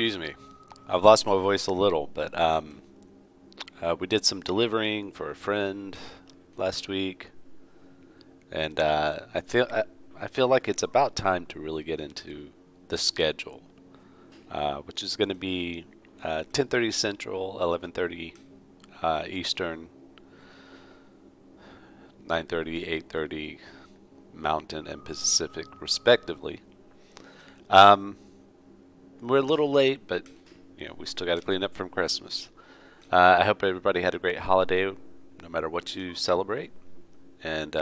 Excuse me. I've lost my voice a little, but we did some delivering for a friend last week, and I feel like it's about time to really get into the schedule, which is going to be 10:30 Central, 11:30 Eastern, 9:30, 8:30 Mountain and Pacific, respectively. Um, we're a little late, but we still got to clean up from Christmas. I hope everybody had a great holiday, no matter what you celebrate. And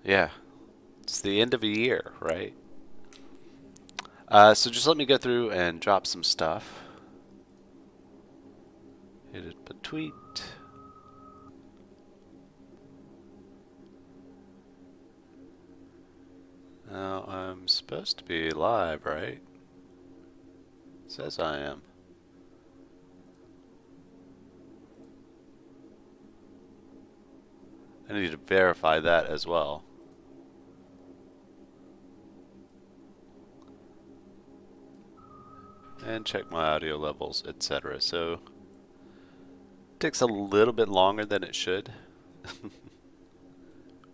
yeah, it's the end of a year, right? So just let me go through and drop some stuff. Hit a tweet. Now I'm supposed to be live, right? It says I am. I need to verify that as well. And check my audio levels, etc. So it takes a little bit longer than it should.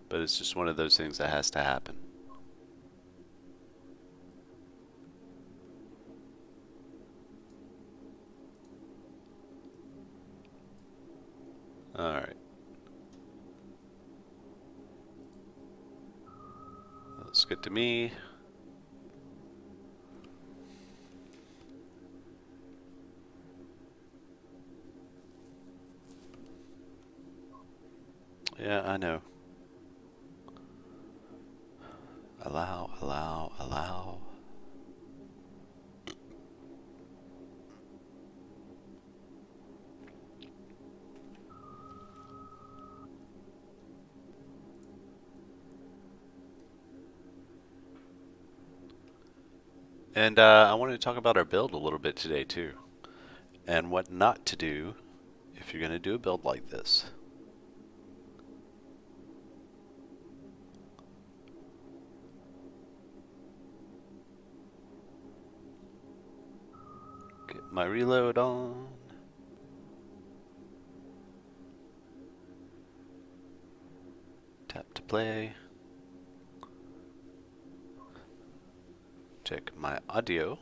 But it's just one of those things that has to happen. Alright. Looks good to me. Yeah, I know. Allow, allow, allow. And I wanted to talk about our build a little bit today too, and what not to do if you're going to do a build like this. Get my reload on. Tap to play. Check my audio.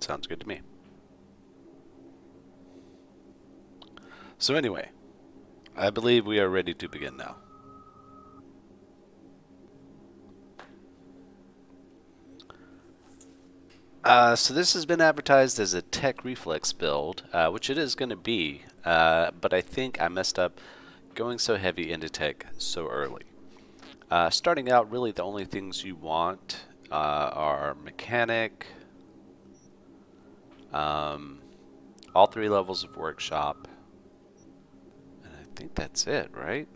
Sounds good to me. So anyway, I believe we are ready to begin now. So this has been advertised as a tech reflex build, which it is going to be, but I think I messed up going so heavy into tech so early. Starting out, really the only things you want are mechanic, all 3 levels of workshop, and I think that's it, right?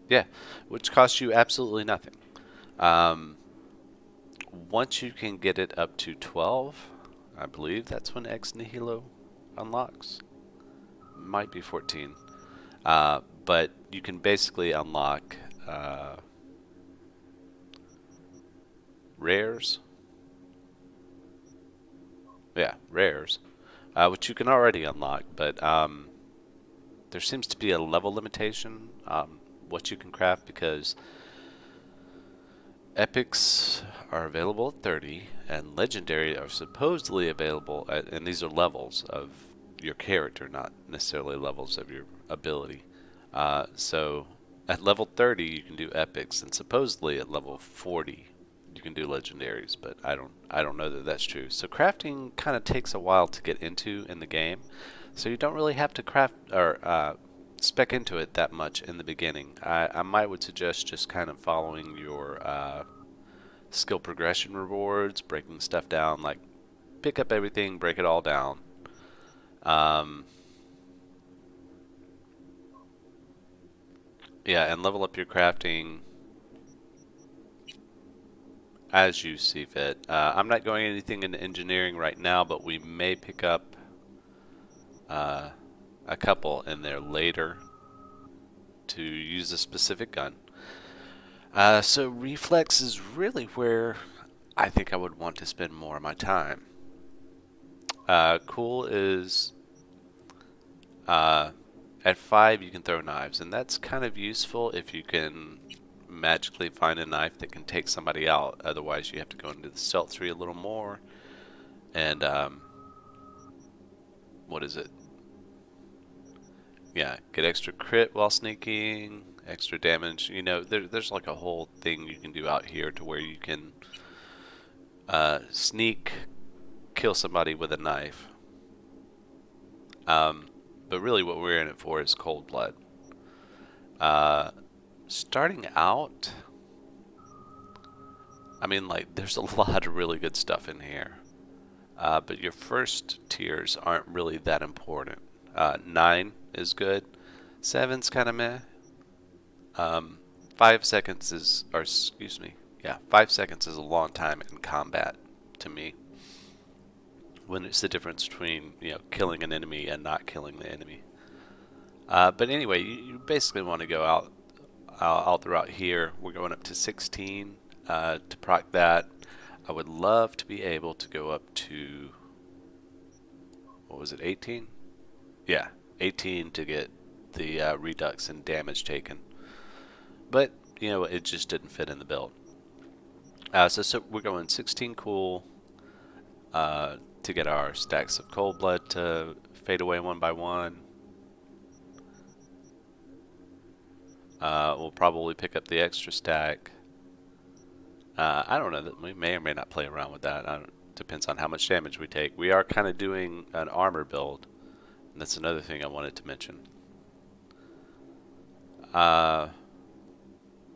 Yeah, which costs you absolutely nothing. Um, Once you can get it up to 12, I believe that's when Ex Nihilo unlocks. Might be 14. But you can basically unlock rares. Yeah, rares. Which you can already unlock, but there seems to be a level limitation what you can craft, because epics are available at 30 and legendary are supposedly available at, and these are levels of your character, not necessarily levels of your ability. So at level 30 you can do epics, and supposedly at level 40 you can do legendaries, but I don't know that that's true. So crafting kind of takes a while to get into in the game, so you don't really have to craft or spec into it that much in the beginning. I might would suggest just kind of following your skill progression rewards, breaking stuff down, like pick up everything, break it all down. Um, yeah, and level up your crafting as you see fit. I'm not going anything into engineering right now, but we may pick up a couple in there later to use a specific gun. So Reflex is really where I think I would want to spend more of my time. Cool is at 5 you can throw knives, and that's kind of useful if you can magically find a knife that can take somebody out. Otherwise you have to go into the stealth tree a little more. And what is it? Yeah, get extra crit while sneaking, extra damage. You know, there's like a whole thing you can do out here to where you can sneak, kill somebody with a knife. But really what we're in it for is cold blood. Starting out, I mean, like, there's a lot of really good stuff in here. But your first tiers aren't really that important. 9 is good. 7's kind of meh. 5 seconds is, or excuse me, yeah, 5 seconds is a long time in combat to me. When it's the difference between, you know, killing an enemy and not killing the enemy. But anyway, you basically want to go out throughout here. We're going up to 16 to proc that. I would love to be able to go up to, what was it, 18? Yeah, 18 to get the redux in damage taken. But, you know, it just didn't fit in the build. So we're going 16 cool to get our stacks of cold blood to fade away one by one. We'll probably pick up the extra stack. I don't know, that we may or may not play around with that. Depends on how much damage we take. We are kind of doing an armor build, and that's another thing I wanted to mention.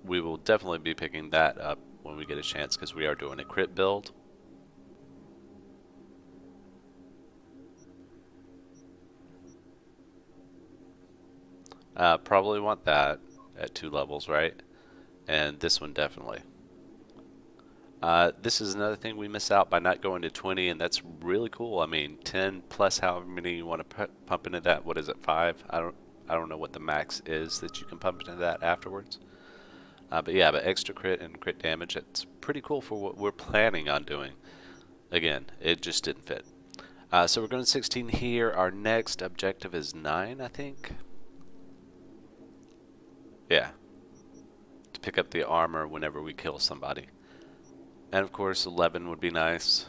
We will definitely be picking that up when we get a chance, because we are doing a crit build. Probably want that at 2 levels, right? And this one definitely. This is another thing we miss out by not going to 20, and that's really cool. I mean, 10 plus however many you want to pump into that. What is it, 5? I don't know what the max is that you can pump into that afterwards. But yeah, but extra crit and crit damage, it's pretty cool for what we're planning on doing. Again, it just didn't fit. So we're going to 16 here. Our next objective is 9, I think. Yeah. To pick up the armor whenever we kill somebody. And of course 11 would be nice.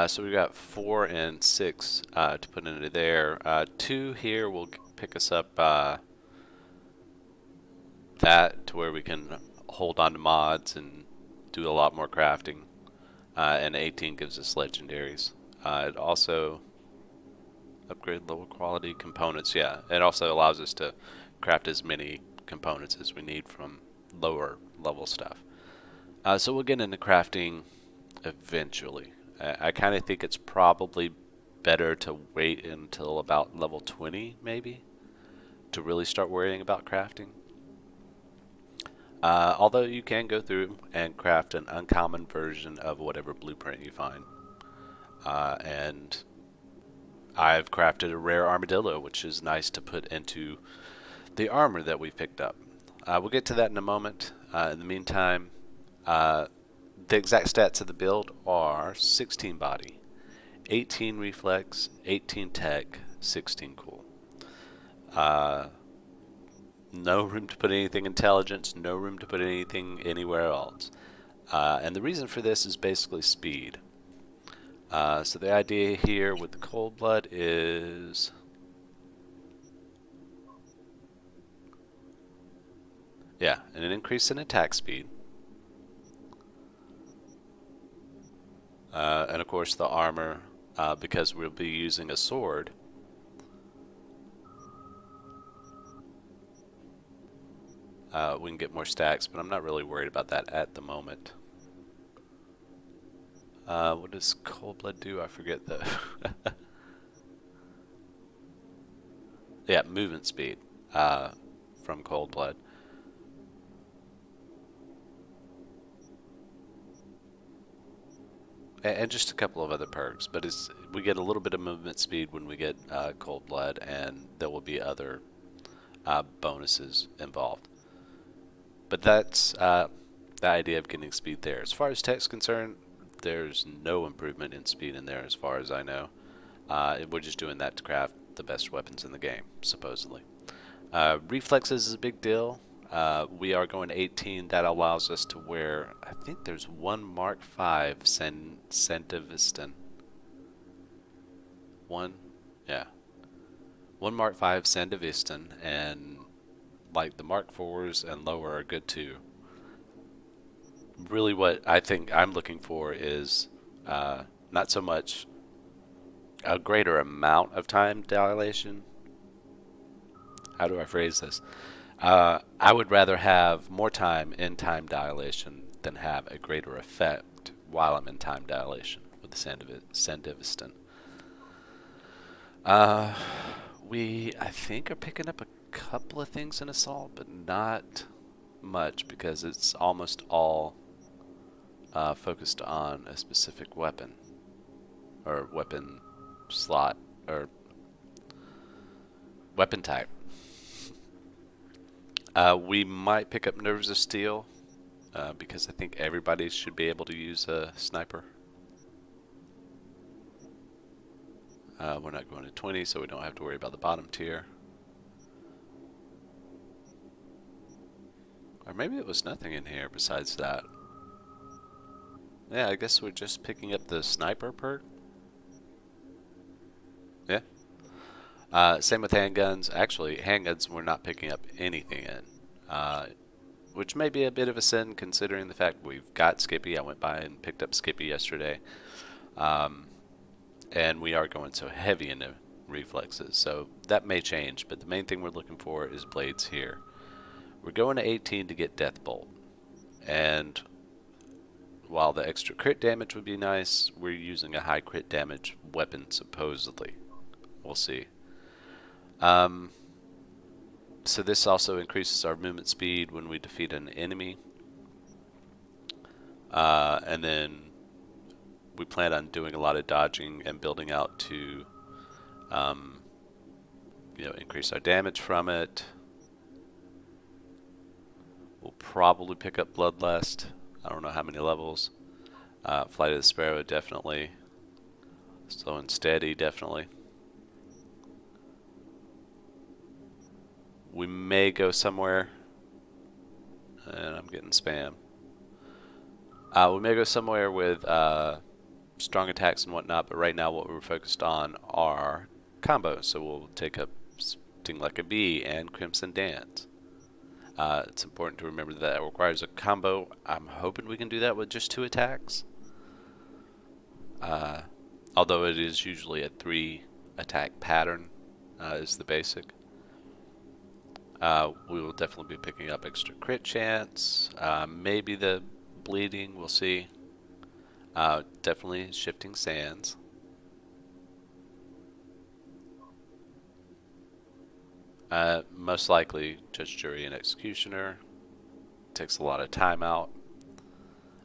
So we got 4 and 6 to put into there. 2 here will pick us up that to where we can hold on to mods and do a lot more crafting. And 18 gives us legendaries. It also upgrade lower quality components. Yeah, it also allows us to craft as many components as we need from lower level stuff. So we'll get into crafting eventually. I kind of think it's probably better to wait until about level 20 maybe to really start worrying about crafting. Although you can go through and craft an uncommon version of whatever blueprint you find. And I've crafted a rare armadillo, which is nice to put into the armor that we picked up. We'll get to that in a moment. In the meantime, the exact stats of the build are 16 body, 18 reflex, 18 tech, 16 cool. No room to put anything intelligence, no room to put anything anywhere else. And the reason for this is basically speed. So the idea here with the cold blood is an increase in attack speed. And of course the armor, because we'll be using a sword, we can get more stacks, but I'm not really worried about that at the moment. What does cold blood do? I forget though. Yeah, movement speed from cold blood. And just a couple of other perks, but we get a little bit of movement speed when we get Cold Blood, and there will be other bonuses involved. But that's the idea of getting speed there. As far as tech's concerned, there's no improvement in speed in there as far as I know. We're just doing that to craft the best weapons in the game, supposedly. Reflexes is a big deal. We are going to 18. That allows us to wear, I think there's one Mark V Centiviston. One, yeah. One Mark V Sandevistan, and like the Mark IVs and lower are good too. Really, what I think I'm looking for is not so much a greater amount of time dilation. How do I phrase this? I would rather have more time in time dilation than have a greater effect while I'm in time dilation with the Sandevistan. We, I think, are picking up a couple of things in Assault, but not much because it's almost all focused on a specific weapon or weapon slot or weapon type. We might pick up Nerves of Steel because I think everybody should be able to use a sniper. We're not going to 20, so we don't have to worry about the bottom tier. Or maybe it was nothing in here besides that. Yeah, I guess we're just picking up the sniper perk. Yeah. Same with handguns. Actually, handguns we're not picking up anything in. Which may be a bit of a sin considering the fact we've got Skippy. I went by and picked up Skippy yesterday. And we are going so heavy into reflexes, so that may change, but the main thing we're looking for is blades here. We're going to 18 to get Death Bolt, and while the extra crit damage would be nice, we're using a high crit damage weapon, supposedly. We'll see. So this also increases our movement speed when we defeat an enemy. And then we plan on doing a lot of dodging and building out to increase our damage from it. We'll probably pick up Bloodlust. I don't know how many levels. Flight of the Sparrow, definitely. Slow and Steady, definitely. We may go somewhere, and I'm getting spam. We may go somewhere with strong attacks and whatnot, but right now what we're focused on are combos. So we'll take up Sting Like a Bee and Crimson Dance. It's important to remember that it requires a combo. I'm hoping we can do that with just 2 attacks. Although it is usually a 3 attack pattern is the basic. We will definitely be picking up extra crit chance. Maybe the bleeding, we'll see. Definitely Shifting Sands. Most likely Judge, Jury, and Executioner. Takes a lot of time out.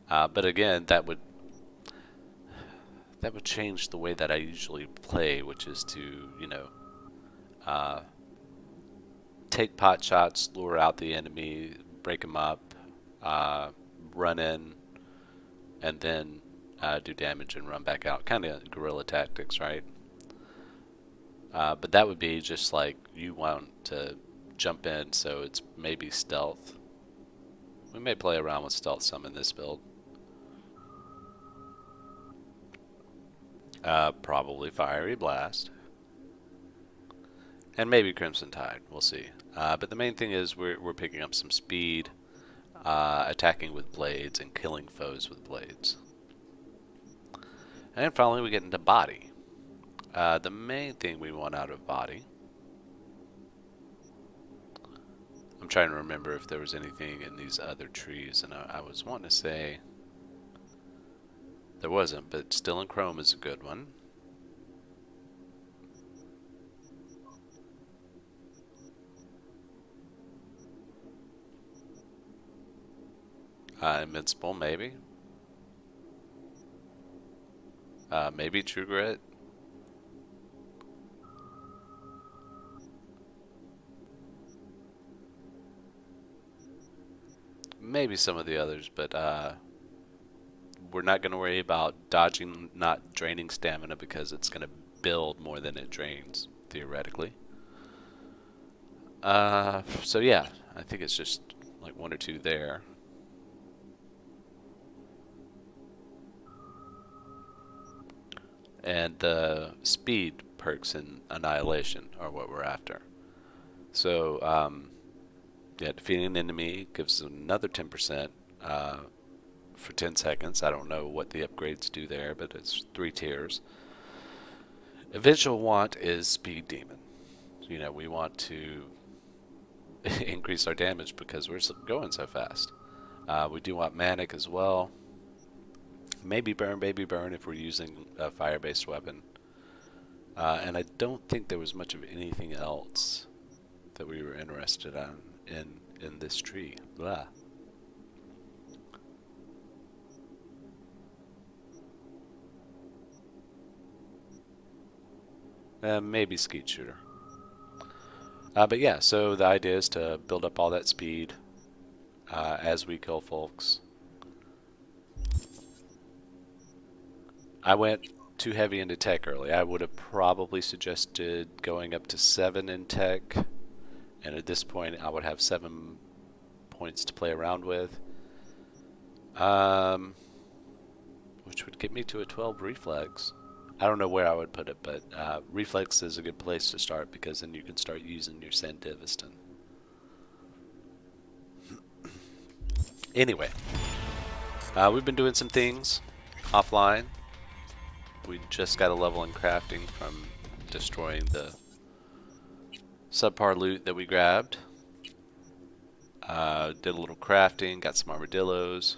But again, that would change the way that I usually play, which is to, take pot shots, lure out the enemy, break them up, run in, and then do damage and run back out. Kind of guerrilla tactics, right? But that would be just like you want to jump in, so it's maybe stealth. We may play around with stealth some in this build. Probably Fiery Blast. And maybe Crimson Tide, we'll see. But the main thing is we're picking up some speed, attacking with blades, and killing foes with blades. And finally we get into body. The main thing we want out of body... I'm trying to remember if there was anything in these other trees, and I was wanting to say... There wasn't, but Still in Chrome is a good one. Invincible, maybe. Maybe True Grit. Maybe some of the others, but we're not going to worry about dodging, not draining stamina because it's going to build more than it drains, theoretically. So yeah, I think it's just like one or two there. And the speed perks in Annihilation are what we're after. So, yeah, defeating an enemy gives another 10% for 10 seconds. I don't know what the upgrades do there, but it's 3 tiers. Eventual want is Speed Demon. You know, we want to increase our damage because we're going so fast. We do want Manic as well. Maybe Burn Baby Burn if we're using a fire-based weapon. And I don't think there was much of anything else that we were interested in this tree. Blah. Maybe Skeet Shooter. But yeah, so the idea is to build up all that speed as we kill folks. I went too heavy into tech early. I would have probably suggested going up to 7 in tech, and at this point I would have 7 points to play around with, which would get me to a 12 reflex. I don't know where I would put it, but reflex is a good place to start because then you can start using your Sandevistan. Anyway, we've been doing some things offline. We just got a level in crafting from destroying the subpar loot that we grabbed. Did a little crafting, got some armadillos.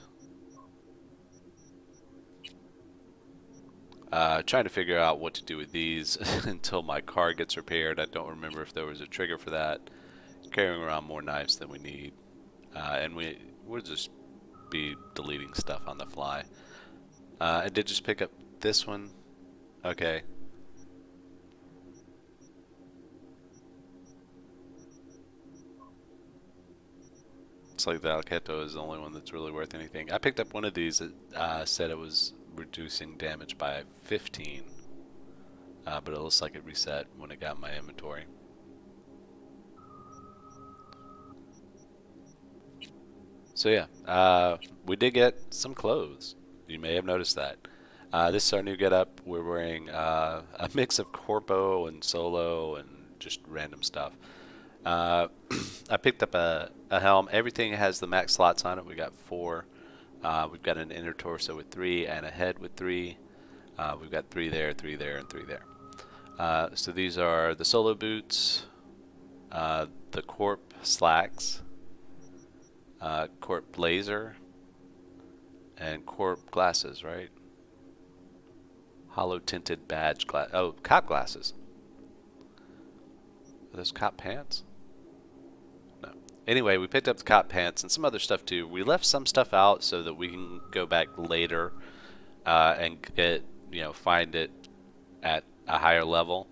Trying to figure out what to do with these until my car gets repaired. I don't remember if there was a trigger for that. Carrying around more knives than we need. And we'll just be deleting stuff on the fly. I did just pick up this one. Okay. It's like the Alketo is the only one that's really worth anything. I picked up one of these that said it was reducing damage by 15. But it looks like it reset when it got in my inventory. So yeah, we did get some clothes. You may have noticed that. This is our new getup. We're wearing a mix of corpo and solo and just random stuff. I picked up a helm. Everything has the max slots on it. We got 4. We've got an inner torso with 3 and a head with 3. We've got 3 there, 3 there, and 3 there. So these are the solo boots, the corp slacks, corp blazer, and corp glasses, right? Hollow tinted badge glass. Oh, cop glasses. Are those cop pants? No. Anyway, we picked up the cop pants and some other stuff too. We left some stuff out so that we can go back later and get, find it at a higher level.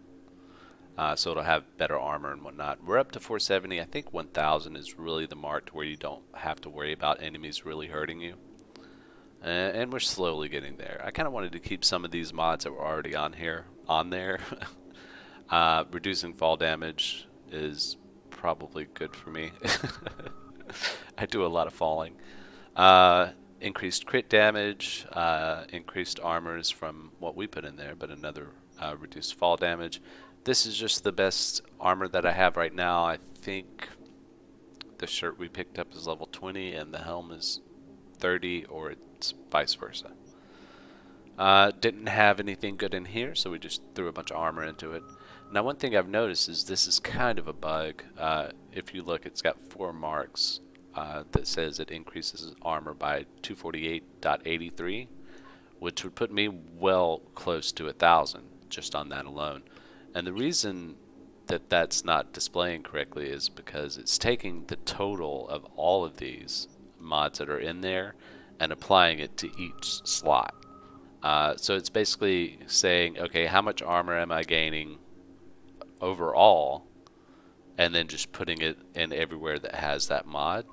So it'll have better armor and whatnot. We're up to 470. I think 1000 is really the mark to where you don't have to worry about enemies really hurting you. And we're slowly getting there. I kind of wanted to keep some of these mods that were already on there. Reducing fall damage is probably good for me. I do a lot of falling. Increased crit damage, increased armors from what we put in there, but another reduced fall damage. This is just the best armor that I have right now. I think the shirt we picked up is level 20 and the helm is 30, or it's vice versa. Didn't have anything good in here, so we just threw a bunch of armor into it. Now, one thing I've noticed is this is kind of a bug. If you look, it's got 4 marks that says it increases armor by 248.83, which would put me well close to 1000 just on that alone. And the reason that that's not displaying correctly is because it's taking the total of all of these mods that are in there and applying it to each slot. So it's basically saying, okay, how much armor am I gaining overall, and then just putting it in everywhere that has that mod.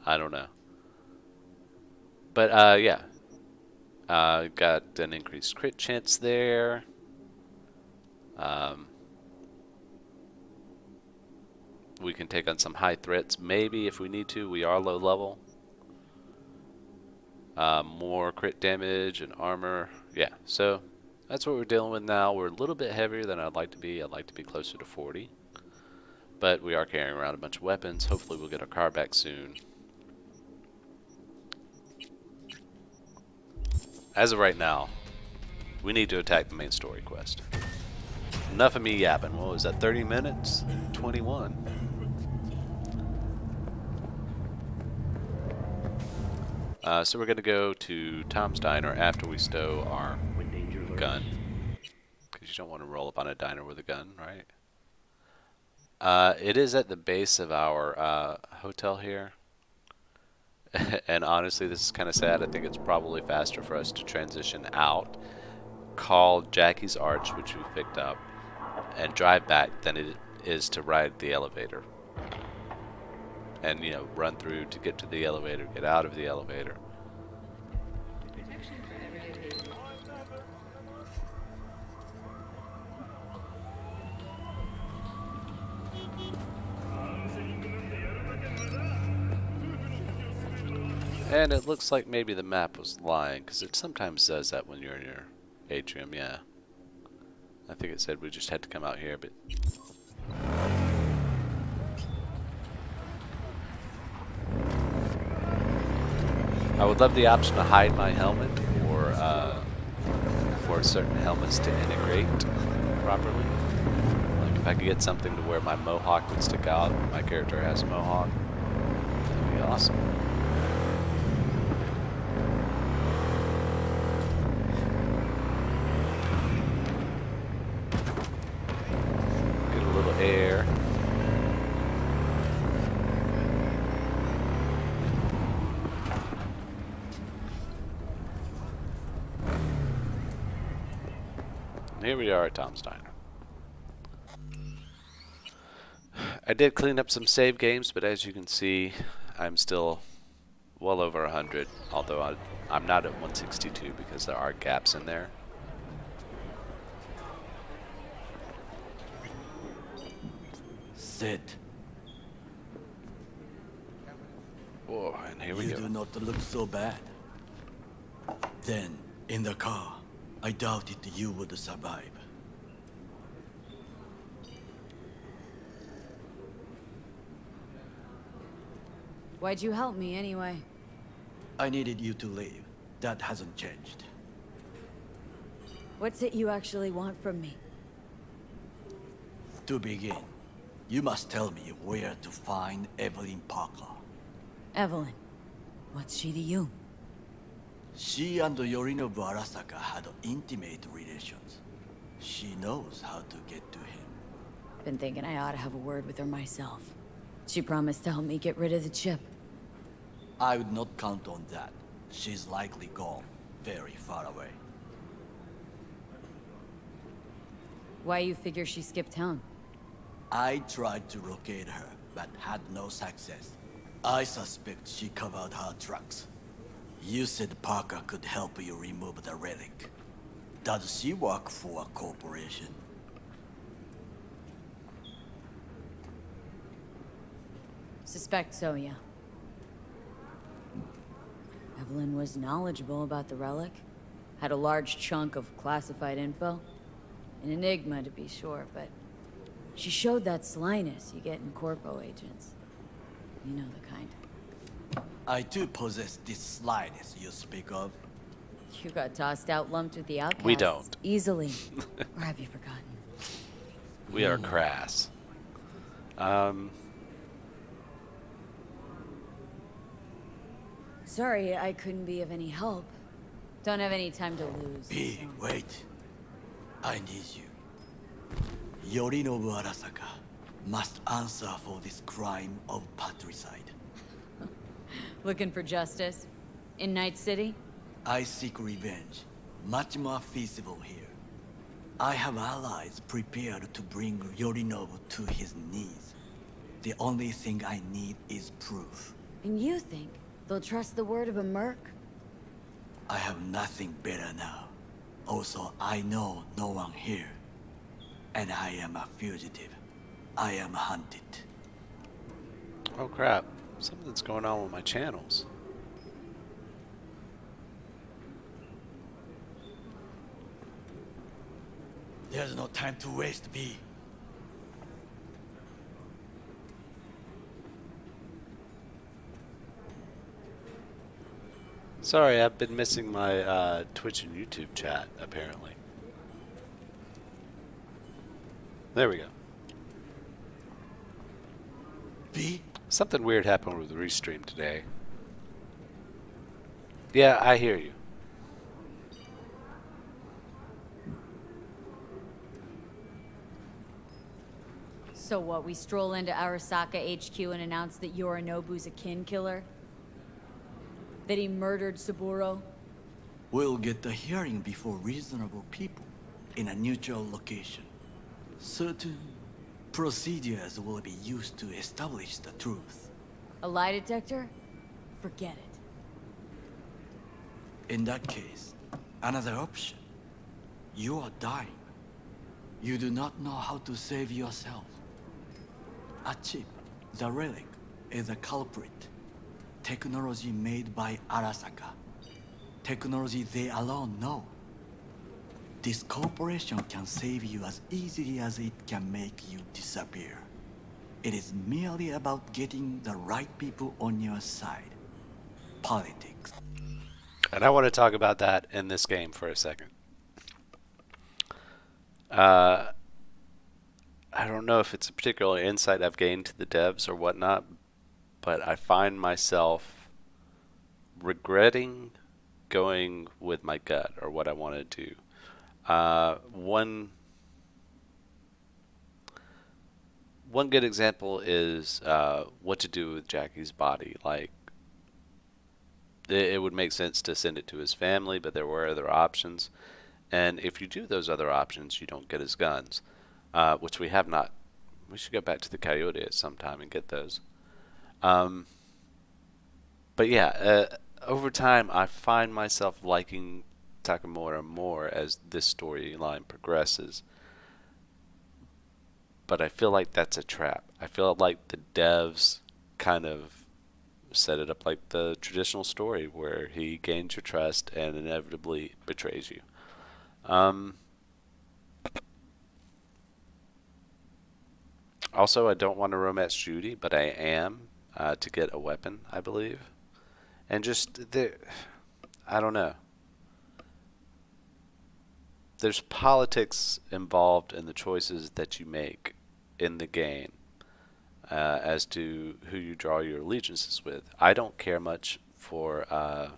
I don't know. But yeah. Got an increased crit chance there. We can take on some high threats, maybe, if we need to. We are low level. More crit damage and armor. Yeah, so that's what we're dealing with now. We're a little bit heavier than I'd like to be. I'd like to be closer to 40. But we are carrying around a bunch of weapons. Hopefully we'll get our car back soon. As of right now, we need to attack the main story quest. Enough of me yapping. What was that, 30 minutes? 21. So we're going to go to Tom's Diner after we stow our gun. Because you don't want to roll up on a diner with a gun, right? It is at the base of our hotel here. And honestly, this is kind of sad. I think it's probably faster for us to transition out, call Jackie's Arch, which we picked up, and drive back than it is to ride the elevator. And, you know, run through to get to the elevator, get out of the elevator. And it looks like maybe the map was lying, because it sometimes says that when you're in your atrium, yeah. I think it said we just had to come out here, but... I would love the option to hide my helmet, or for certain helmets to integrate properly. Like if I could get something to where my mohawk would stick out, my character has a mohawk, that'd be awesome. Get a little air. Here we are at Tom's Diner. I did clean up some save games, but as you can see, I'm still well over 100, although I'm not at 162 because there are gaps in there. Sit. Whoa, and here we go. You do not look so bad. Then, in the car, I doubted you would survive. Why'd you help me anyway? I needed you to leave. That hasn't changed. What's it you actually want from me? To begin, you must tell me where to find Evelyn Parker. Evelyn. What's she to you? She and Yorinobu Arasaka had intimate relations. She knows how to get to him. Been thinking I ought to have a word with her myself. She promised to help me get rid of the chip. I would not count on that. She's likely gone, very far away. Why you figure she skipped town? I tried to locate her, but had no success. I suspect she covered her tracks. You said Parker could help you remove the relic. Does she work for a corporation? Suspect so, yeah. Evelyn was knowledgeable about the relic. Had a large chunk of classified info. An enigma, to be sure, but... she showed that slyness you get in corpo agents. You know the kind. I too possess this slyness you speak of. You got tossed out lumped with the outcasts. We don't. Easily. Or have you forgotten? We are crass. Sorry, I couldn't be of any help. Don't have any time to lose. B, so- wait. I need you. Yorinobu Arasaka must answer for this crime of patricide. Looking for justice? In Night City? I seek revenge. Much more feasible here. I have allies prepared to bring Yorinobu to his knees. The only thing I need is proof. And you think they'll trust the word of a merc? I have nothing better now. Also, I know no one here. And I am a fugitive. I am hunted. Oh crap. Something's going on with my channels. There's no time to waste, B. Sorry, I've been missing my Twitch and YouTube chat, apparently. There we go. B? Something weird happened with the restream today. Yeah, I hear you. So what, we stroll into Arasaka HQ and announce that Yorinobu's a kin killer? That he murdered Saburo? We'll get the hearing before reasonable people in a neutral location. Certain procedures will be used to establish the truth. A lie detector? Forget it. In that case, another option. You are dying. You do not know how to save yourself. A chip, the relic, is a culprit. Technology made by Arasaka. Technology they alone know. This corporation can save you as easily as it can make you disappear. It is merely about getting the right people on your side. Politics. And I want to talk about that in this game for a second. I don't know if it's a particular insight I've gained to the devs or whatnot, but I find myself regretting going with my gut or what I want to do. One good example is what to do with Jackie's body. Like, it would make sense to send it to his family, but there were other options. And if you do those other options, you don't get his guns, which we have not. We should go back to the Coyote at some time and get those. But yeah, over time, I find myself liking Takamura more as this storyline progresses. But I feel like that's a trap. I feel like the devs kind of set it up like the traditional story where he gains your trust and inevitably betrays you. Also, I don't want to romance Judy, but I am to get a weapon, I believe. And just, I don't know. There's politics involved in the choices that you make in the game as to who you draw your allegiances with. I don't care much for... I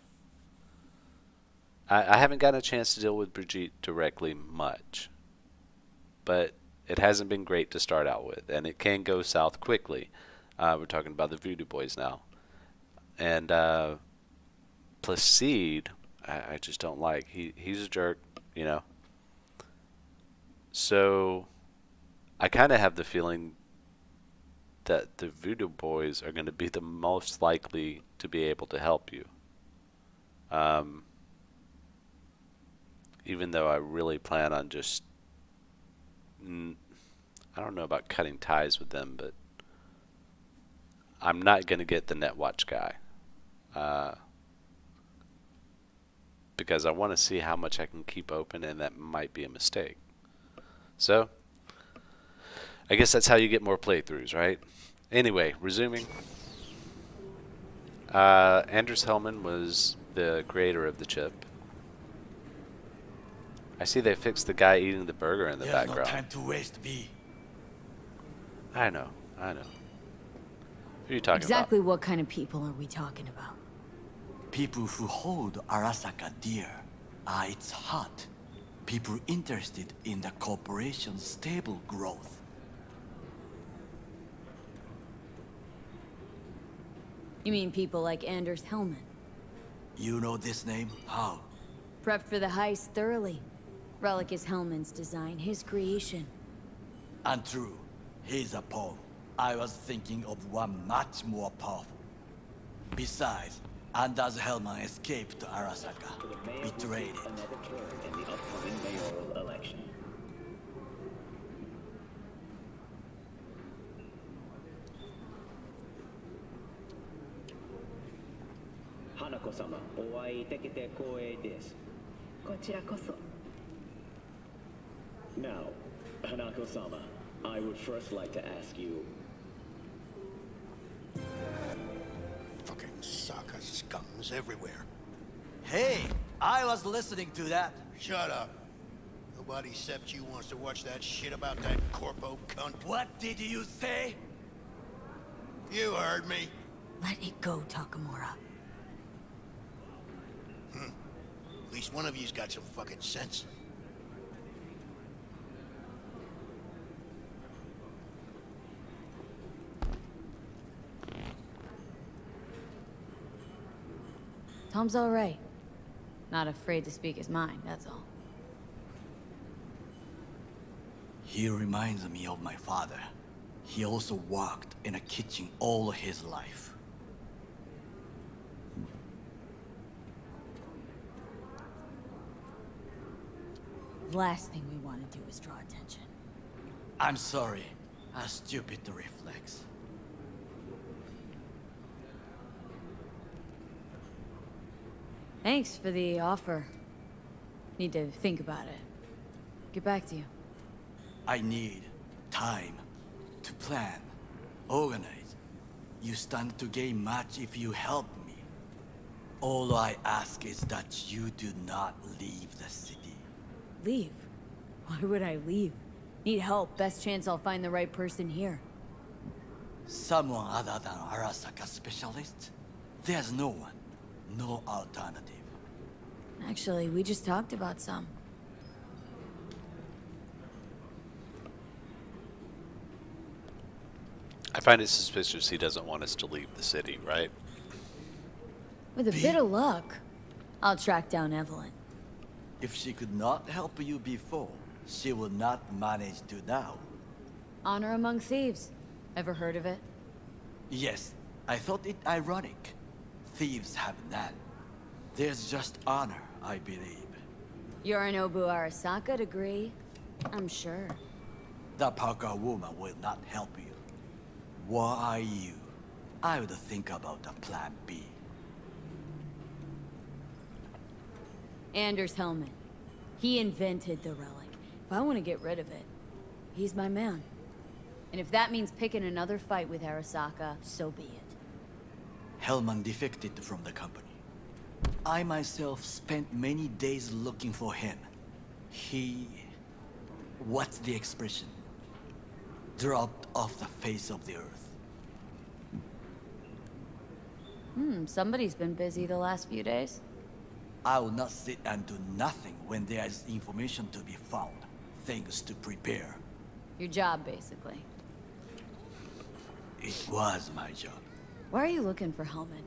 haven't gotten a chance to deal with Brigitte directly much, but it hasn't been great to start out with, and it can go south quickly. We're talking about the Voodoo Boys now. And Placide, I just don't like. He's a jerk, you know. So I kind of have the feeling that the Voodoo Boys are going to be the most likely to be able to help you. Even though I really plan on just, I don't know about cutting ties with them, but I'm not going to get the Netwatch guy. Because I want to see how much I can keep open, and that might be a mistake. So, I guess that's how you get more playthroughs, right? Anyway, resuming. Anders Hellman was the creator of the chip. I see they fixed the guy eating the burger in the background. There's no time to waste, B. I know. Who are you talking Exactly what kind of people are we talking about? People who hold Arasaka dear are its heart. People interested in the corporation's stable growth. You mean people like Anders Hellman? You know this name? How? Prepped for the heist thoroughly. Relic is Hellman's design, his creation. And true, he's a pawn. I was thinking of one much more powerful. Besides, Anders Hellman escaped to Arasaka, betrayed it. Another turn in the upcoming mayoral election. Hanako-sama, お会いできて光栄です。こちらこそ。Now, Hanako-sama, I would first like to ask you, Fucking Saka scums everywhere. Hey, I was listening to that. Shut up. Nobody except you wants to watch that shit about that corpo cunt. What did you say? You heard me. Let it go, Takamura. At least one of you's got some fucking sense. Tom's all right. Not afraid to speak his mind, that's all. He reminds me of my father. He also worked in a kitchen all his life. Last thing we want to do is draw attention. I'm sorry. A stupid reflex. Thanks for the offer. Need to think about it. Get back to you. I need time to plan, organize. You stand to gain much if you help me. All I ask is that you do not leave the city. Leave? Why would I leave? Need help. Best chance I'll find the right person here. Someone other than Arasaka specialist? There's no one. No alternative. Actually, we just talked about some. I find it suspicious he doesn't want us to leave the city, right? With a bit of luck, I'll track down Evelyn. If she could not help you before, she will not manage to now. Honor among thieves. Ever heard of it? Yes, I thought it ironic. Thieves have none. There's just honor, I believe. Yorinobu Arasaka degree, I'm sure. The Parker woman will not help you. Why are you? I would think about a plan B. Anders Hellman. He invented the relic. If I want to get rid of it, he's my man. And if that means picking another fight with Arasaka, so be it. Hellman defected from the company. I myself spent many days looking for him. He... what's the expression? Dropped off the face of the earth. Somebody's been busy the last few days. I will not sit and do nothing when there is information to be found. Things to prepare. Your job, basically. It was my job. Why are you looking for Hellman?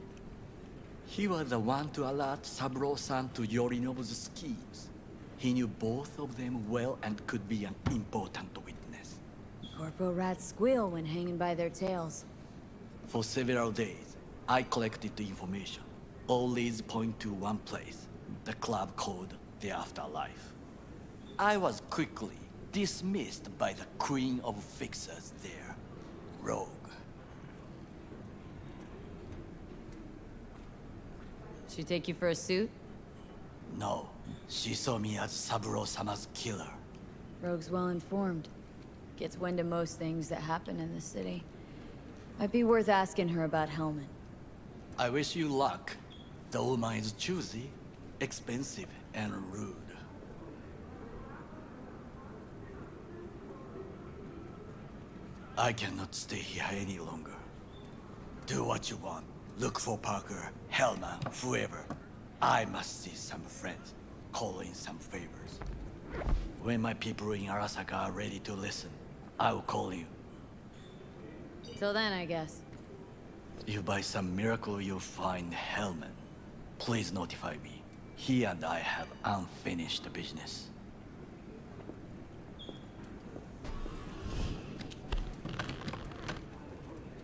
He was the one to alert Saburo-san to Yorinobu's schemes. He knew both of them well and could be an important witness. Corpo rats squeal when hanging by their tails. For several days, I collected the information. All leads point to one place, the club called the Afterlife. I was quickly dismissed by the queen of fixers there, Rogue. She take you for a suit? No, she saw me as Saburo-sama's killer. Rogue's well informed. Gets wind of most things that happen in the city. Might be worth asking her about Hellman. I wish you luck. The woman is choosy, expensive, and rude. I cannot stay here any longer. Do what you want. Look for Parker, Hellman, whoever. I must see some friends, call in some favors. When my people in Arasaka are ready to listen, I will call you. Till then, I guess. If by some miracle you find Hellman, please notify me. He and I have unfinished business.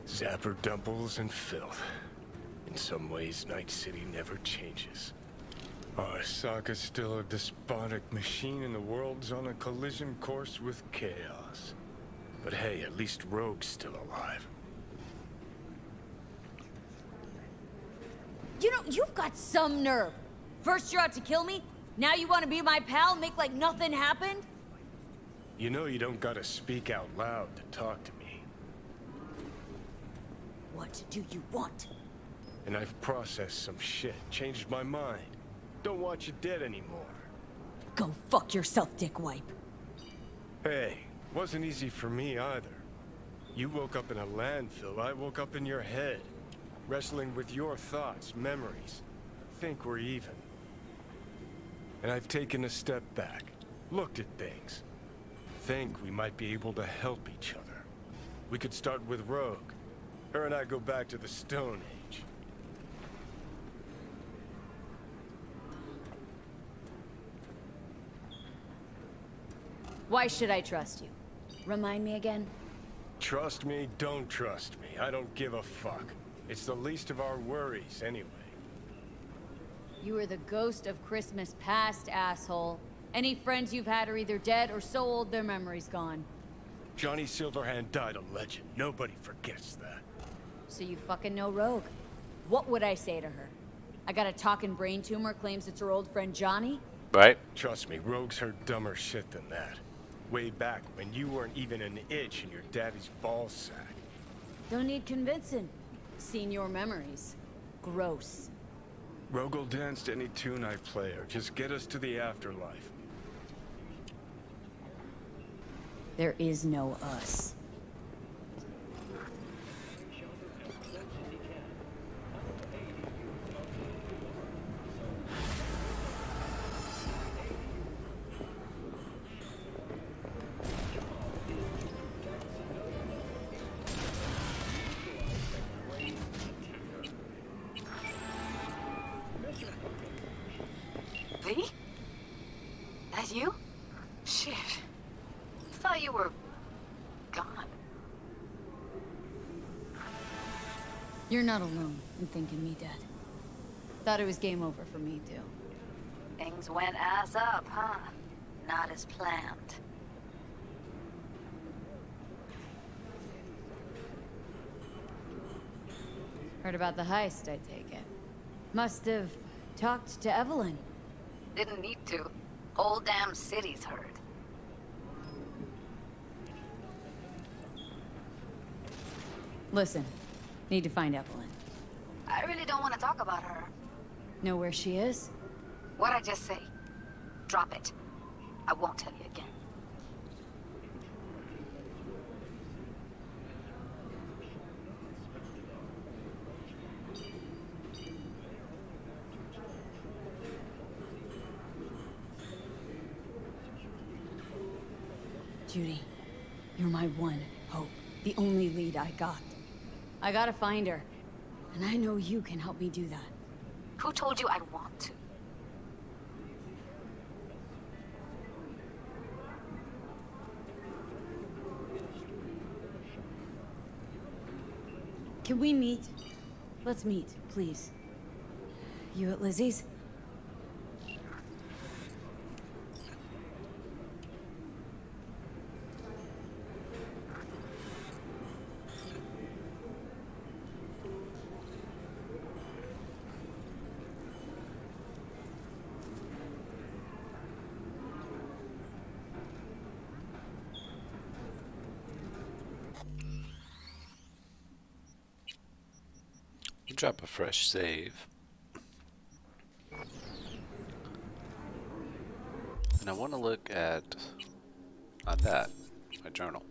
Zapper dumbles and filth. In some ways, Night City never changes. Arasaka's still a despotic machine and the world's on a collision course with chaos. But hey, at least Rogue's still alive. You know, you've got some nerve. First you're out to kill me, now you want to be my pal, make like nothing happened? You know you don't gotta speak out loud to talk to me. What do you want? And I've processed some shit, changed my mind. Don't want you dead anymore. Go fuck yourself, dickwipe. Hey, wasn't easy for me either. You woke up in a landfill, I woke up in your head. Wrestling with your thoughts, memories. Think we're even. And I've taken a step back, looked at things. Think we might be able to help each other. We could start with Rogue. Her and I go back to the Stone Age. Why should I trust you? Remind me again? Trust me, don't trust me. I don't give a fuck. It's the least of our worries, anyway. You are the ghost of Christmas past, asshole. Any friends you've had are either dead or so old their memory's gone. Johnny Silverhand died a legend. Nobody forgets that. So you fucking know Rogue. What would I say to her? I got a talking brain tumor, claims it's her old friend Johnny? Right? Trust me, Rogue's heard dumber shit than that. Way back when you weren't even an itch in your daddy's ballsack. Don't need convincing. Seen your memories. Gross. Rogue will dance to any tune I play her. Just get us to the afterlife. There is no us. V? That you? Shit. Thought you were gone. You're not alone in thinking me dead. Thought it was game over for me, too. Things went ass up, huh? Not as planned. Heard about the heist, I take it. Must have talked to Evelyn. Didn't need to. Whole damn city's heard. Listen, need to find Evelyn. I really don't want to talk about her. Know where she is? What'd I just say? Drop it. I won't tell you again. Judy, you're my one hope. The only lead I got. I gotta find her. And I know you can help me do that. Who told you I want to? Can we meet? Let's meet, please. You at Lizzie's? Drop a fresh save. And I want to look at that, my journal.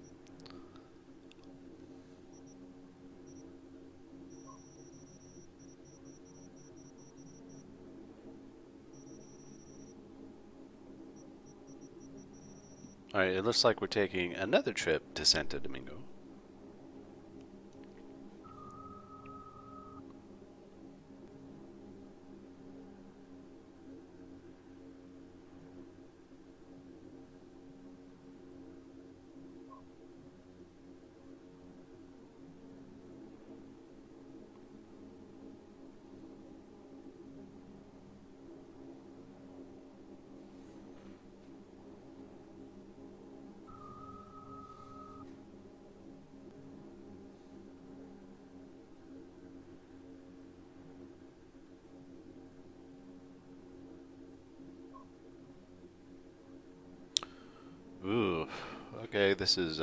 Alright, it looks like we're taking another trip to Santo Domingo. Okay, this is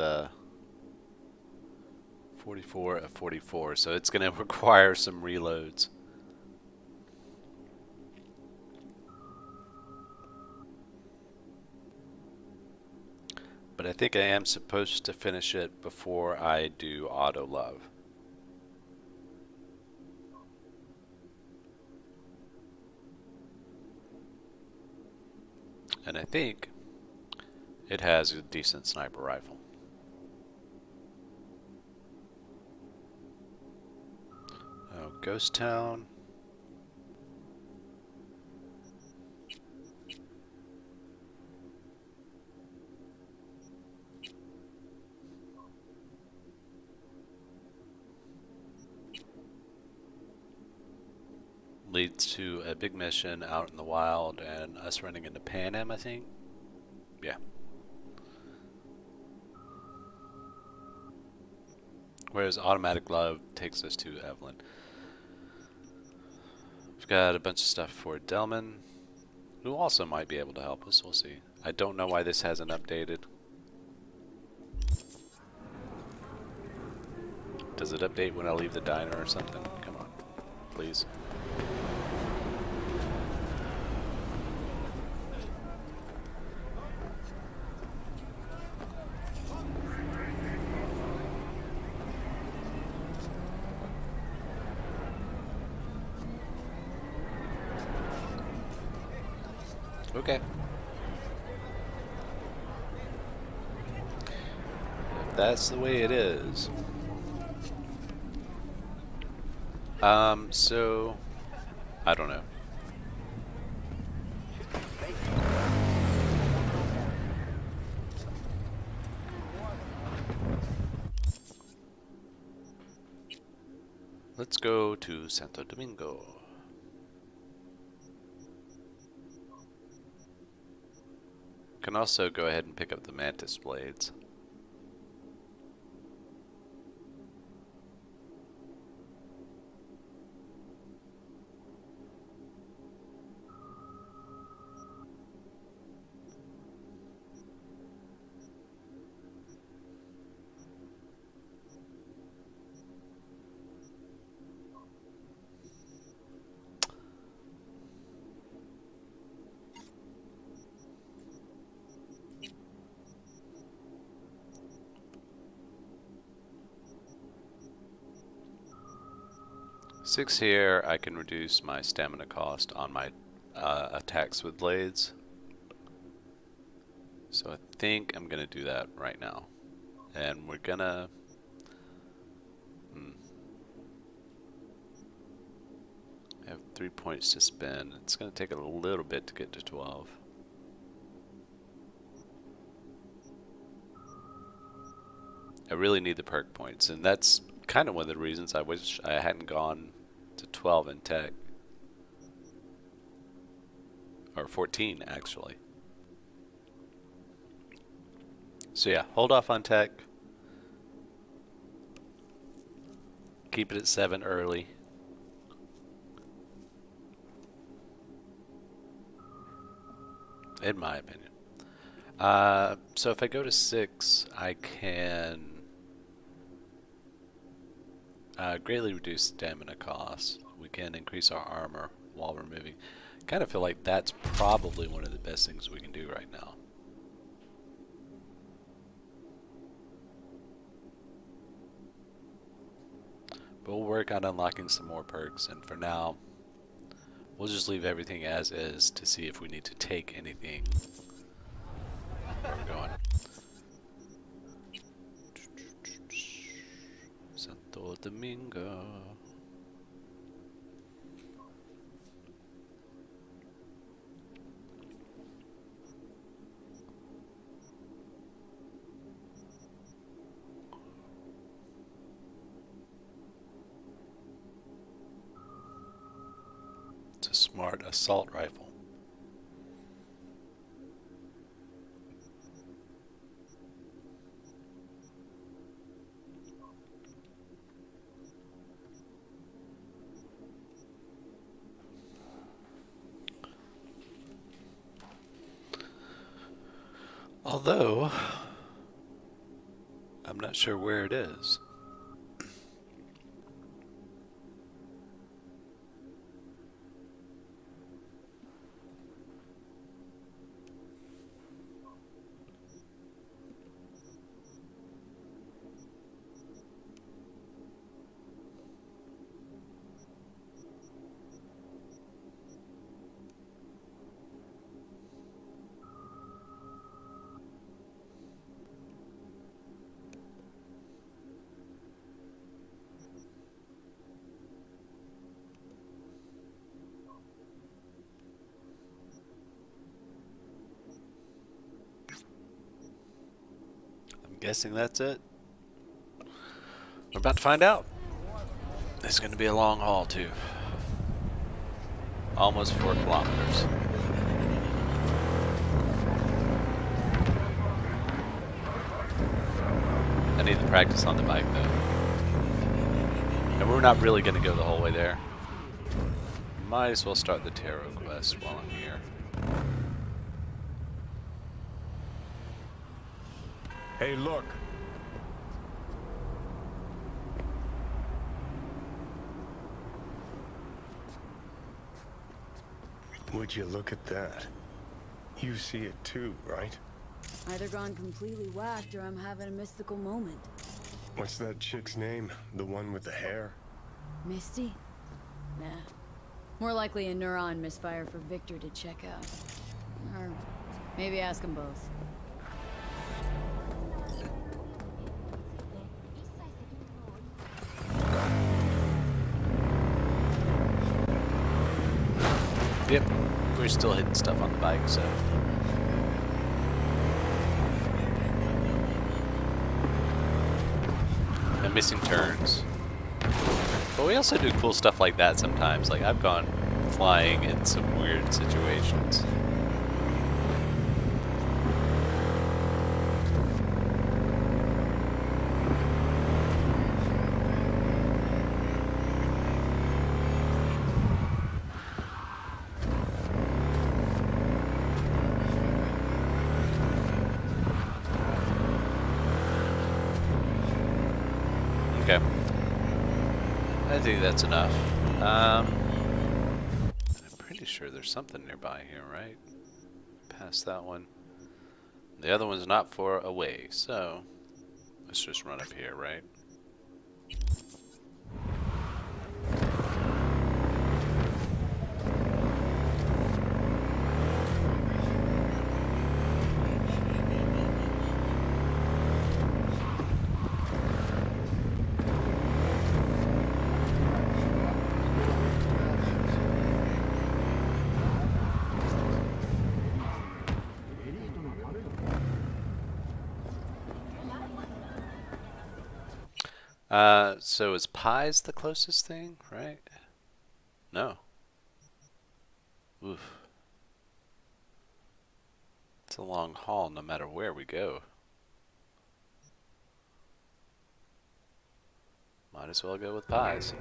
44 of 44, so it's going to require some reloads. But I think I am supposed to finish it before I do auto love. And I think it has a decent sniper rifle. Oh, Ghost Town. Leads to a big mission out in the wild and us running into Pan Am, I think. Yeah. Whereas Automatic Love takes us to Evelyn. We've got a bunch of stuff for Delman, who also might be able to help us. We'll see. I don't know why this hasn't updated. Does it update when I leave the diner or something? Come on, please. Okay. If that's the way it is. So I don't know. Let's go to Santo Domingo. Can also go ahead and pick up the Mantis blades. Six here, I can reduce my stamina cost on my attacks with blades. So I think I'm gonna do that right now. And we're gonna... I have 3 points to spend. It's gonna take a little bit to get to 12. I really need the perk points, and that's kind of one of the reasons I wish I hadn't gone to 12 in tech. Or 14, actually. So yeah, hold off on tech. Keep it at 7 early. In my opinion. So if I go to 6, I can greatly reduce stamina costs. We can increase our armor while we're moving. Kind of feel like that's probably one of the best things we can do right now. But we'll work on unlocking some more perks, and for now, we'll just leave everything as is to see if we need to take anything. Where are we going? Santo Domingo. It's a smart assault rifle. Although, Not sure where it is. Guessing that's it. We're about to find out. It's going to be a long haul too. Almost 4 kilometers. I need to practice on the bike though. And we're not really going to go the whole way there. Might as well start the tarot quest while I'm here. Hey, look. Would you look at that? You see it too, right? Either gone completely whacked or I'm having a mystical moment. What's that chick's name? The one with the hair? Misty? Nah. More likely a neuron misfire for Victor to check out. Or maybe ask them both. Yep, we're still hitting stuff on the bike, so. And missing turns. But we also do cool stuff like that sometimes. Like, I've gone flying in some weird situations. Okay. I think that's enough. I'm pretty sure there's something nearby here, right? Past that one. The other one's not far away, so let's just run up here, right? So is Pies the closest thing, right? No. Oof. It's a long haul no matter where we go. Might as well go with Pies.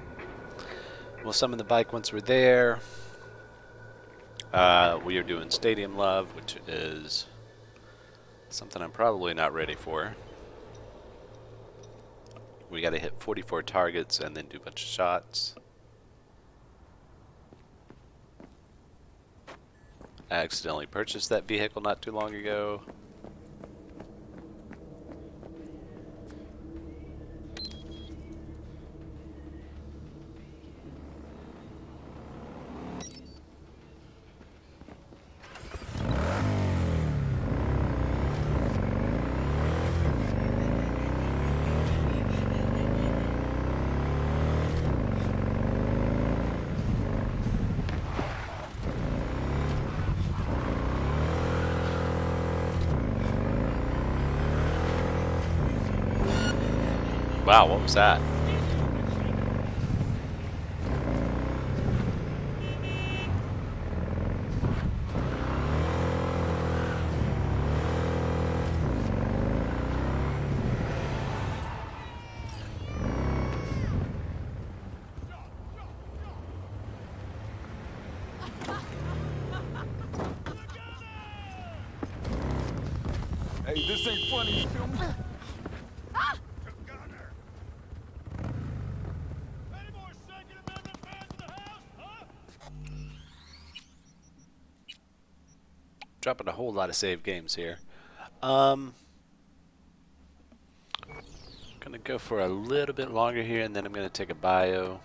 We'll summon the bike once we're there. We are doing Stadium Love, which is something I'm probably not ready for. We gotta hit 44 targets and then do a bunch of shots. I accidentally purchased that vehicle not too long ago. Wow, what was that? Hey, this ain't funny, you feel me? dropping a whole lot of save games here. Gonna go for a little bit longer here, and then I'm gonna take a bio.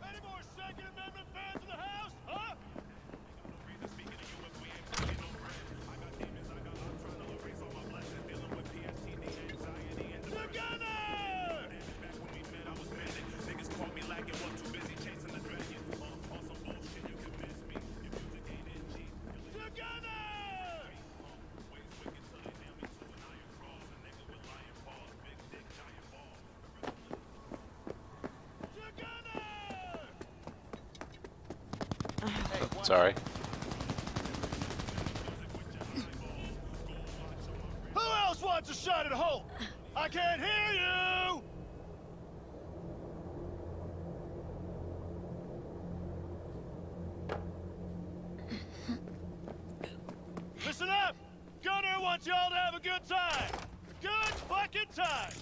Any more Second Amendment fans in the house, huh? Sorry. Who else wants a shot at home? I can't hear you! Listen up! Gunner wants y'all to have a good time! A good fucking time!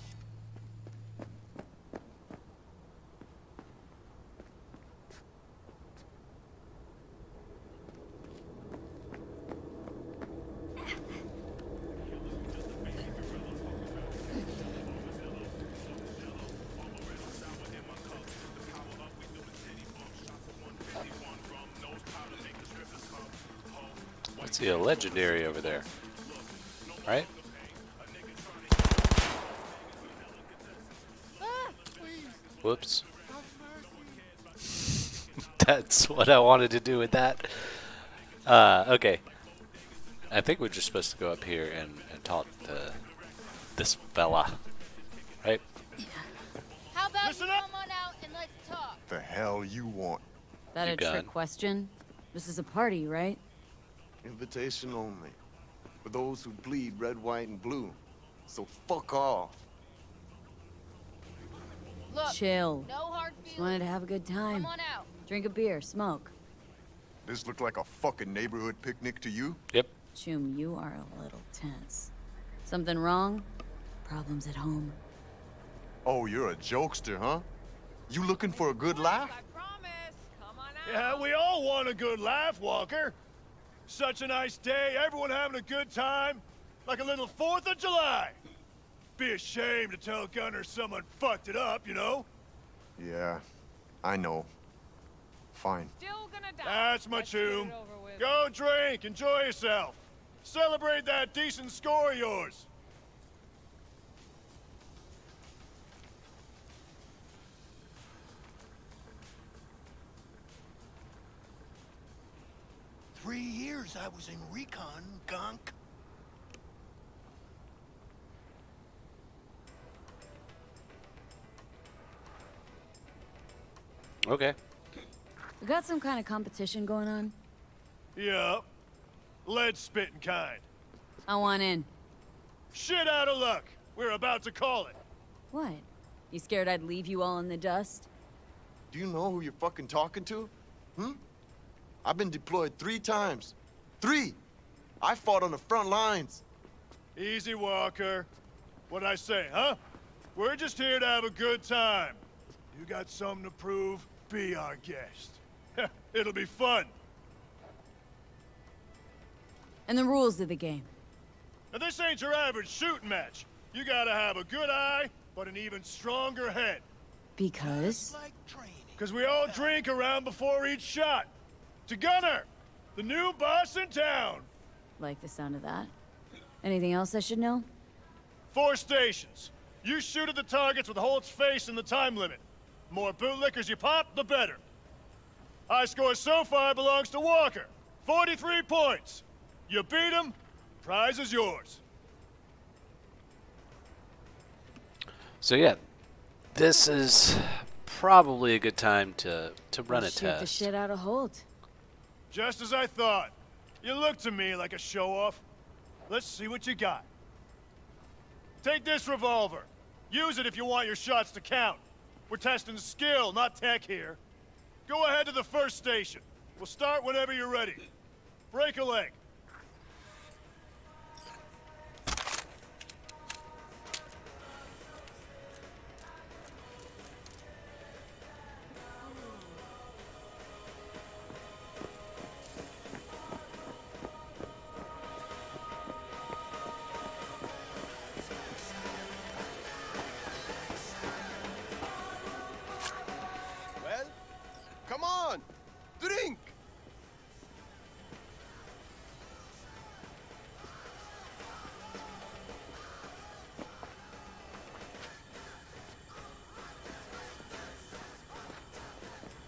I see a legendary over there. Right? Whoops. That's what I wanted to do with that. Okay. I think we're just supposed to go up here and talk to this fella. Right? How about Listen you up! come on out and let's talk? The hell you want? That You a gun. trick question? This is a party, right? Invitation only. For those who bleed red, white, and blue. So fuck off. Look, Chill. no hard Just wanted feelings. to have a good time. Come on out. Drink a beer, smoke. This look like a fucking neighborhood picnic to you? Yep. Chum, you are a little tense. Something wrong? Problems at home. Oh, you're a jokester, huh? You looking for a good laugh? I promise. Come on out. Yeah, we all want a good laugh, Walker. Such a nice day, everyone having a good time. Like a little 4th of July. Be ashamed to tell Gunner someone fucked it up, you know? Yeah, I know. Fine. Still gonna die. That's my Let's get it tune. over with. Go drink, enjoy yourself. Celebrate that decent score of yours. Three years I was in recon, gonk. Okay. We got some kind of competition going on? Yup. Lead spitting kind. I want in. Shit out of luck. We're about to call it. What? You scared I'd leave you all in the dust? Do you know who you're fucking talking to? I've been deployed 3 times. 3! I fought on the front lines. Easy, Walker. What'd I say, huh? We're just here to have a good time. You got something to prove? Be our guest. It'll be fun. And the rules of the game. Now, this ain't your average shooting match. You gotta have a good eye, but an even stronger head. Because? Like training. Because we all drink around before each shot. To Gunner, the new boss in town. Like the sound of that. Anything else I should know? 4 stations. You shoot at the targets with Holt's face in the time limit. More bootlickers you pop, the better. High score so far belongs to Walker. 43 points. You beat him, prize is yours. So yeah, this is probably a good time to run a Shoot the test. shit out of Holt. Just as I thought. You look to me like a show-off. Let's see what you got. Take this revolver. Use it if you want your shots to count. We're testing skill, not tech here. Go ahead to the first station. We'll start whenever you're ready. Break a leg. drink!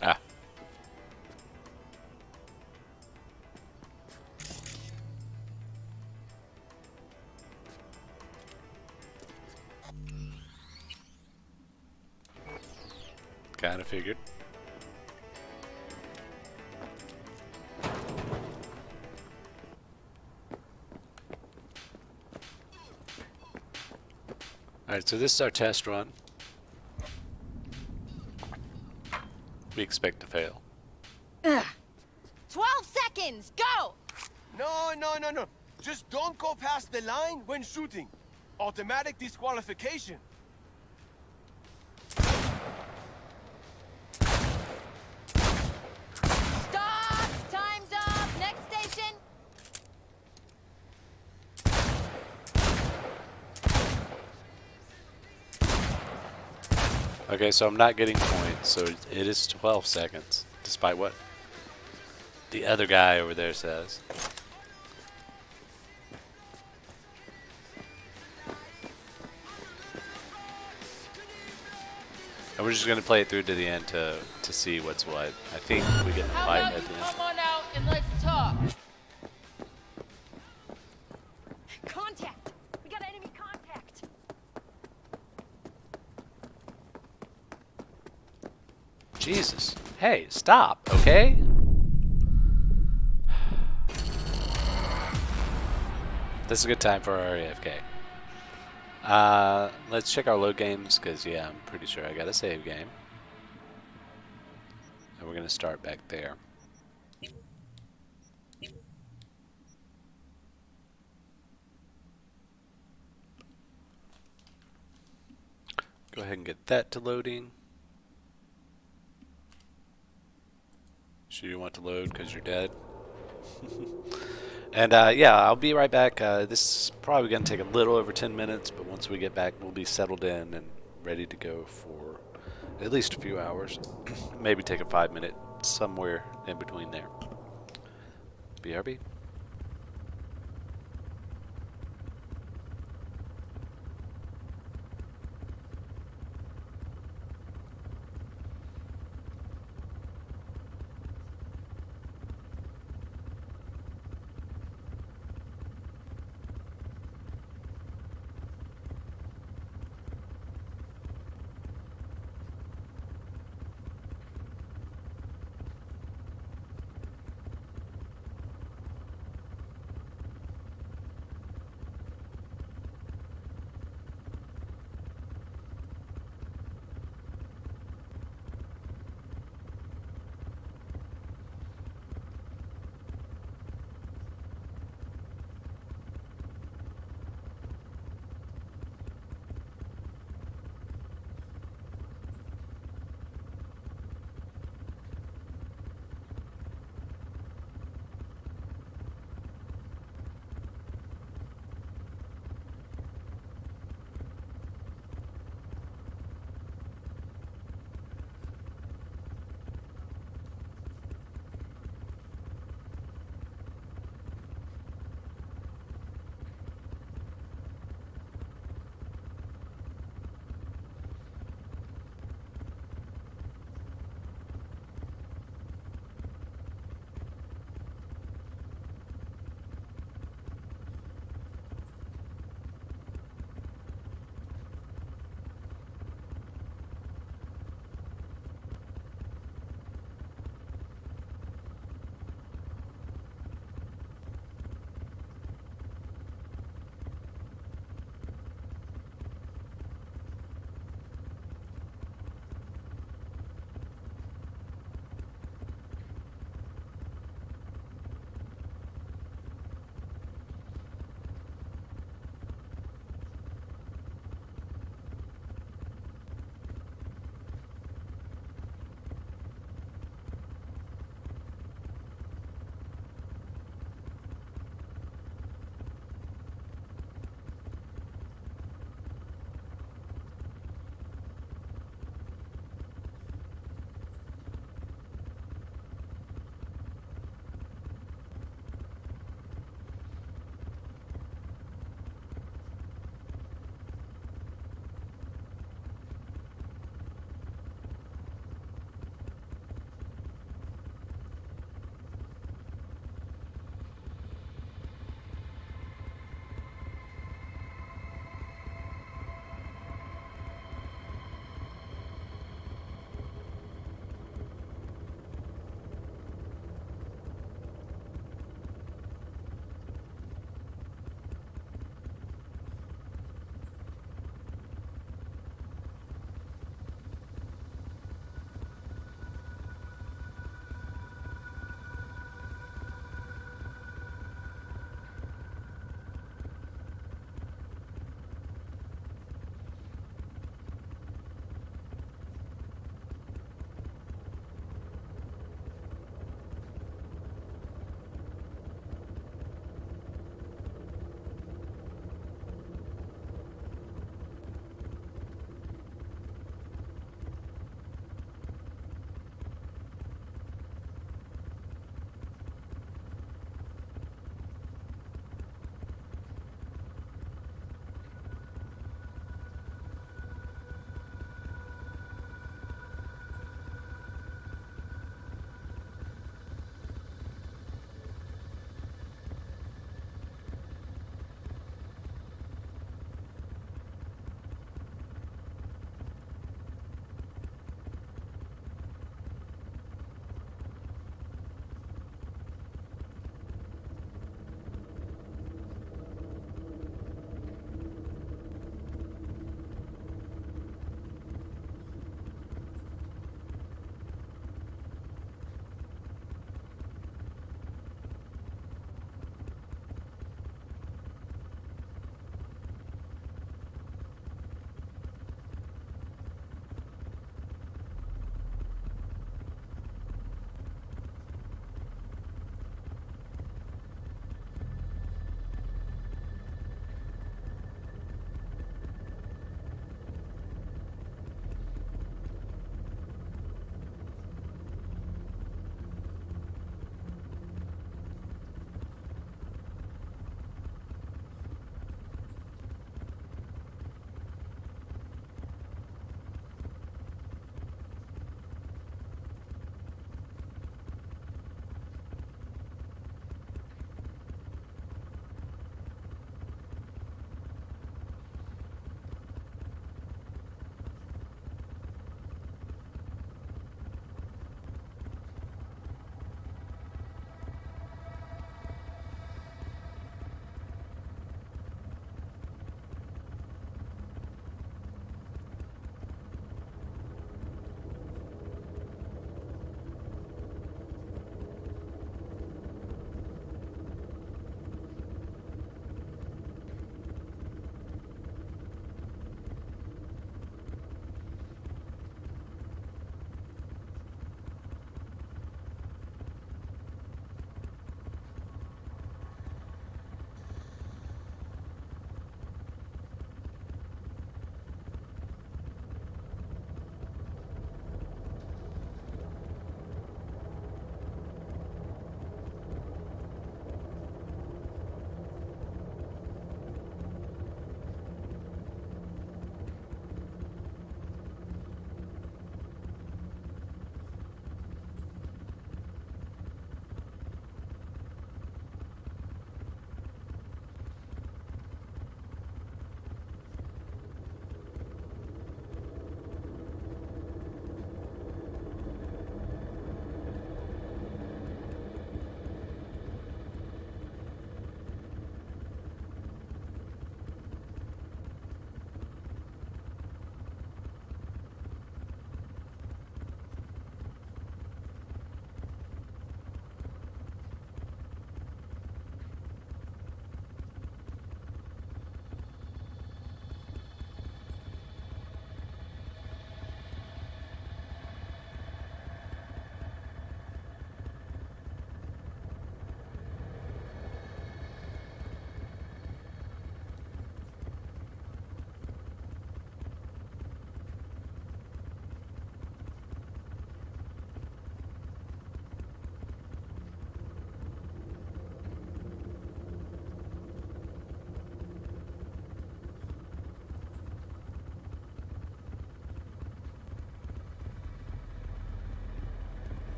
Ah. Kind of figured. Alright, so this is our test run. We expect to fail. 12 seconds, go! No, no, no, no. Just don't go past the line when shooting. Automatic disqualification. Stop! Time's up! Next station! Okay, so I'm not getting points, so it is 12 seconds, despite what the other guy over there says. And we're just gonna play it through to the end to see what's what. I think we get the How fight about at you the end. come on out and let's talk? Contact! We got enemy contact! Jesus. Hey, stop, okay? This is a good time for our AFK. Let's check our load games, because, yeah, I'm pretty sure I got a save game. And we're going to start back there. Go ahead and get that to loading. Sure you want to load because you're dead? And yeah, I'll be right back. This is probably going to take a little over 10 minutes, but once we get back, we'll be settled in and ready to go for at least a few hours. Maybe take a 5-minute somewhere in between there. BRB.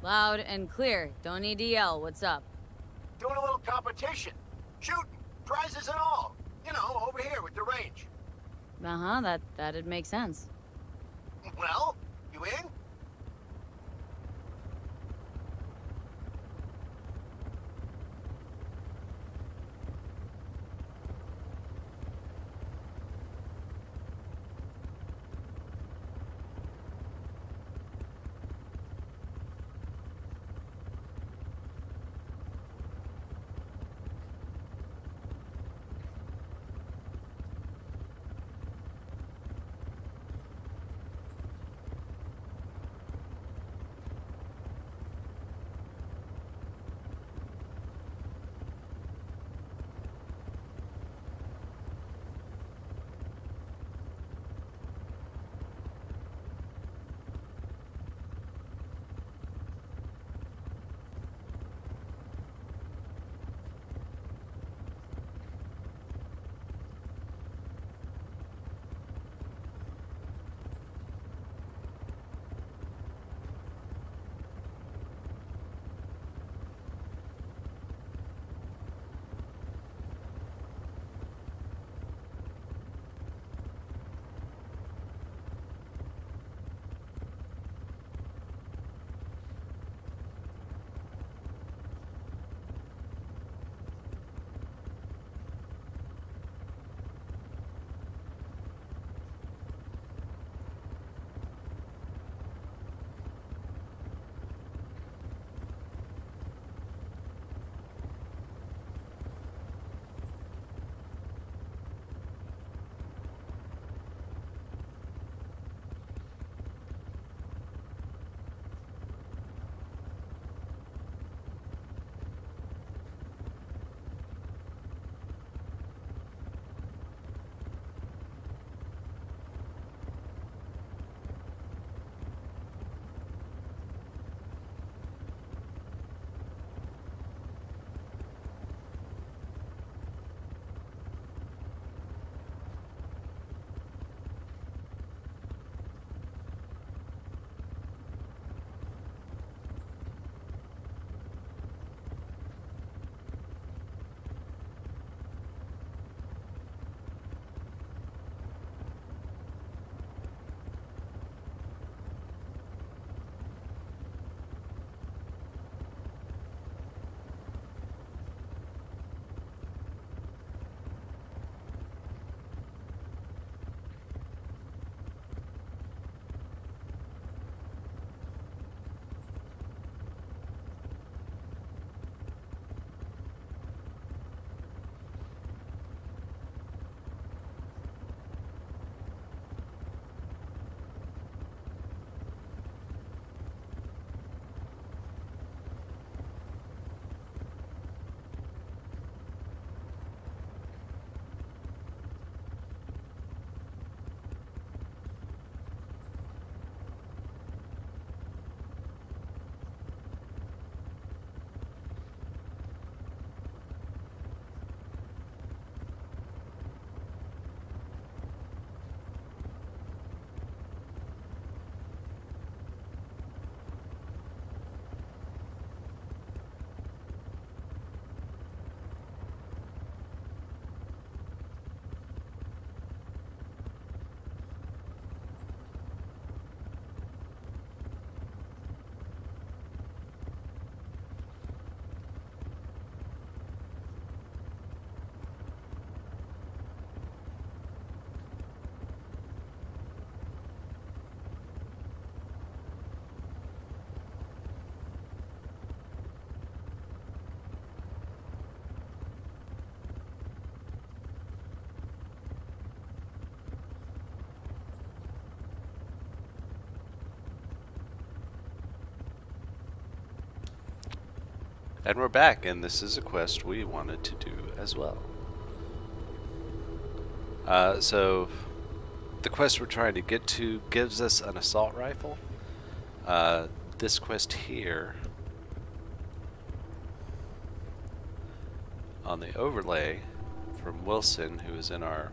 Loud and clear. Don't need to yell. What's up? Doing a little competition. Shooting. Prizes and all. You know, over here with the range. Uh-huh, that'd make sense. Well, you in? And we're back, and this is a quest we wanted to do as well. So, the quest we're trying to get to gives us an assault rifle. This quest here, on the overlay from Wilson, who is in our,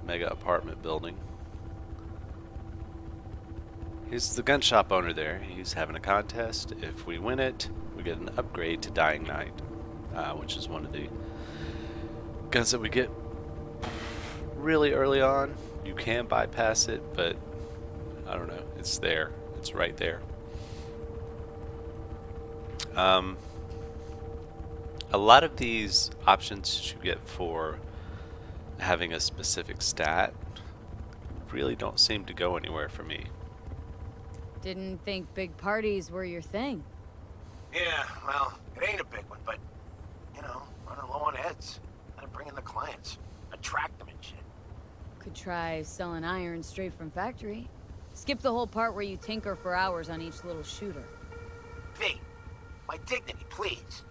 mega apartment building. He's the gun shop owner there. He's having a contest. If we win it, we get an upgrade to Dying Knight, which is one of the guns that we get really early on. You can bypass it, but I don't know. It's there. It's right there. A lot of these options you get for having a specific stat really don't seem to go anywhere for me. Didn't think big parties were your thing. Yeah, well, it ain't a big one, but, you know, running low on heads. Gotta bring in the clients. Attract them and shit. Could try selling iron straight from factory. Skip the whole part where you tinker for hours on each little shooter. V, my dignity, please.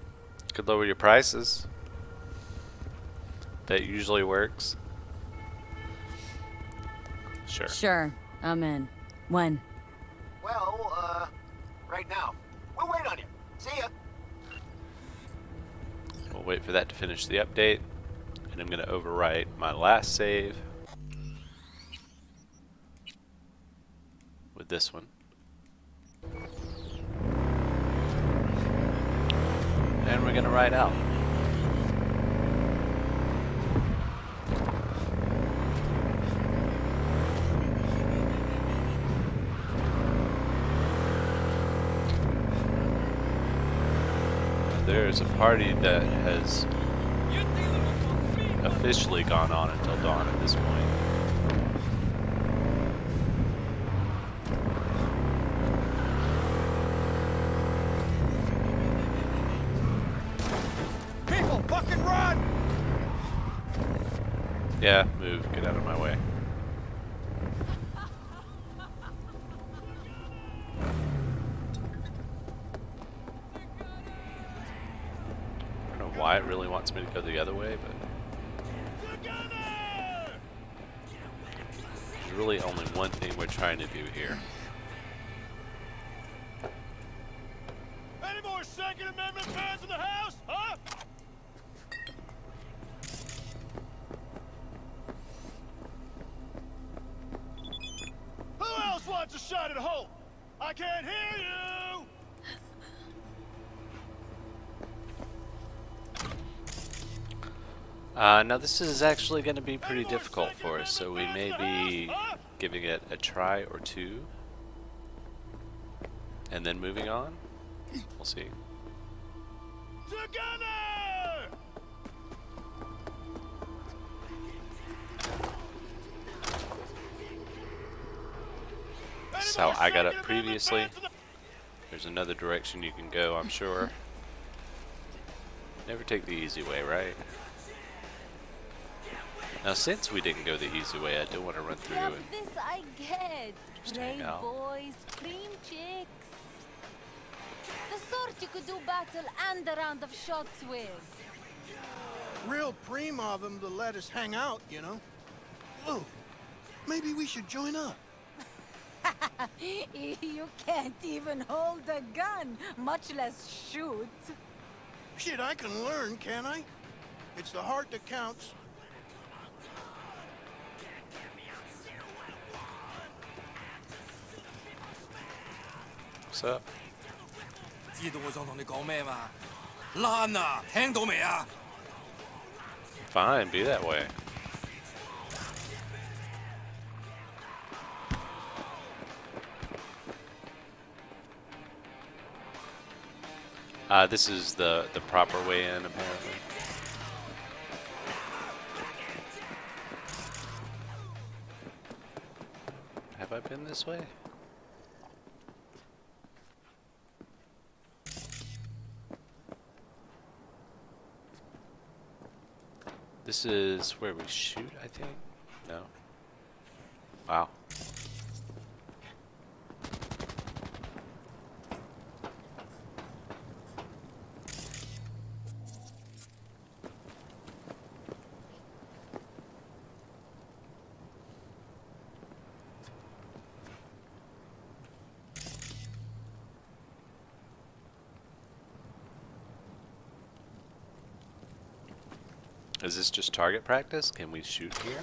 Could lower your prices. That usually works. Sure. Sure, I'm in. When? Well, right now. We'll wait on you. See ya. We'll wait for that to finish the update. And I'm going to overwrite my last save with this one. And we're going to ride out. There's a party that has officially gone on until dawn at this point. People, fucking run! Yeah, move, get out of my way. I don't know why it really wants me to go the other way, but there's really only one thing we're trying to do here. Any more Second Amendment fans in the house, huh? Who else wants a shot at home? I can't hear you! Now this is actually going to be pretty difficult for us, so we may be giving it a try or two and then moving on. We'll see. Together! That's how I got up previously. There's another direction you can go, I'm sure. Never take the easy way, right? Now, since we didn't go the easy way, I do want to run through Yeah, and this I get. Just hang Brave out. boys, clean chicks. The sort you could do battle and a round of shots with. Real preem of them to let us hang out, you know? Oh, maybe we should join up. You can't even hold a gun, much less shoot. Shit, I can learn, can't I? It's the heart that counts. what's up? 知道我想同你講咩嘛？爛啊！聽到未啊？ Fine, be that way. This is the proper way in, apparently. Have I been this way? This is where we shoot, I think? No. Wow. Is this just target practice? Can we shoot here?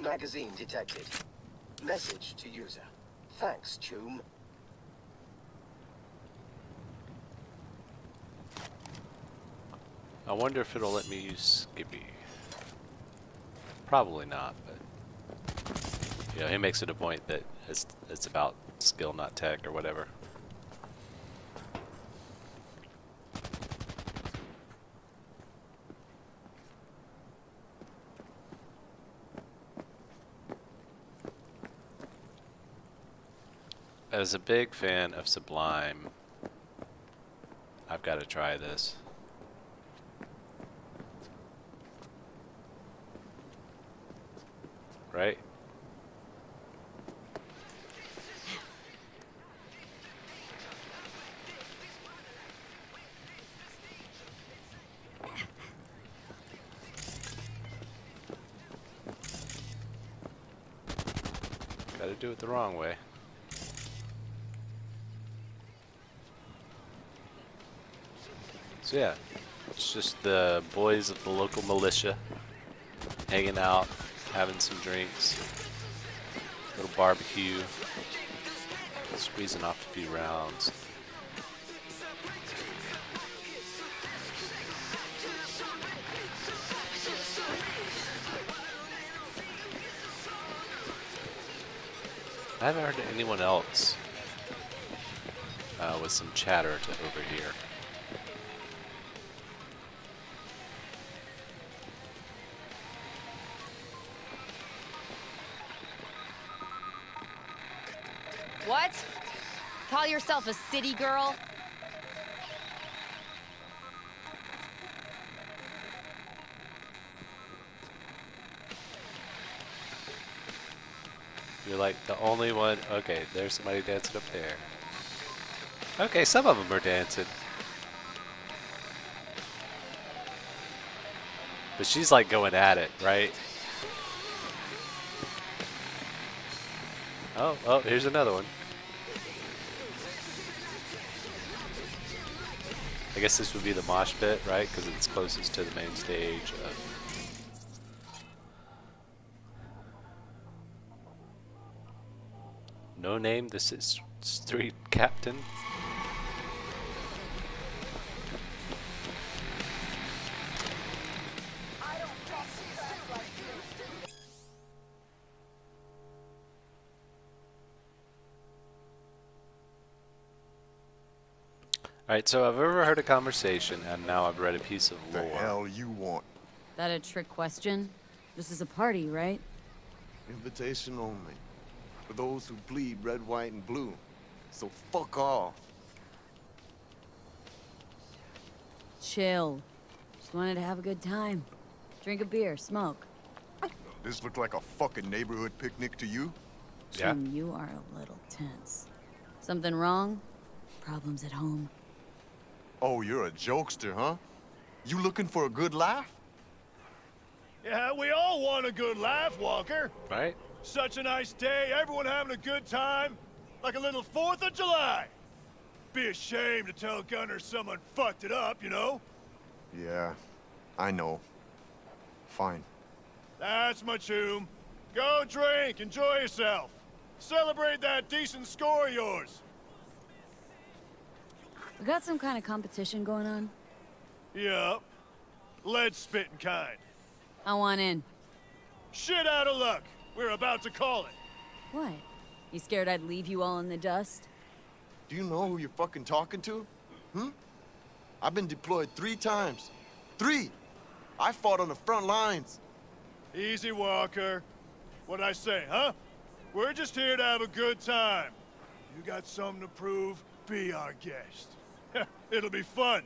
Magazine detected. Message to user. Thanks, Choom. I wonder if it'll let me use Skippy. Probably not, but you know, he makes it a point that it's about skill, not tech, or whatever. As a big fan of Sublime, I've got to try this. Right? Gotta do it the wrong way. So yeah, it's just the boys of the local militia hanging out, having some drinks, little barbecue, squeezing off a few rounds. I haven't heard of anyone else with some chatter to overhear. What? Call yourself a city girl? You're like the only one. Okay, there's somebody dancing up there. Okay, some of them are dancing. But she's like going at it, right? Oh, here's another one. I guess this would be the mosh pit, right? Because it's closest to the main stage. No name, this is Street Captain. Alright, so I've overheard a conversation, and now I've read a piece of lore. The hell you want? That a trick question? This is a party, right? Invitation only. For those who bleed red, white, and blue. So fuck off. Chill. Just wanted to have a good time. Drink a beer, smoke. This look like a fucking neighborhood picnic to you? Yeah. Tim, you are a little tense. Something wrong? Problems at home. Oh, you're a jokester, huh? You looking for a good laugh? Yeah, we all want a good laugh, Walker. Right? Such a nice day, everyone having a good time. Like a little 4th of July. Be a shame to tell Gunner someone fucked it up, you know? Yeah, I know. Fine. That's my choom. Go drink, enjoy yourself. Celebrate that decent score of yours. We got some kind of competition going on? Yup. Lead spitting kind. I want in. Shit out of luck. We're about to call it. What? You scared I'd leave you all in the dust? Do you know who you're fucking talking to? I've been deployed 3 times. 3! I fought on the front lines. Easy, Walker. What'd I say, huh? We're just here to have a good time. You got something to prove, be our guest. It'll be fun.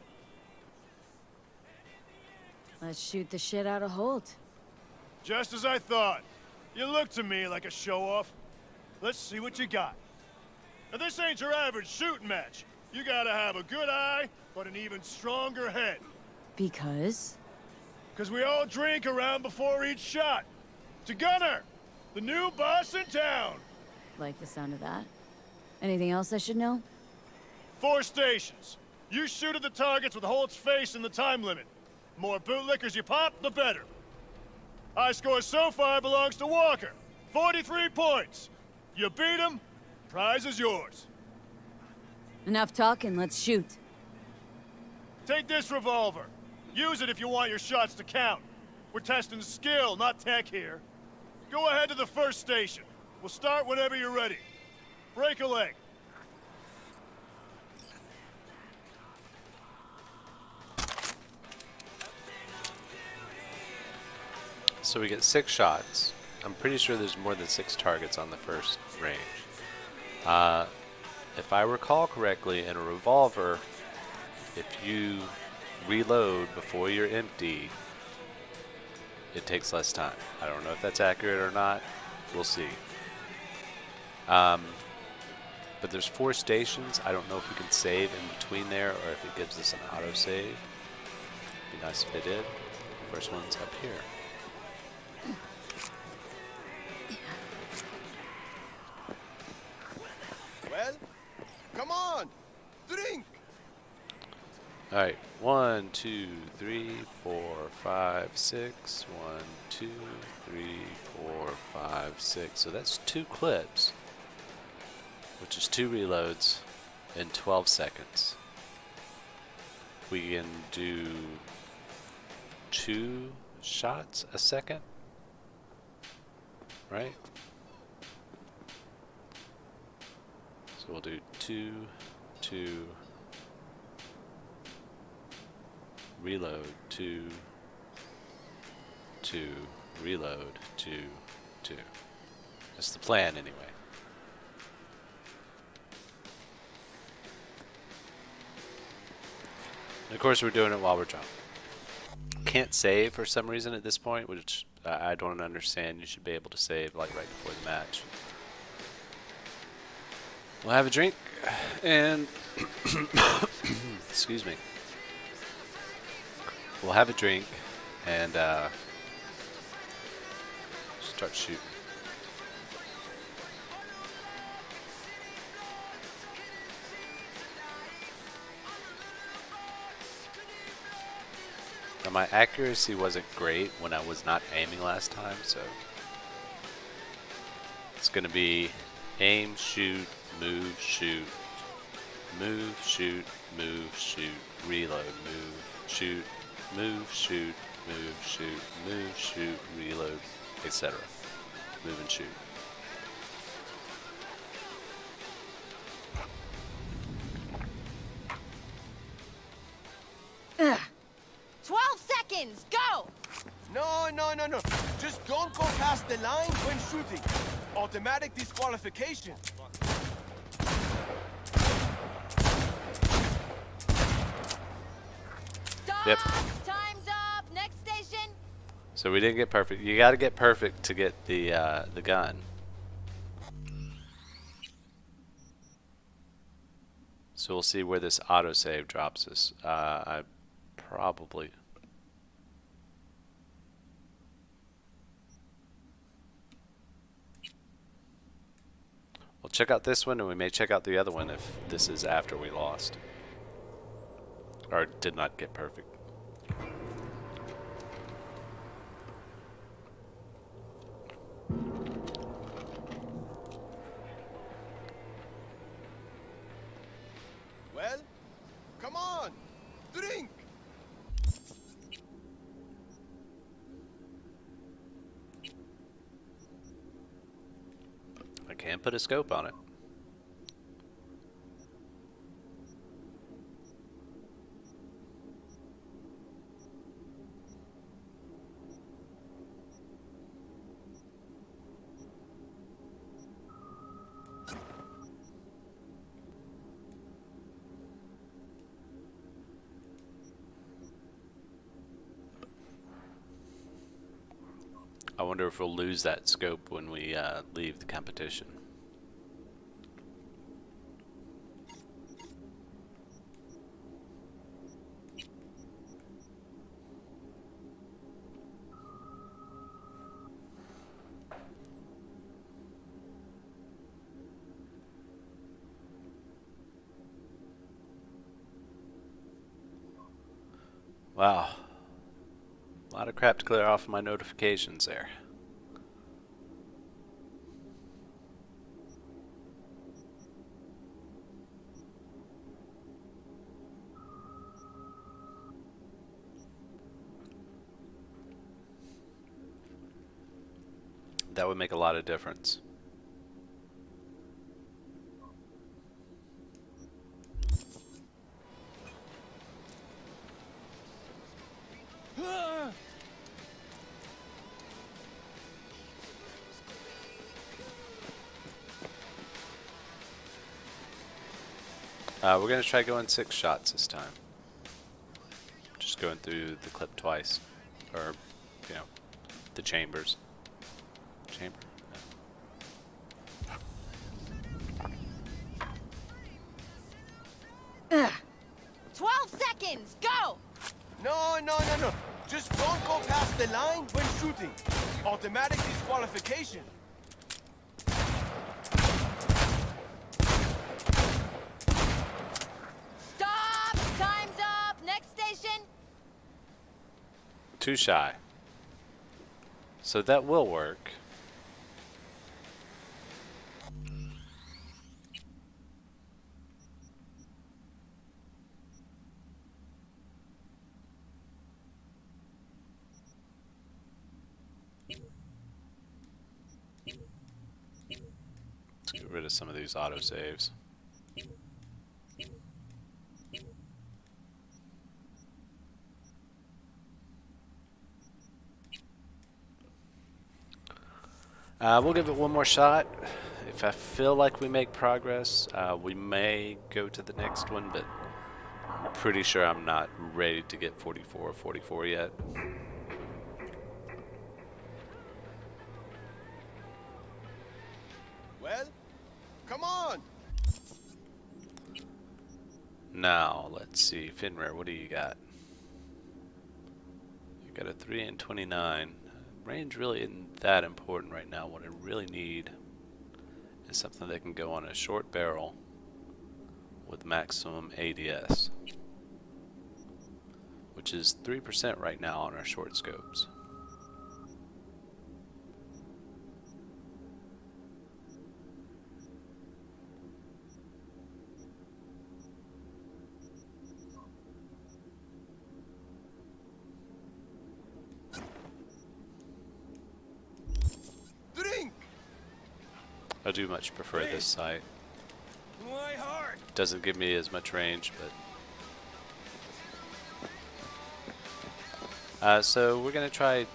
Let's shoot the shit out of Holt. Just as I thought. You look to me like a show-off. Let's see what you got. Now, this ain't your average shooting match. You gotta have a good eye, but an even stronger head. Because? Because we all drink around before each shot. To Gunner, the new boss in town. Like the sound of that. Anything else I should know? 4 stations. You shoot at the targets with Holt's face in the time limit. More bootlickers you pop, the better. High score so far belongs to Walker. 43 points. You beat him, prize is yours. Enough talking, let's shoot. Take this revolver. Use it if you want your shots to count. We're testing skill, not tech here. Go ahead to the first station. We'll start whenever you're ready. Break a leg. So we get 6 shots. I'm pretty sure there's more than 6 targets on the first range. If I recall correctly, in a revolver, if you reload before you're empty, it takes less time. I don't know if that's accurate or not. We'll see. But there's 4 stations. I don't know if we can save in between there or if it gives us an autosave. Be nice if they did. First one's up here. Well, come on, drink. All right, 1, 2, 3, 4, 5, 6. 1, 2, 3, 4, 5, 6. So that's 2 clips, which is 2 reloads in 12 seconds. We can do 2 shots a second, right? So we'll do 2, 2, reload, 2, 2, reload, 2, 2. That's the plan anyway. And of course we're doing it while we're jumping. Can't save for some reason at this point, which I don't understand. You should be able to save like right before the match. We'll have a drink and excuse me. We'll have a drink and start shooting. Now my accuracy wasn't great when I was not aiming last time, so it's gonna be aim, shoot, move, shoot, move, shoot, move, shoot, reload, move, shoot, move, shoot, move, shoot, move, shoot, reload, etc. Move and shoot. Ugh. 12 seconds, go! No. Just don't go past the line when shooting. Automatic disqualification. Stop! Yep. Time's up! Next station! So we didn't get perfect. You got to get perfect to get the gun. So we'll see where this autosave drops us. I probably... We'll check out this one, and we may check out the other one if this is after we lost. Or did not get perfect. Well, come on, drink. I can't put a scope on it. I wonder if we'll lose that scope when we leave the competition. Wow. lot of crap to clear off my notifications there. That would make a lot of difference. We're going to try going 6 shots this time. Just going through the clip twice. Or, you know, the chambers. Chamber? Ugh. 12 seconds, go! No. Just don't go past the line when shooting. Automatic disqualification. Stop! Time's up! Next station! Too shy. So that will work. Let's get rid of some of these autosaves. We'll give it one more shot. If I feel like we make progress, we may go to the next one, but I'm pretty sure I'm not ready to get 44 or 44 yet. Well, come on. Now, let's see. Finrare, what do you got? You got a 3 and 29. Range really isn't that important right now. What I really need is something that can go on a short barrel with maximum ADS, which is 3% right now on our short scopes. I do much prefer this sight. Doesn't give me as much range, but so we're gonna try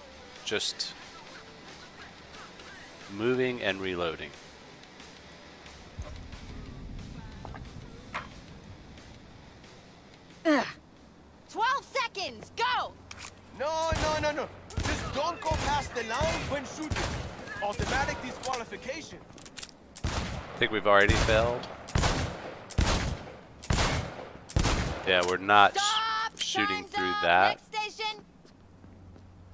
just moving and reloading. Ugh. 12 seconds, go! No. Just don't go past the line when shooting. Automatic disqualification. I think we've already failed. Yeah, we're not shooting through that. Next station.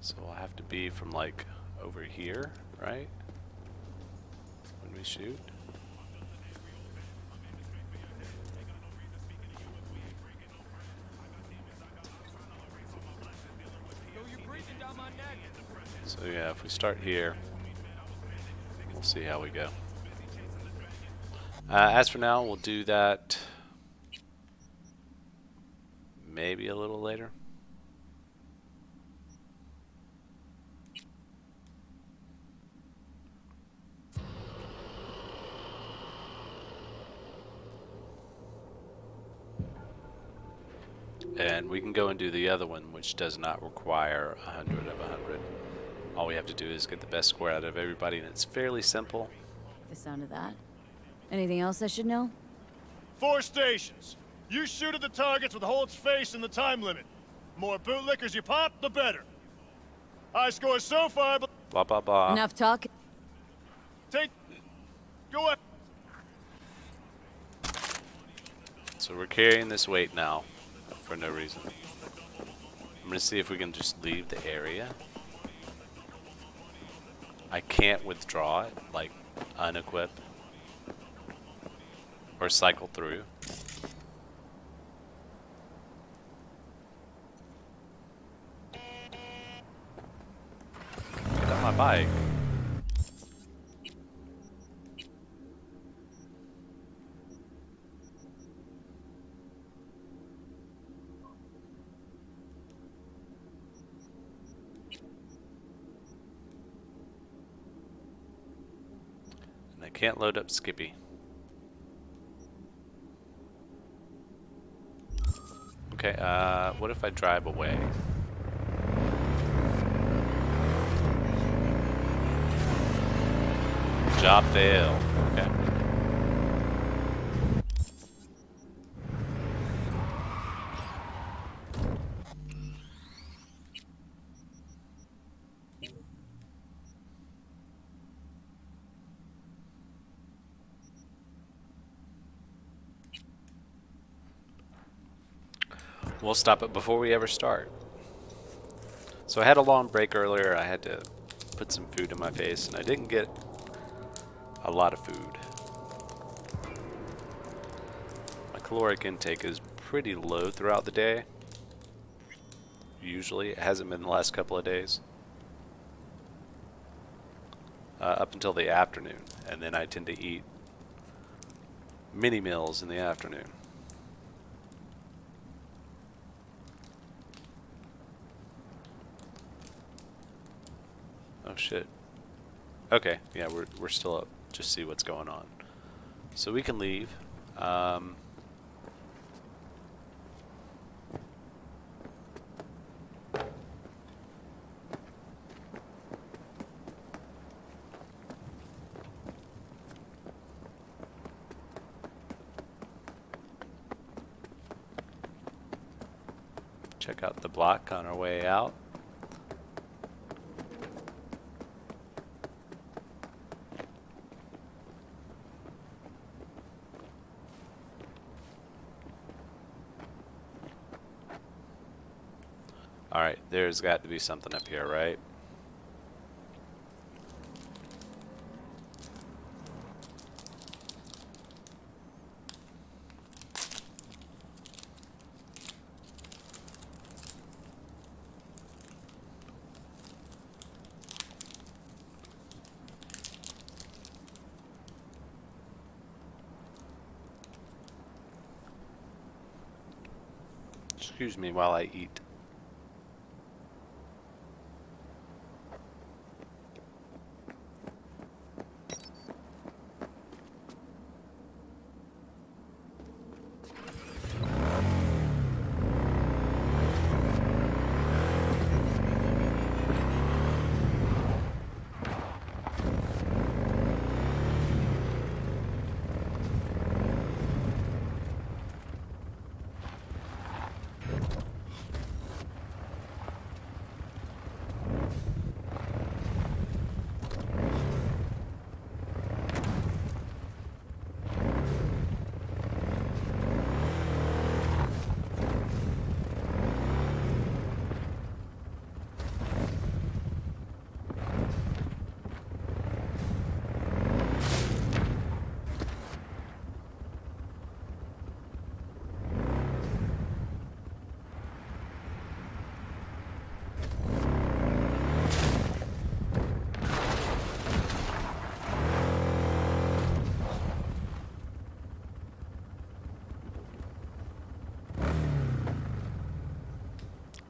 So we'll have to be from like over here, right? When we shoot. So yeah, if we start here, we'll see how we go. As for now, we'll do that maybe a little later. And we can go and do the other one, which does not require 100 of 100. All we have to do is get the best score out of everybody, and it's fairly simple. The sound of that. Anything else I should know? 4 stations. You shoot at the targets with Holt's face in the time limit. More bootlickers you pop, the better. High scores so far, but... Blah, blah, blah. Enough talk. Go ahead. So we're carrying this weight now for no reason. I'm gonna see if we can just leave the area. I can't withdraw it, like unequip or cycle through. bike. And I can't load up Skippy. Okay, what if I drive away? Job failed. Okay. We'll stop it before we ever start. So I had a long break earlier. I had to put some food in my face, and I didn't get a lot of food. My caloric intake is pretty low throughout the day. Usually, it hasn't been the last couple of days. Up until the afternoon, and then I tend to eat mini meals in the afternoon. Oh shit. Okay, yeah, we're still up. Just see what's going on. So we can leave. Check out the block on our way out. Alright, there's got to be something up here, right? Excuse me while I eat.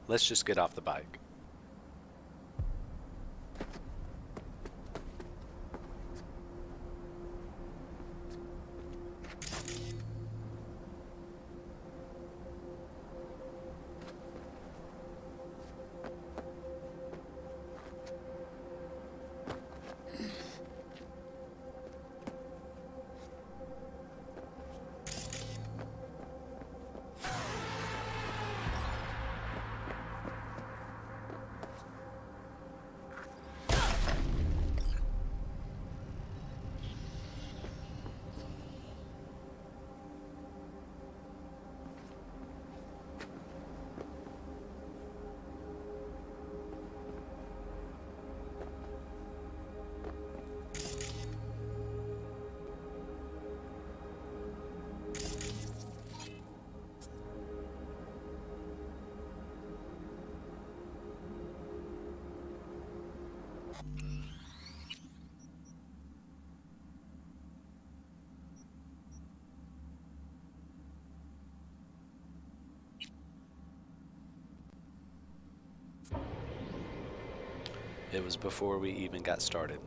Let's just get off the bike. It was before we even got started.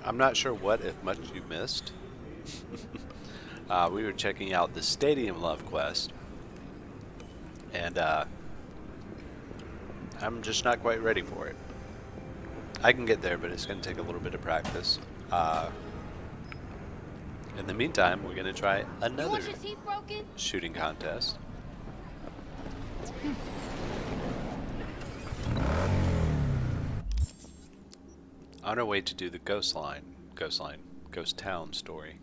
I'm not sure what, if much, you missed. We were checking out the Stadium Love quest, and I'm just not quite ready for it. I can get there, but it's going to take a little bit of practice. In the meantime, we're going to try another shooting contest. On our way to do the Ghost Town story.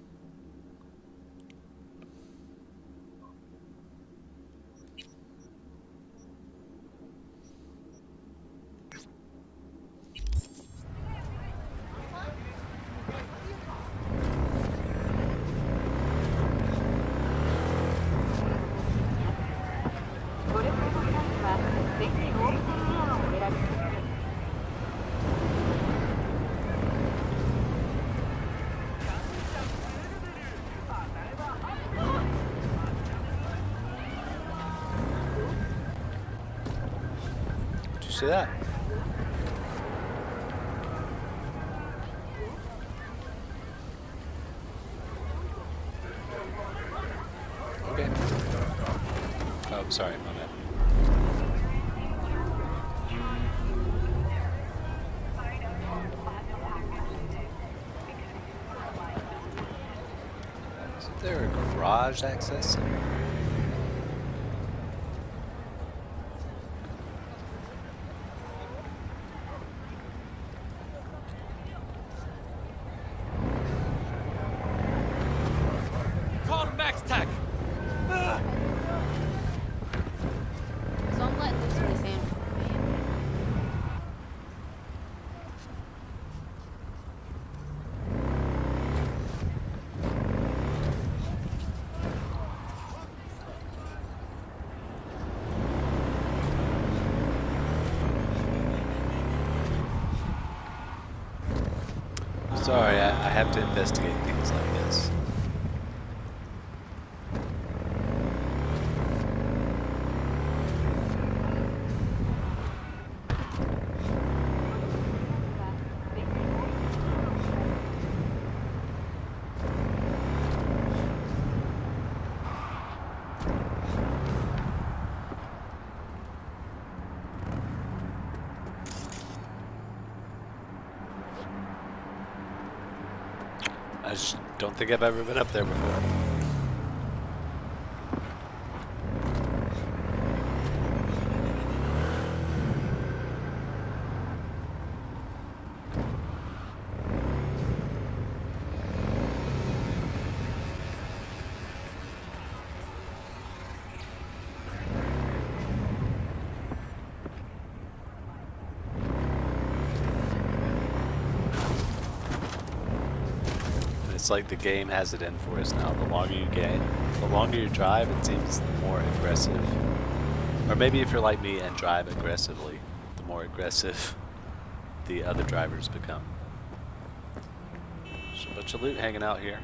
See that? Okay. Oh, sorry, my bad. Isn't there a garage access? Sorry, I have to investigate things like this. I just don't think I've ever been up there before. It's like the game has it in for us now. The longer you drive, it seems more aggressive. Or maybe if you're like me and drive aggressively, the more aggressive the other drivers become. There's a bunch of loot hanging out here.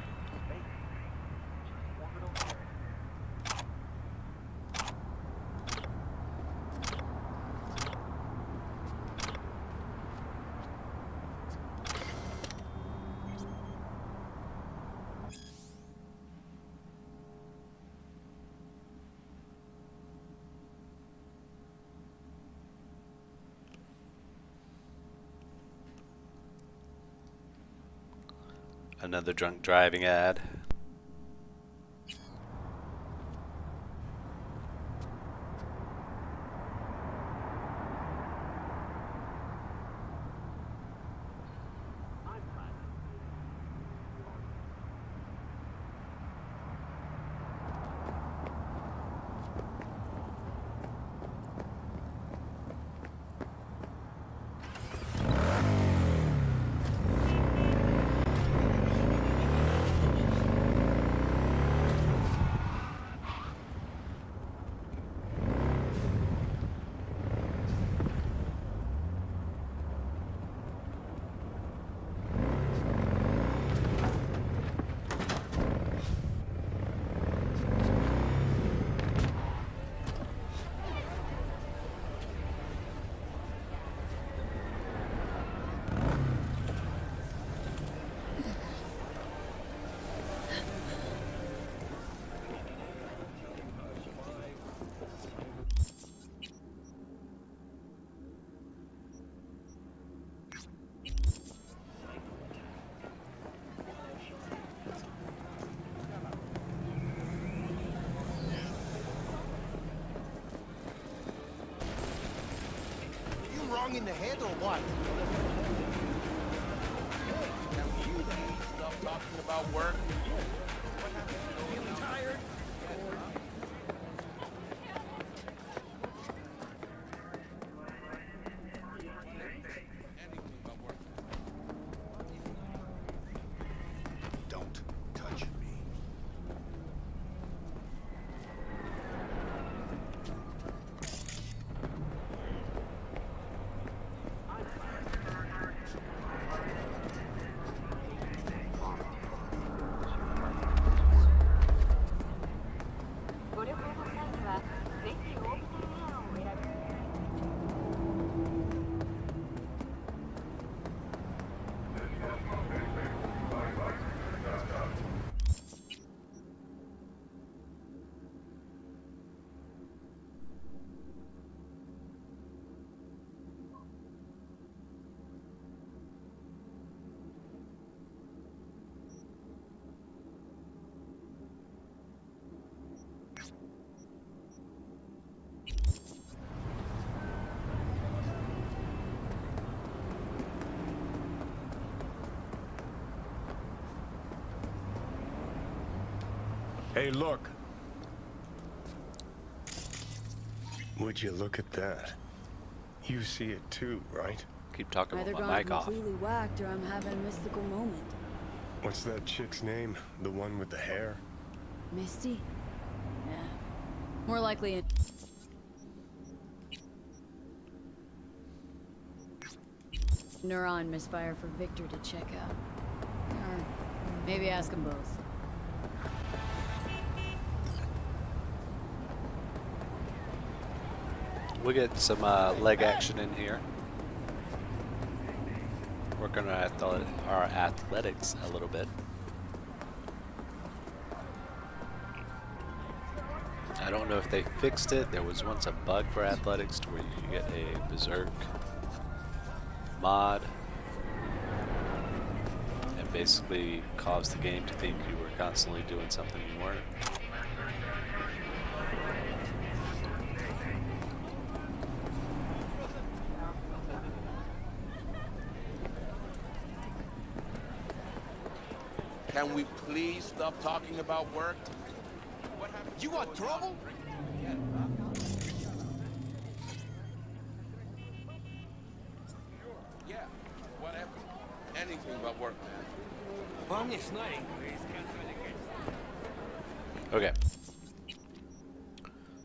Another drunk driving ad. Wrong in the head or what? Hey, now you stop talking about work. What happened? Feeling tired? Don't touch me. Hey, look. Would you look at that? You see it too, right? Keep talking Either with gone my mic off. completely whacked or I'm having a mystical moment. What's that chick's name? The one with the hair? Misty? Yeah. More likely a... neuron misfire for Victor to check out. Or maybe ask them both. We'll get some leg action in here. Work on our athletics a little bit. I don't know if they fixed it. There was once a bug for athletics to where you could get a berserk mod and basically cause the game to think you were constantly doing something you weren't. Can we please stop talking about work? You got trouble? Yeah, whatever. Anything but work, man. Okay.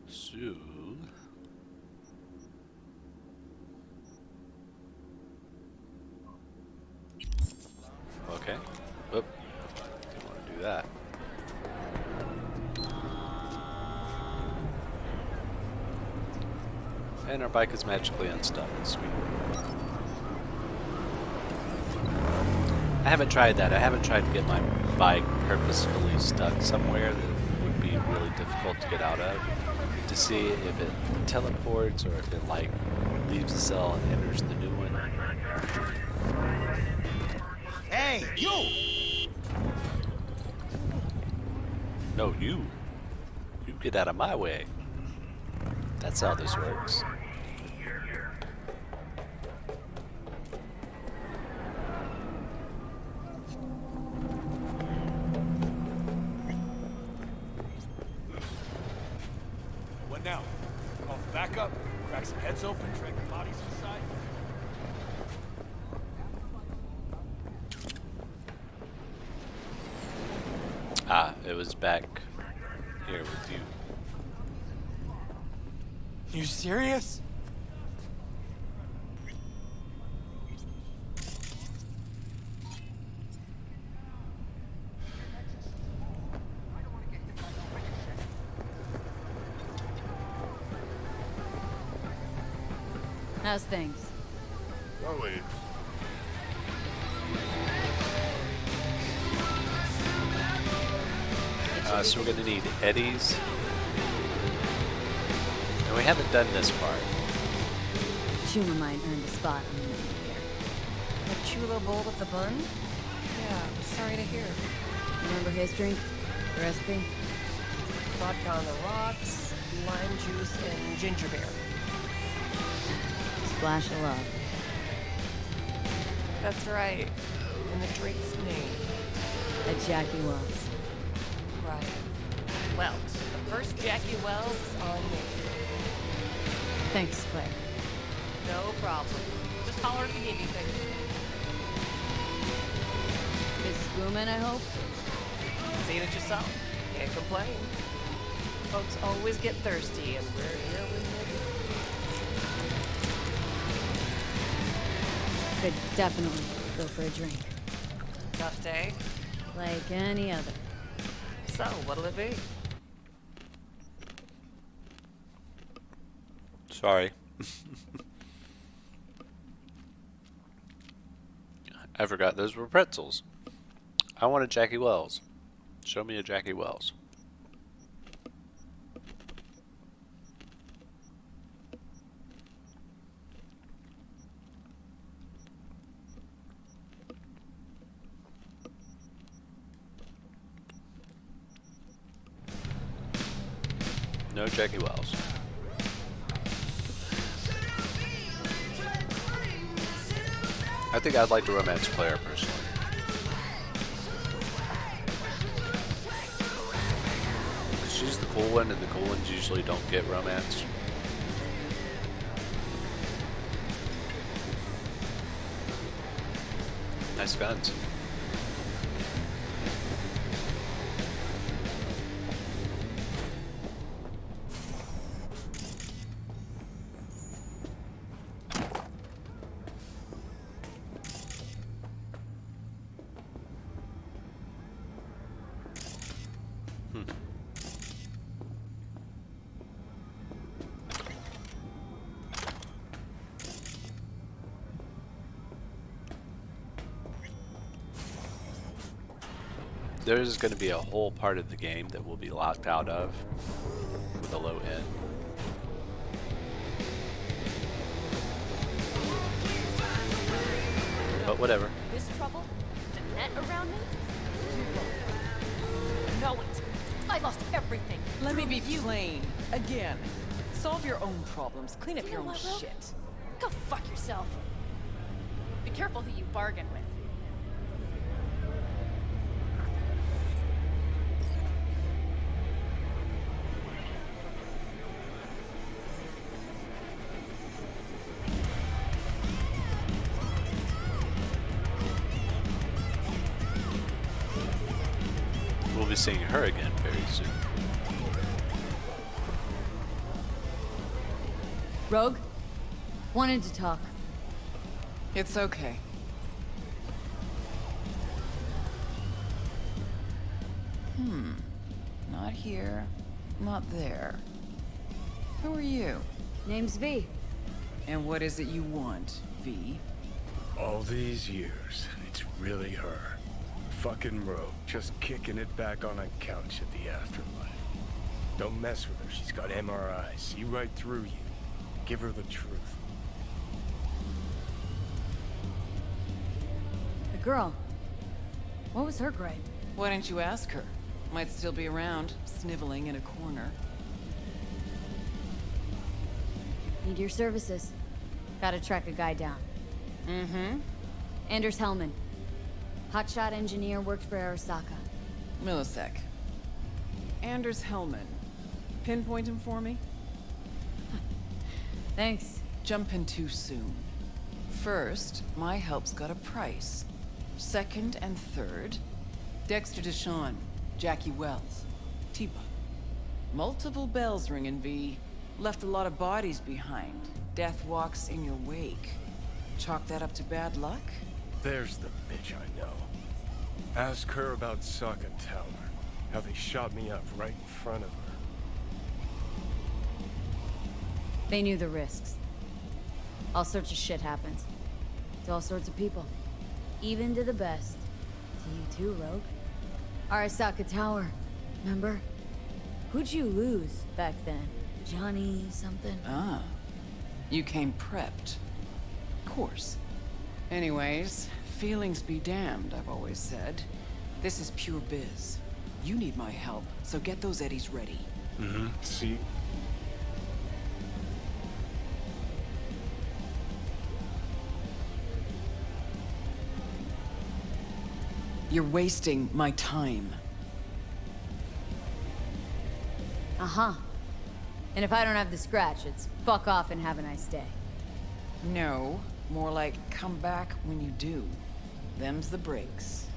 So. Okay. Oop. Didn't want to do that. And our bike is magically unstuck. Sweet. I haven't tried that. I haven't tried to get my bike purposefully stuck somewhere that would be really difficult to get out of, to see if it teleports or if it like leaves the cell and enters the new one. Hey, you! No, you. You get out of my way. That's how this works. What now? Call for backup, crack some heads open, drag the bodies inside. Ah, it was back here with you. You serious? How's things? Going. So we're gonna need eddies. And we haven't done this part. Chuma might earn a spot on the menu here. A chulo bowl with the bun? Yeah, sorry to hear. Remember his drink? The recipe? Vodka on the rocks, lime juice, and ginger beer. Splash of love. That's right. And the drink's name. At Jackie Wells. Right. Well, the first Jackie Wells is on me. Thanks, Claire. No problem. Just holler if you need anything. Business booming, I hope? Seen it yourself. Can't complain. Folks always get thirsty, and we're here when they do. Could definitely go for a drink. Tough day? Like any other. So, what'll it be? Sorry. I forgot those were pretzels. I want a Jackie Wells. Show me a Jackie Wells. No Jackie Wells. I think I'd like the romance player personally. She's the cool one, and the cool ones usually don't get romance. Nice guns. There's going to be a whole part of the game that we'll be locked out of with a low end. But whatever. This trouble? The net around me? You know it. I lost everything. Let me be plain. Again. Solve your own problems. Clean up You your know own what, Will? shit. Go fuck yourself. Be careful who you bargain with. to seeing her again very soon. Rogue? Wanted to talk. It's okay. Not here, not there. Who are you? Name's V. And what is it you want, V? All these years, it's really her. Fucking Rogue, just kicking it back on a couch at the afterlife. Don't mess with her, she's got MRI. See right through you. Give her the truth. The girl. What was her gripe? Why didn't you ask her? Might still be around, sniveling in a corner. Need your services. Gotta track a guy down. Mm-hmm. Anders Hellman. Hotshot engineer, worked for Arasaka. Millisec. Anders Hellman. Pinpoint him for me? Thanks. Jumping too soon. First, my help's got a price. Second and third, Dexter Deshawn, Jackie Wells, Tiba. Multiple bells ringing, V. Left a lot of bodies behind. Death walks in your wake. Chalk that up to bad luck? There's the bitch I know. Ask her about Sokka Tower. How they shot me up right in front of her. They knew the risks. All sorts of shit happens. To all sorts of people. Even to the best. To you too, Rogue. Arasaka Tower. Remember? Who'd you lose back then? Johnny something? Ah. You came prepped. Course. Anyways, feelings be damned, I've always said. This is pure biz. You need my help, so get those eddies ready. Mm-hmm. See? You're wasting my time. Uh-huh. And if I don't have the scratch, it's fuck off and have a nice day. No, more like come back when you do. Them's the breaks.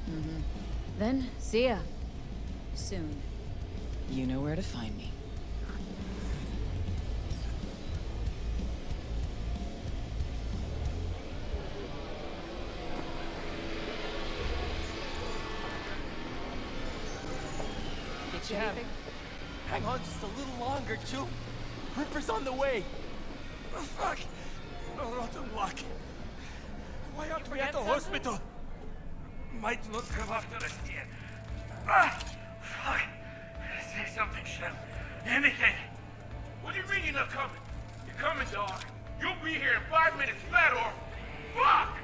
Mm-hmm. Then, see ya. Soon. You know where to find me. Get you anything? Hang on just a little longer, Chew. Ripper's on the way. Oh, fuck. No rotten luck. Why aren't we at the hospital? Might not come after us yet. Ah! Fuck. Say something, Shell. Anything. What do you mean you're not coming? You're coming, dog. You'll be here in 5 minutes flat or... Fuck!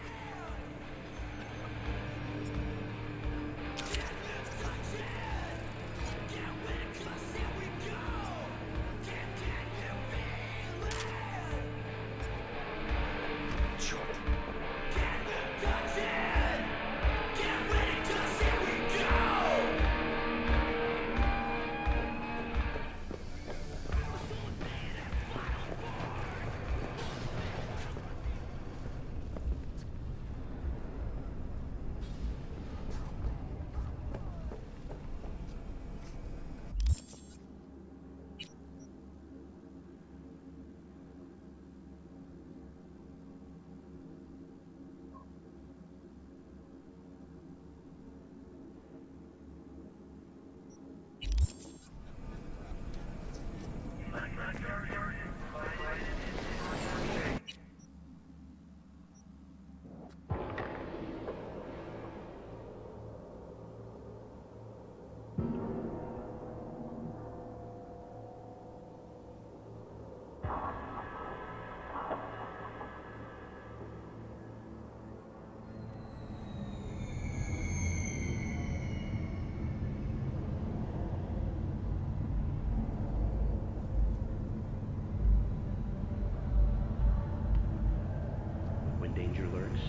Danger lurks,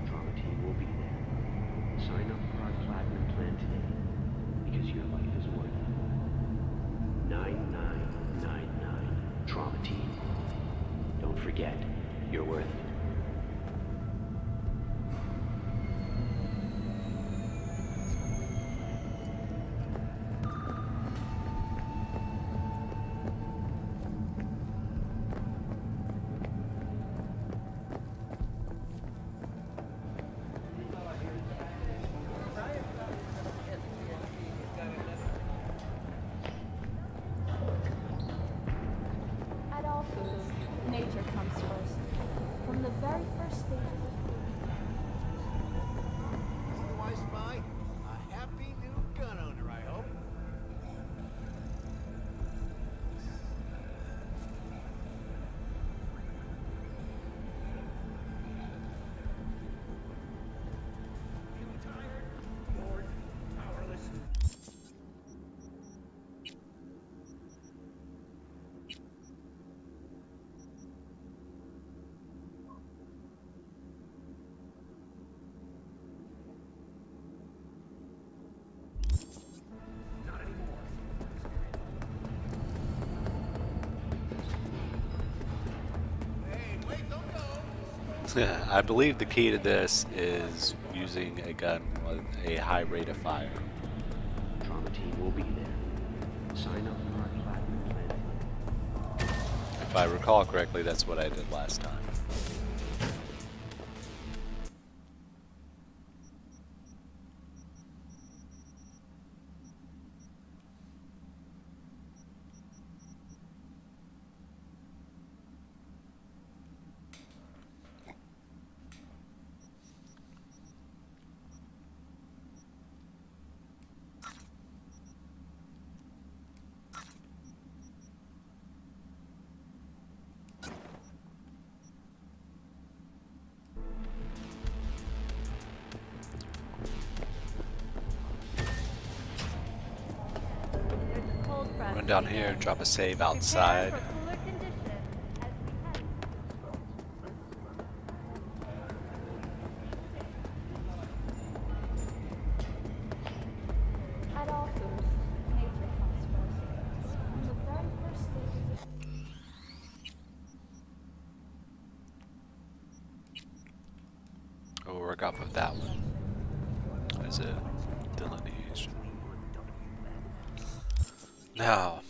Trauma Team will be there. Sign up for our Platinum plan today, because your life is worth it. 9999 Trauma Team. Don't forget, you're worth it. I believe the key to this is using a gun with a high rate of fire. Trauma team will be there. Sign up for our platinum plan. If I recall correctly, that's what I did last time. Run down here, drop a save outside. We'll work off of that one as a delineation. Now,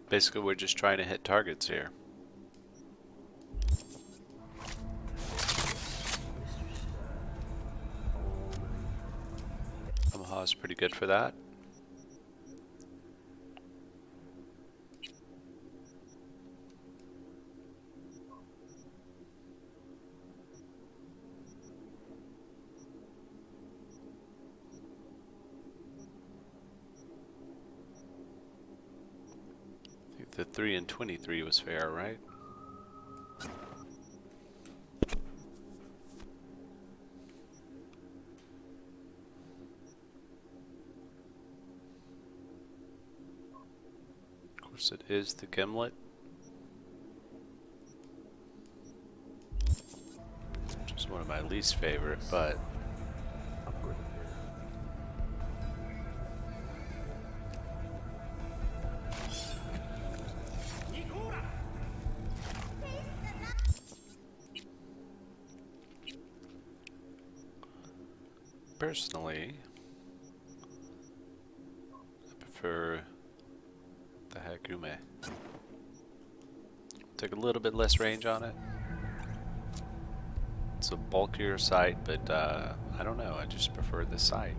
basically we're just trying to hit targets here. Omaha's pretty good for that. The 3 and 23 was fair, right? Of course, it is the gimlet, which is one of my least favorite, but personally, I prefer the Hakume. Take a little bit less range on it. It's a bulkier sight, but I don't know, I just prefer this sight.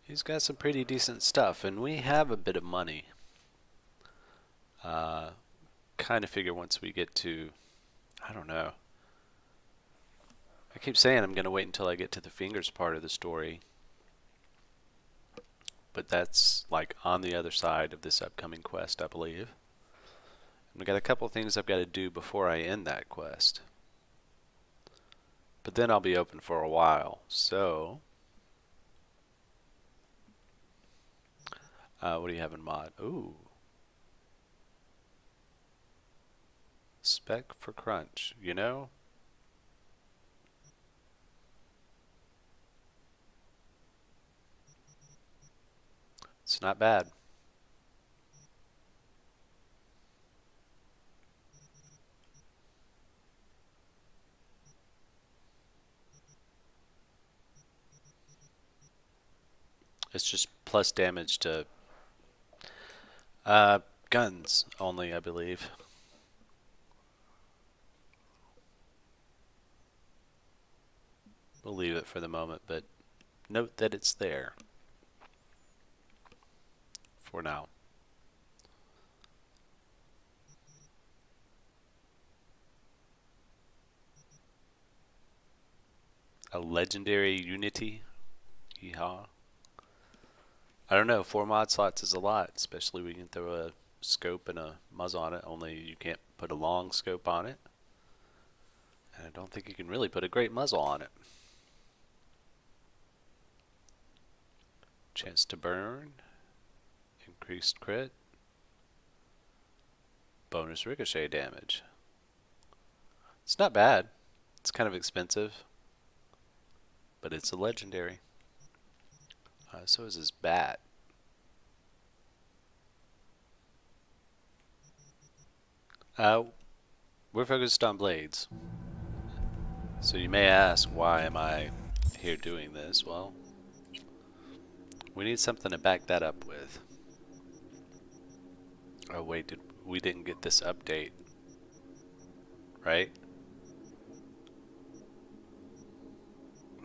He's got some pretty decent stuff, and we have a bit of money. Kind of figure once we get to, I don't know. I keep saying I'm going to wait until I get to the fingers part of the story. But that's like on the other side of this upcoming quest, I believe. And we got a couple things I've got to do before I end that quest. But then I'll be open for a while, so... what do you have in mod? Ooh. Spec for crunch, you know? It's not bad. It's just plus damage to guns only, I believe. We'll leave it for the moment, but note that it's there for now. A legendary Unity? Yeehaw. I don't know, 4 mod slots is a lot, especially we can throw a scope and a muzzle on it, only you can't put a long scope on it. And I don't think you can really put a great muzzle on it. Chance to burn, increased crit, bonus ricochet damage. It's not bad. It's kind of expensive, but it's a legendary. So is his bat. We're focused on blades. So you may ask, why am I here doing this? Well, we need something to back that up with. Oh wait, we didn't get this update, right?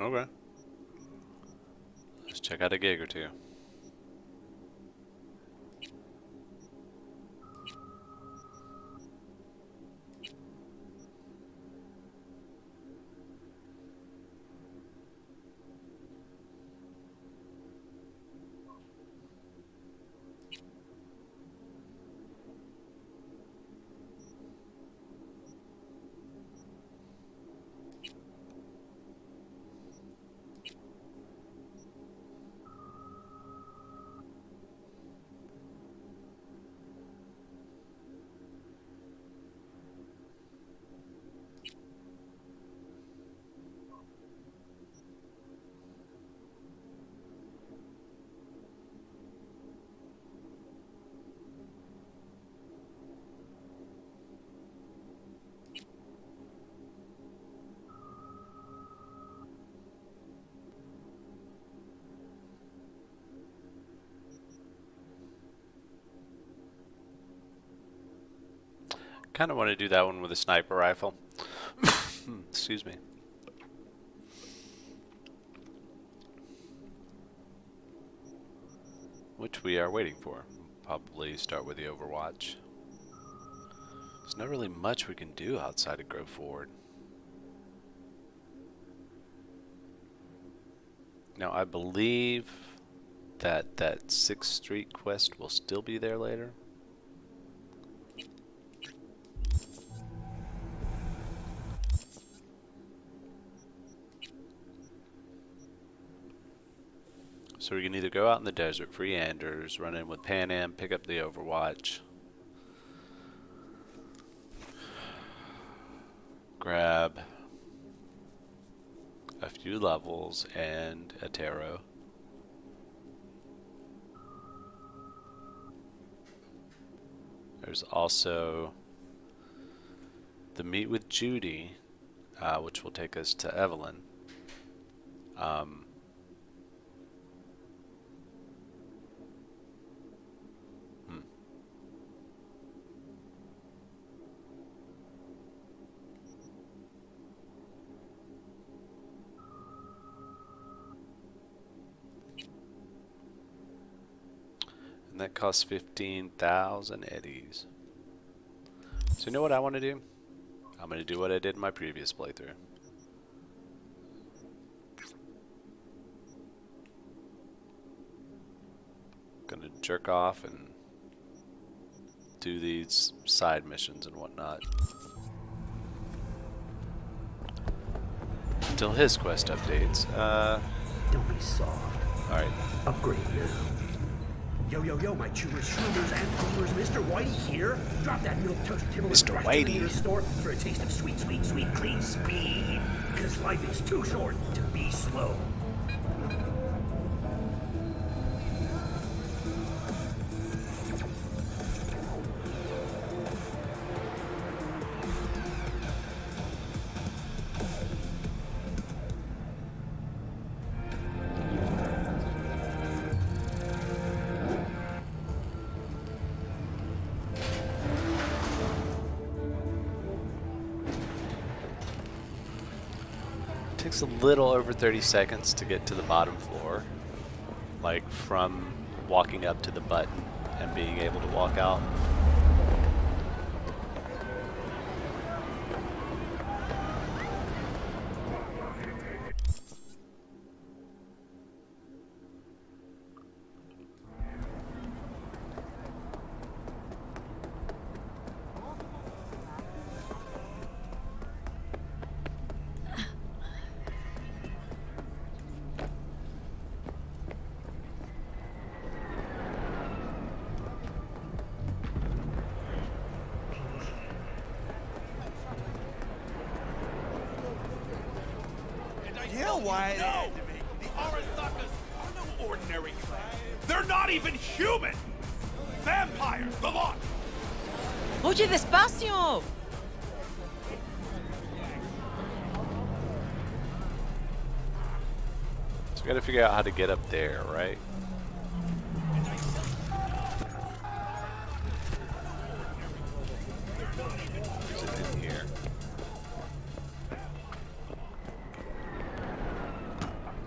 Okay. Let's check out a gig or two. Kind of want to do that one with a sniper rifle. Excuse me. Which we are waiting for. Probably start with the Overwatch. There's not really much we can do outside of Grow Forward. Now I believe that 6th Street quest will still be there later. So we can either go out in the desert, free Anders, run in with Pan Am, pick up the Overwatch, grab a few levels and a tarot. There's also the meet with Judy, which will take us to Evelyn. That costs 15,000 eddies. So you know what I want to do? I'm going to do what I did in my previous playthrough. Gonna jerk off and do these side missions and whatnot. Until his quest updates. Don't be soft. Alright. Upgrade now. Yo, yo, yo, my chewers, shroomers, and boomers, Mr. Whitey here. Drop that milk toast Timberland Mr. right Whitey. in your store for a taste of sweet, sweet, sweet, clean speed. Because life is too short to be slow. takes a little over 30 seconds to get to the bottom floor, like from walking up to the button and being able to walk out. Why? No! The Arasakas are no ordinary clan. They're not even human! Vampires, the lot! Oye, despacio! So we gotta figure out how to get up there, right? Is it in here?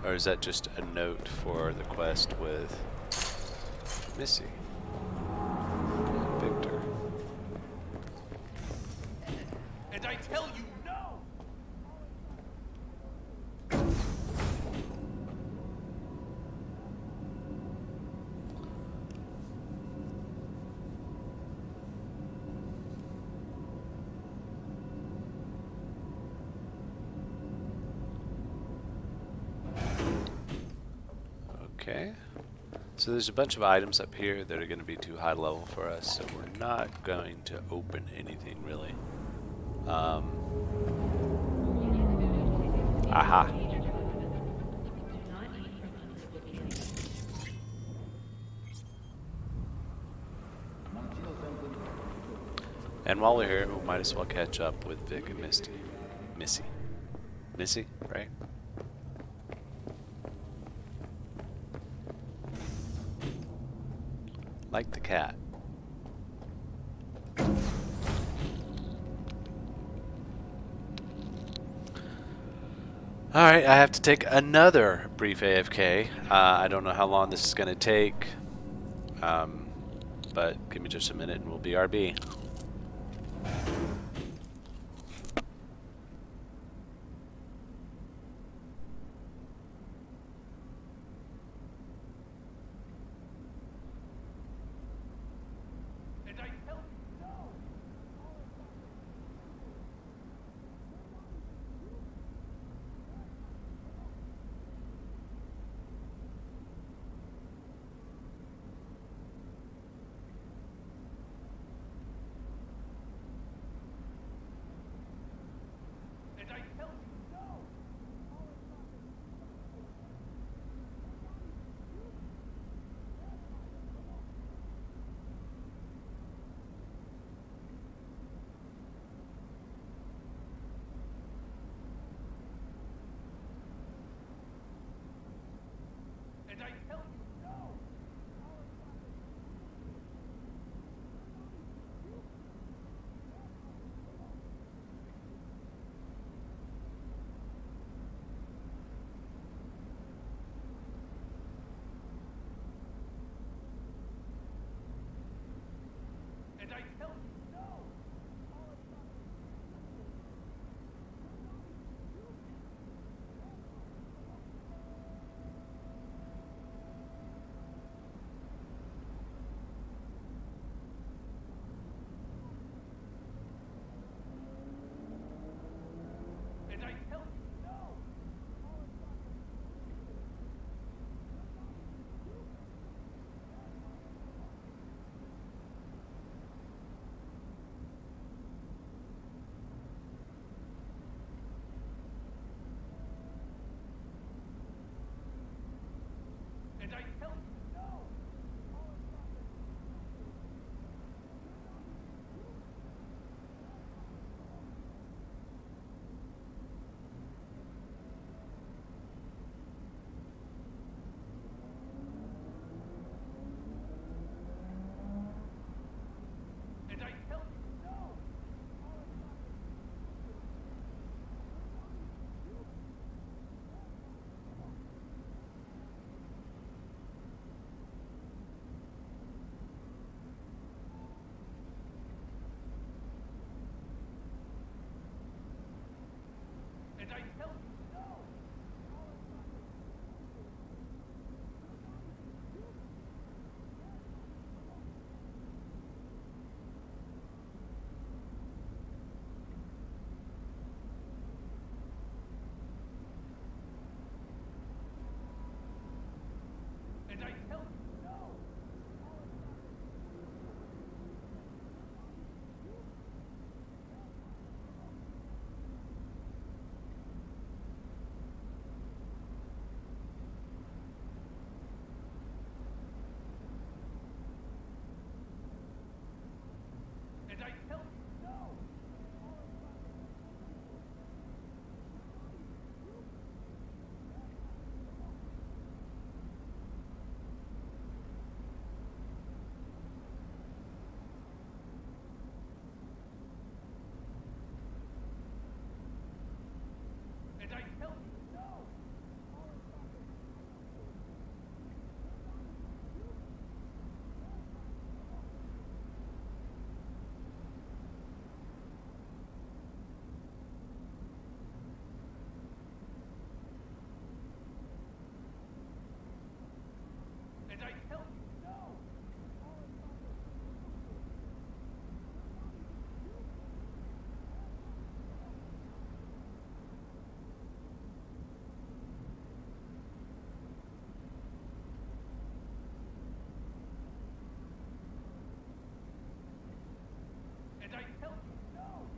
Or is that just a note for the quest with Missy and Victor? And I tell you, no! Okay, so there's a bunch of items up here that are going to be too high level for us, so we're not going to open anything really. Aha. And while we're here, we might as well catch up with Vic and Missy, right? Like the cat. Alright, I have to take another brief AFK. I don't know how long this is going to take, but give me just a minute and we'll be RB. And I tell you, no! And I tell you, no!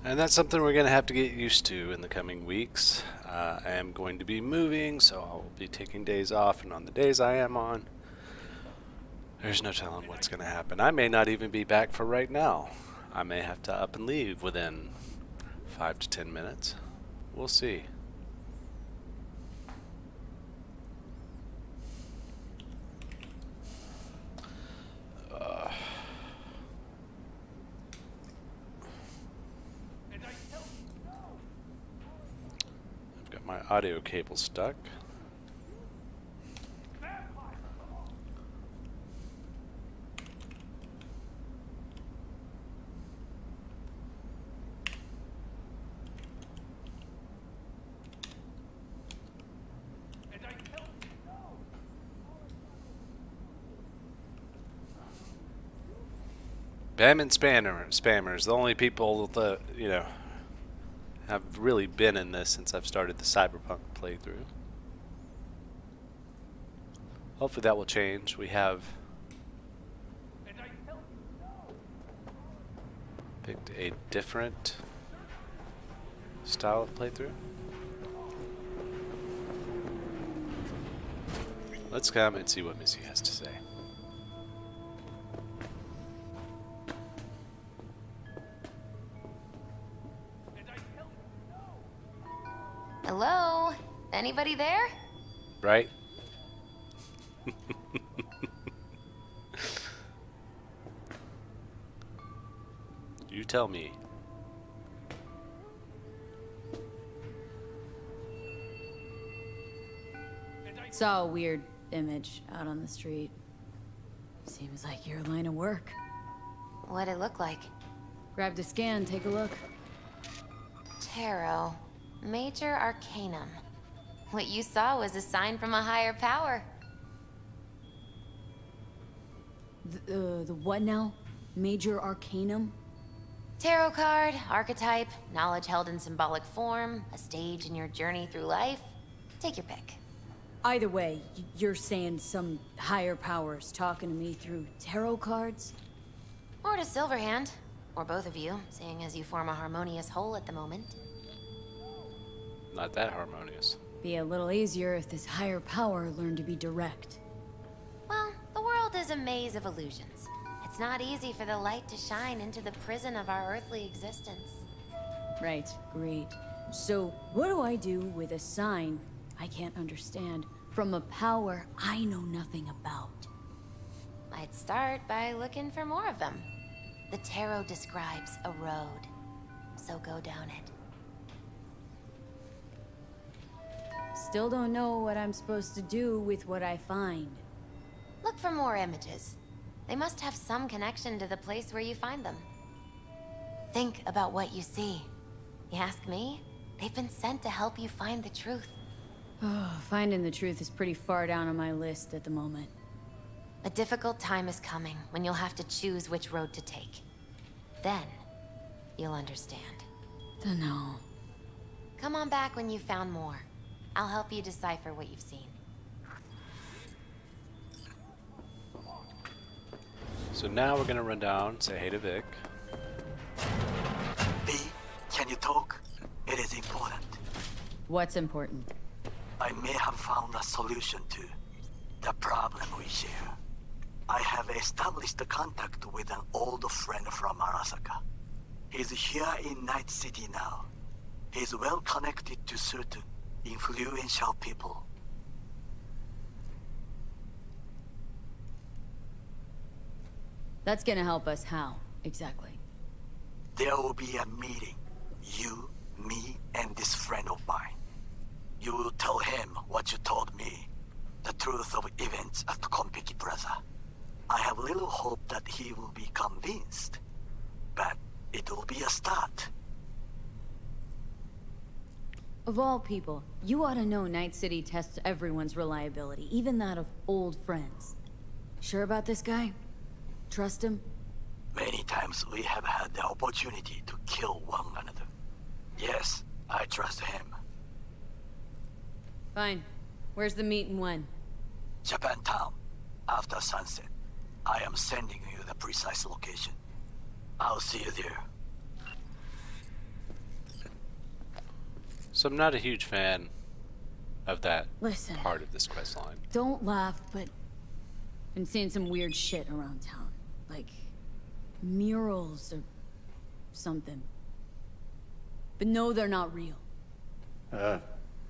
And that's something we're going to have to get used to in the coming weeks. I am going to be moving, so I'll be taking days off, and on the days I am on, there's no telling what's going to happen. I may not even be back for right now. I may have to up and leave within 5 to 10 minutes. We'll see. My audio cable stuck. Bam and spammers, the only people that, you know, have really been in this since I've started the Cyberpunk playthrough. Hopefully that will change. We have picked a different style of playthrough. Let's come and see what Missy has to say. Hello? Anybody there? Right? You tell me. Saw a weird image out on the street. Seems like your line of work. What'd it look like? Grabbed a scan, take a look. Tarot. Major Arcanum. What you saw was a sign from a higher power. The what now? Major Arcanum? Tarot card, archetype, knowledge held in symbolic form, a stage in your journey through life. Take your pick. Either way, you're saying some higher powers talking to me through tarot cards? Or to Silverhand. Or both of you, seeing as you form a harmonious whole at the moment. Not that harmonious. Be a little easier if this higher power learned to be direct. Well, the world is a maze of illusions. It's not easy for the light to shine into the prison of our earthly existence. Right, great. So, what do I do with a sign I can't understand from a power I know nothing about? I'd start by looking for more of them. The tarot describes a road, so go down it. Still don't know what I'm supposed to do with what I find. Look for more images. They must have some connection to the place where you find them. Think about what you see. You ask me? They've been sent to help you find the truth. Oh, finding the truth is pretty far down on my list at the moment. A difficult time is coming when you'll have to choose which road to take. Then, you'll understand. Dunno. Come on back when you've found more. I'll help you decipher what you've seen. So now we're gonna run down, say hey to Vic. V, can you talk? It is important. What's important? I may have found a solution to the problem we share. I have established a contact with an old friend from Arasaka. He's here in Night City now. He's well connected to certain influential people. That's gonna help us how, exactly? There will be a meeting. You, me, and this friend of mine. You will tell him what you told me. The truth of events at Konpeki Plaza. I have little hope that he will be convinced. But it will be a start. Of all people, you ought to know Night City tests everyone's reliability, even that of old friends. Sure about this guy? Trust him? Many times we have had the opportunity to kill one another. Yes, I trust him. Fine. Where's the meet and when? Japantown, after sunset. I am sending you the precise location. I'll see you there. So I'm not a huge fan of that Listen, part of this quest line. don't laugh, but I've been seeing some weird shit around town. Like murals or something. But no, they're not real.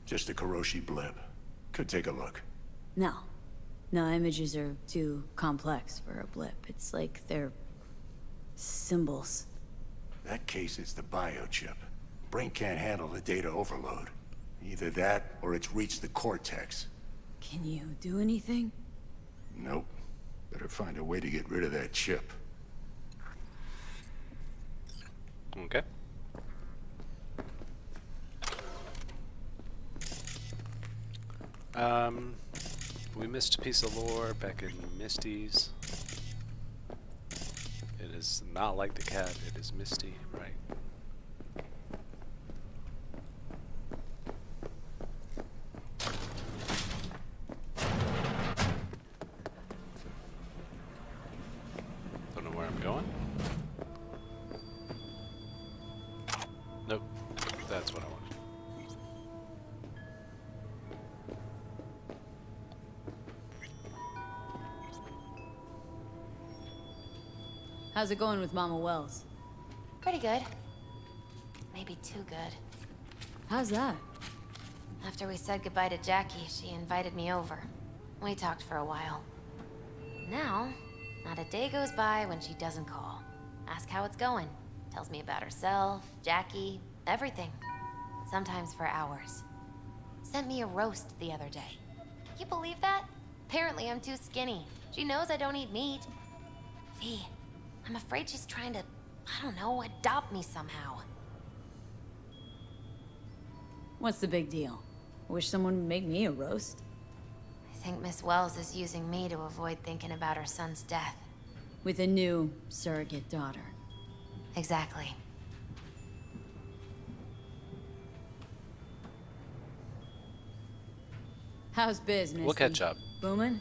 Just a Kuroshi blip. Could take a look. No. No, images are too complex for a blip. It's like they're symbols. That case is the biochip. Brain can't handle the data overload. Either that, or it's reached the cortex. Can you do anything? Nope. Better find a way to get rid of that chip. Okay. We missed a piece of lore back in Misty's. It is not like the cat, it is Misty, right? Don't know where I'm going. Nope, that's what I wanted. How's it going with Mama Wells? Pretty good. Maybe too good. How's that? After we said goodbye to Jackie, she invited me over. We talked for a while. Now, not a day goes by when she doesn't call. Ask how it's going. Tells me about herself, Jackie, everything. Sometimes for hours. Sent me a roast the other day. You believe that? Apparently I'm too skinny. She knows I don't eat meat. V, I'm afraid she's trying to, I don't know, adopt me somehow. What's the big deal? I wish someone would make me a roast. I think Miss Wells is using me to avoid thinking about her son's death. With a new surrogate daughter. Exactly. How's business? We'll catch up. Booming?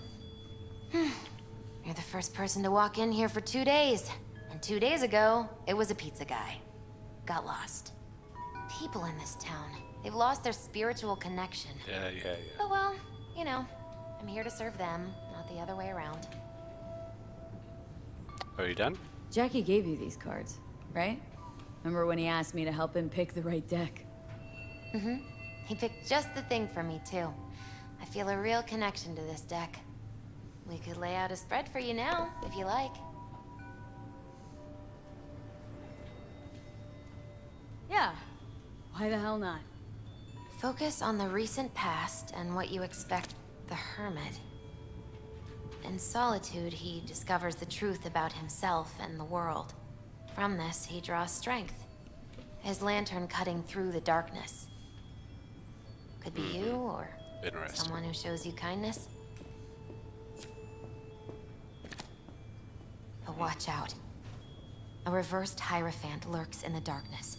You're the first person to walk in here for 2 days. And 2 days ago, it was a pizza guy. Got lost. People in this town, they've lost their spiritual connection. Yeah. But well, you know, I'm here to serve them, not the other way around. Are you done? Jackie gave you these cards, right? Remember when he asked me to help him pick the right deck? Mm-hmm. He picked just the thing for me, too. I feel a real connection to this deck. We could lay out a spread for you now, if you like. Yeah. Why the hell not? Focus on the recent past and what you expect the Hermit. In solitude, he discovers the truth about himself and the world. From this, he draws strength. His lantern cutting through the darkness. Could be you, or someone who shows you kindness. But watch out. A reversed Hierophant lurks in the darkness.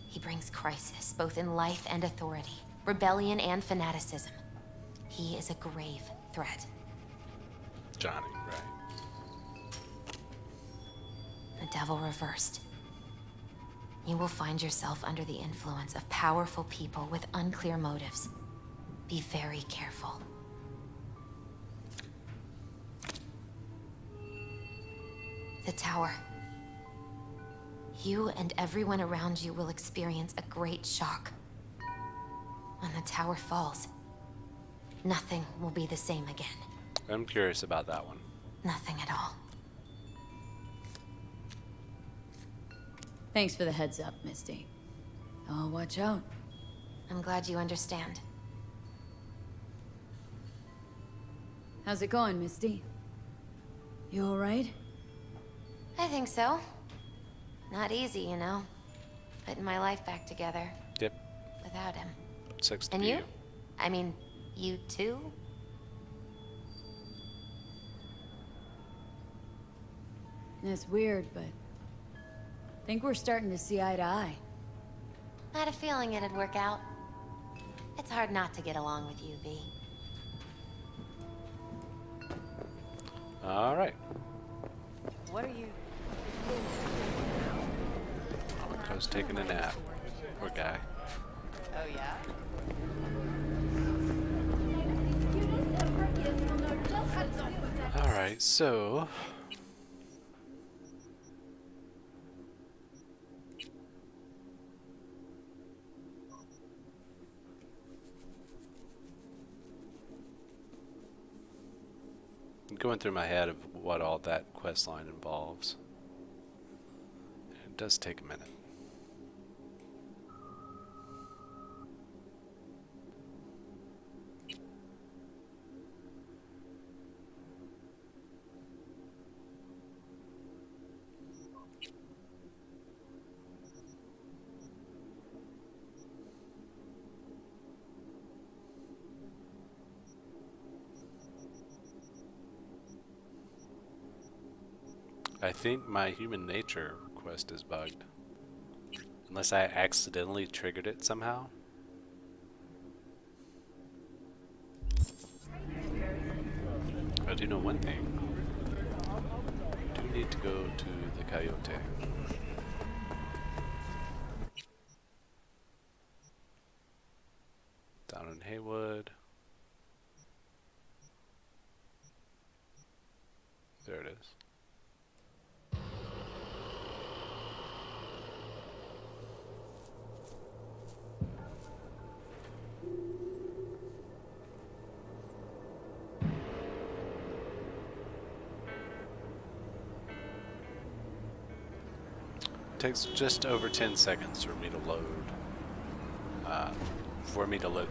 He brings crisis, both in life and authority, rebellion and fanaticism. He is a grave threat. Johnny, right. The devil reversed. You will find yourself under the influence of powerful people with unclear motives. Be very careful. The tower. You and everyone around you will experience a great shock. When the tower falls, nothing will be the same again. I'm curious about that one. Nothing at all. Thanks for the heads up, Misty. Oh, watch out. I'm glad you understand. How's it going, Misty? You all right? I think so. Not easy, you know. Putting my life back together. Yep. Without him. Sucks to And be you? I mean, you too? It's weird, but I think we're starting to see eye to eye. I had a feeling it'd work out. It's hard not to get along with you, V. All right. What are you? I was taking a nap. Poor guy. Oh yeah. All right, so I'm going through my head of what all that quest line involves. It does take a minute. I think my human nature quest is bugged. Unless I accidentally triggered it somehow. I do know one thing. I do need to go to the Coyote. Down in Haywood. There it is. Takes just over 10 seconds for me to load.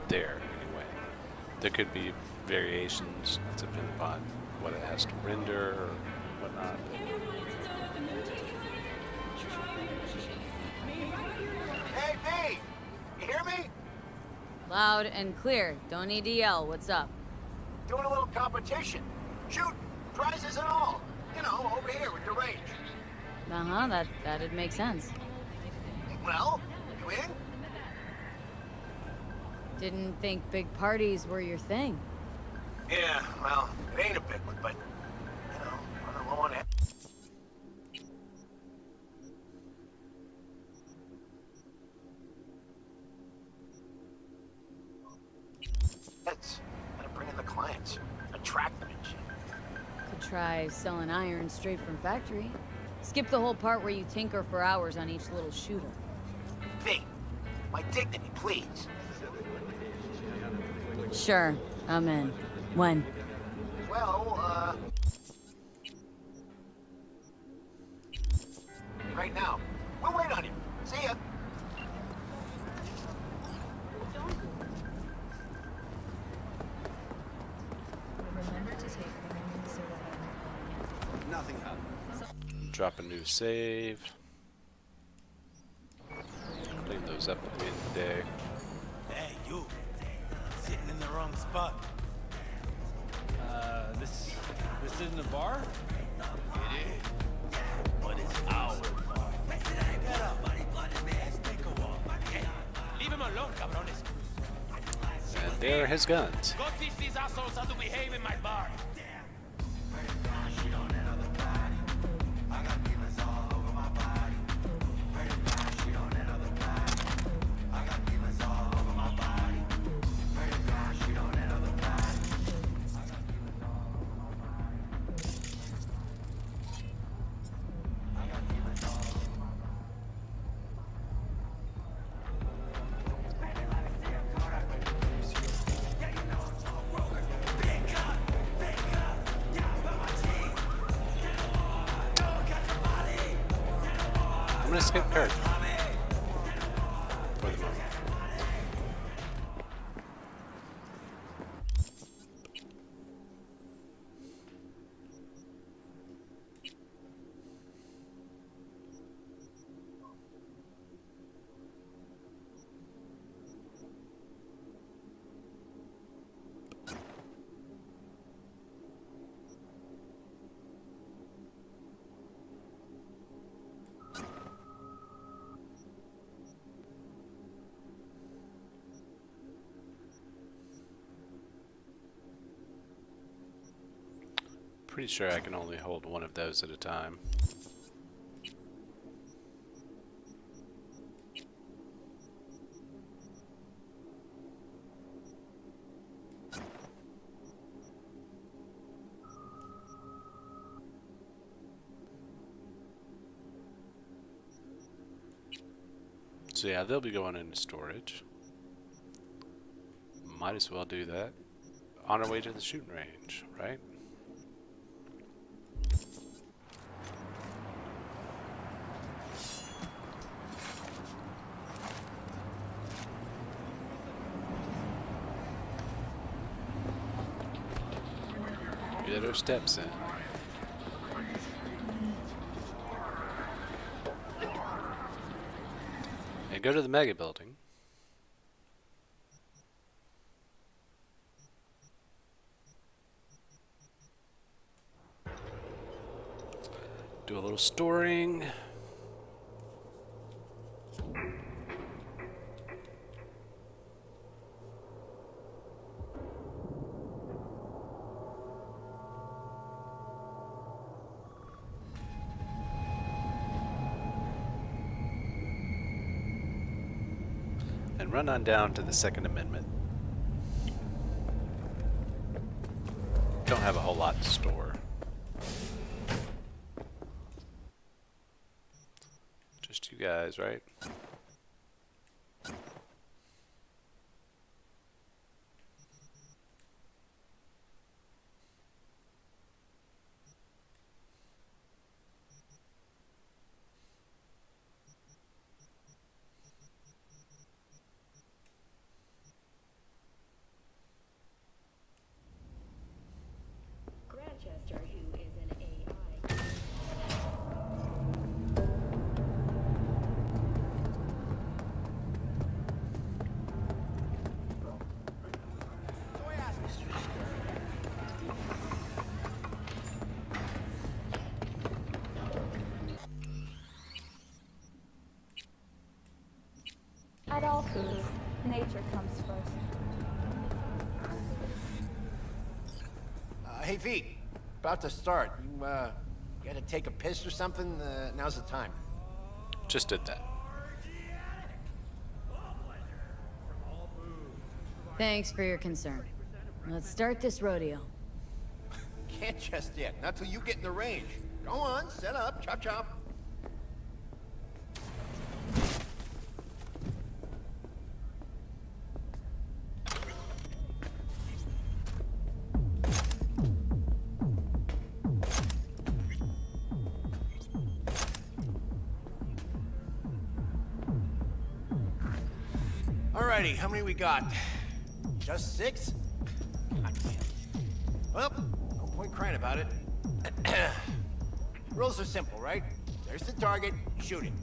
There anyway. There could be variations depending upon what it has to render or whatnot. Hey, V! You hear me? Loud and clear. Don't need to yell. What's up? Doing a little competition. Shoot, prizes and all. You know, over here with the range. Uh-huh, that'd make sense. Well, you in? Didn't think big parties were your thing. Yeah, well, it ain't a big one, but, you know, running low on it. Gotta bring in the clients, attract them and shit. Could try selling iron straight from factory. Skip the whole part where you tinker for hours on each little shooter. V, my dignity, please. Sure, I'm in. When? Well, right now. We'll wait on you. See ya. Remember to take nothing up. Drop a new save. Clean those up at the end of the day. Hey, you. Sitting in the wrong spot. This isn't a bar? It is. But it's our bar. Get up. Let's take a walk. Hey, leave him alone, cabrones. And there are his guns. Go teach these assholes how to behave in my bar. I'm gonna skip Kurt. For the moment. Pretty sure I can only hold one of those at a time. So yeah, they'll be going into storage. Might as well do that on our way to the shooting range, right? Get our steps in. And go to the mega building. Do a little storing. And run on down to the Second Amendment. Don't have a whole lot to store. Just you guys, right? At all foods, nature comes first. Hey, V. About to start. You gotta take a piss or something? Now's the time. Just did that. Thanks for your concern. Let's start this rodeo. Can't just yet. Not till you get in the range. Go on, set up. Chop chop. Alrighty, how many we got? Just 6? God damn. Well, no point crying about it. Rules are simple, right? There's the target, shoot it.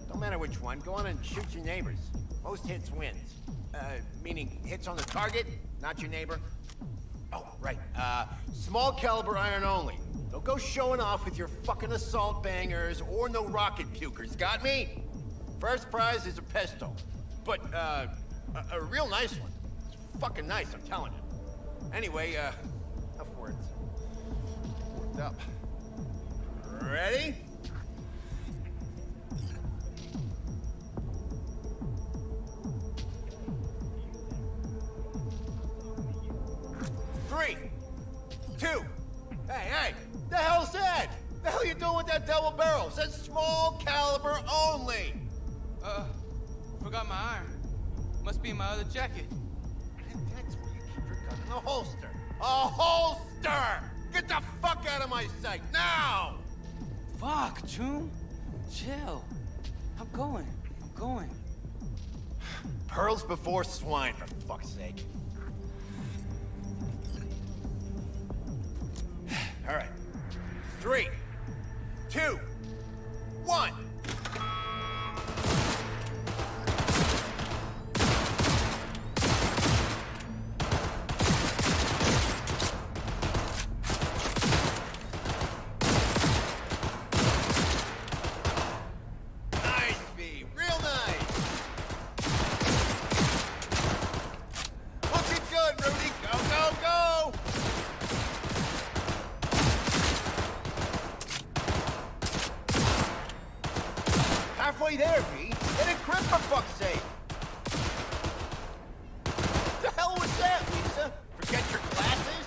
Don't matter which one, go on and shoot your neighbors. Most hits wins. Meaning hits on the target, not your neighbor. Oh, right. Small caliber iron only. Don't go showing off with your fucking assault bangers or no rocket pukers, got me? First prize is a pistol. But, a real nice one. It's fucking nice, I'm telling you. Anyway, enough words. Worked up. Ready? Three, two. Hey, the hell's that? The hell you doing with that double barrel? It says small caliber only. Forgot my iron. Must be in my other jacket. And that's where you keep your gun in a holster. A holster! Get the fuck out of my sight, now! Fuck, June. Chill. I'm going. Pearls before swine, for fuck's sake. All right. 3, 2, 1. Nice, V. Real nice. Looking good, Rudy. Go, go, go! Halfway there, V. Get a grip for fuck's sake. The hell was that, Lisa? Forget your glasses?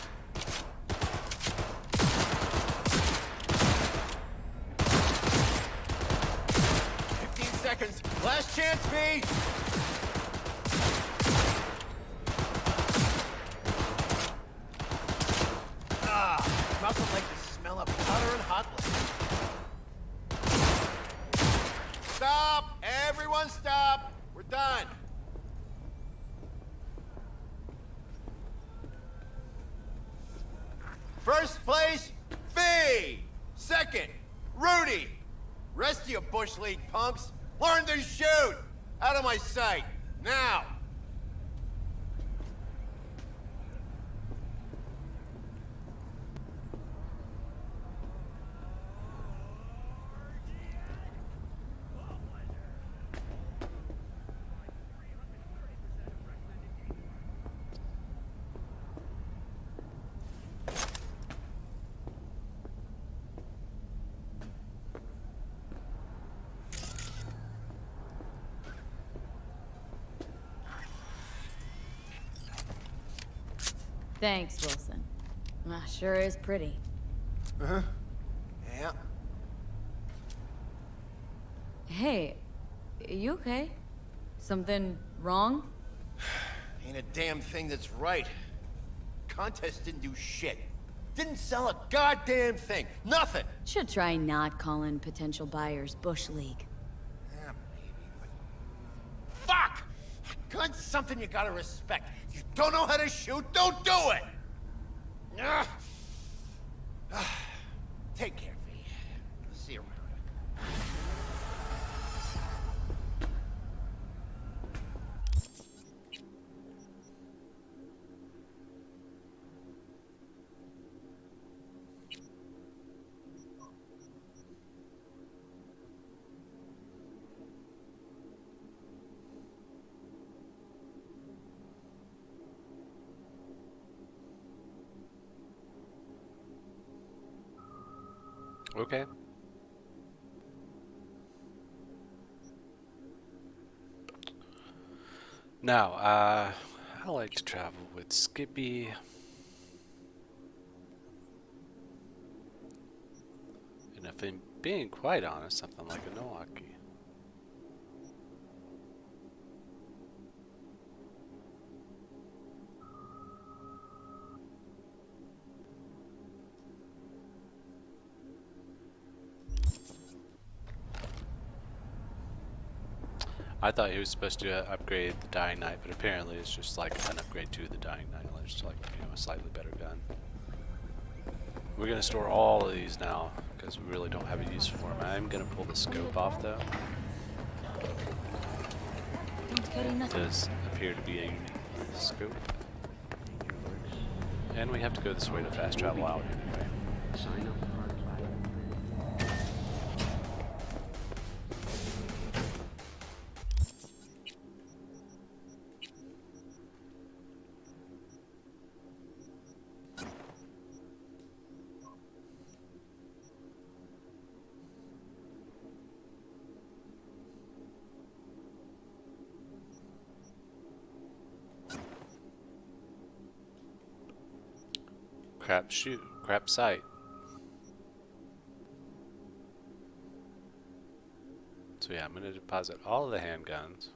Seconds. Last chance, V. Smells like the smell of butter and hot liquor. Stop! Everyone stop! We're done. First place, V. Second, Rudy. Rest of you Bush League punks, learn to shoot! Out of my sight, now! Thanks, Wilson. Sure is pretty. Uh-huh. Yeah. Hey, you okay? Something wrong? Ain't a damn thing that's right. Contest didn't do shit. Didn't sell a goddamn thing. Nothing. Should try not calling potential buyers Bush League. Yeah, maybe, but... Fuck! Gun's something you gotta respect. You don't know how to shoot, don't do it! Take care, V. See you around. Okay. Now, I like to travel with Skippy. And if I'm being quite honest, something like a Milwaukee. I thought he was supposed to upgrade the Dying Knight, but apparently it's just like an upgrade to the Dying Knight. It's like, you know, a slightly better gun. We're gonna store all of these now, because because we really don't have a use for them. I'm going to pull the scope off, though. It does appear to be a unique scope. And we have to go this way to fast travel out anyway. Sign up for our platinum. Crap sight. So yeah, I'm going to deposit all of the handguns.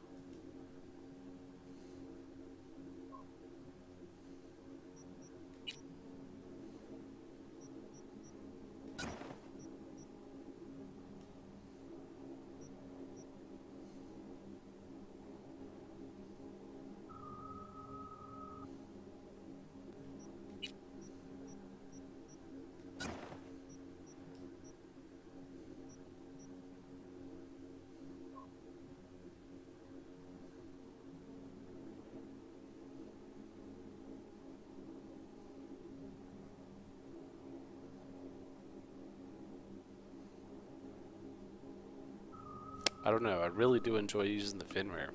I don't know, I really do enjoy using the Finrear.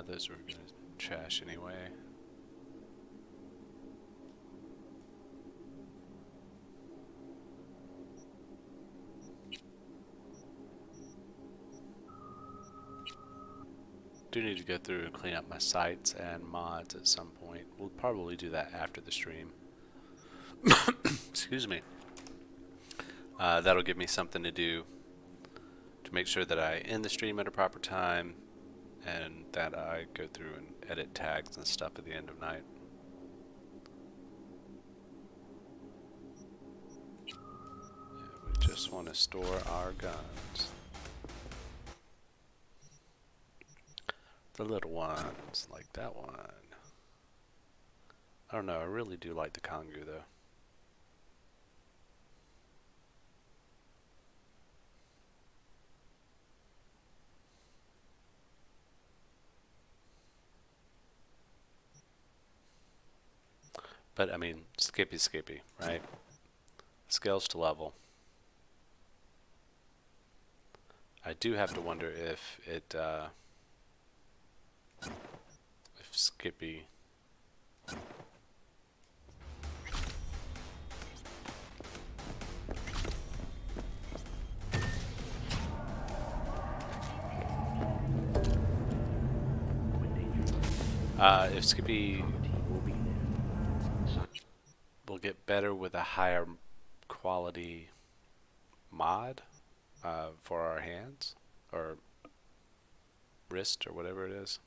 Those were gonna trash anyway. Do need to go through and clean up my sites and mods at some point. We'll probably do that after the stream. Excuse me. That'll give me something to do to make sure that I end the stream at a proper time and that I go through and edit tags and stuff at the end of night. Yeah, we just want to store our guns. The little ones, like that one. I don't know, I really do like the Kongu though. But I mean, skippy, right? Scales to level. I do have to wonder if it, if Skippy will get better with a higher quality mod for our hands or wrist or whatever it is.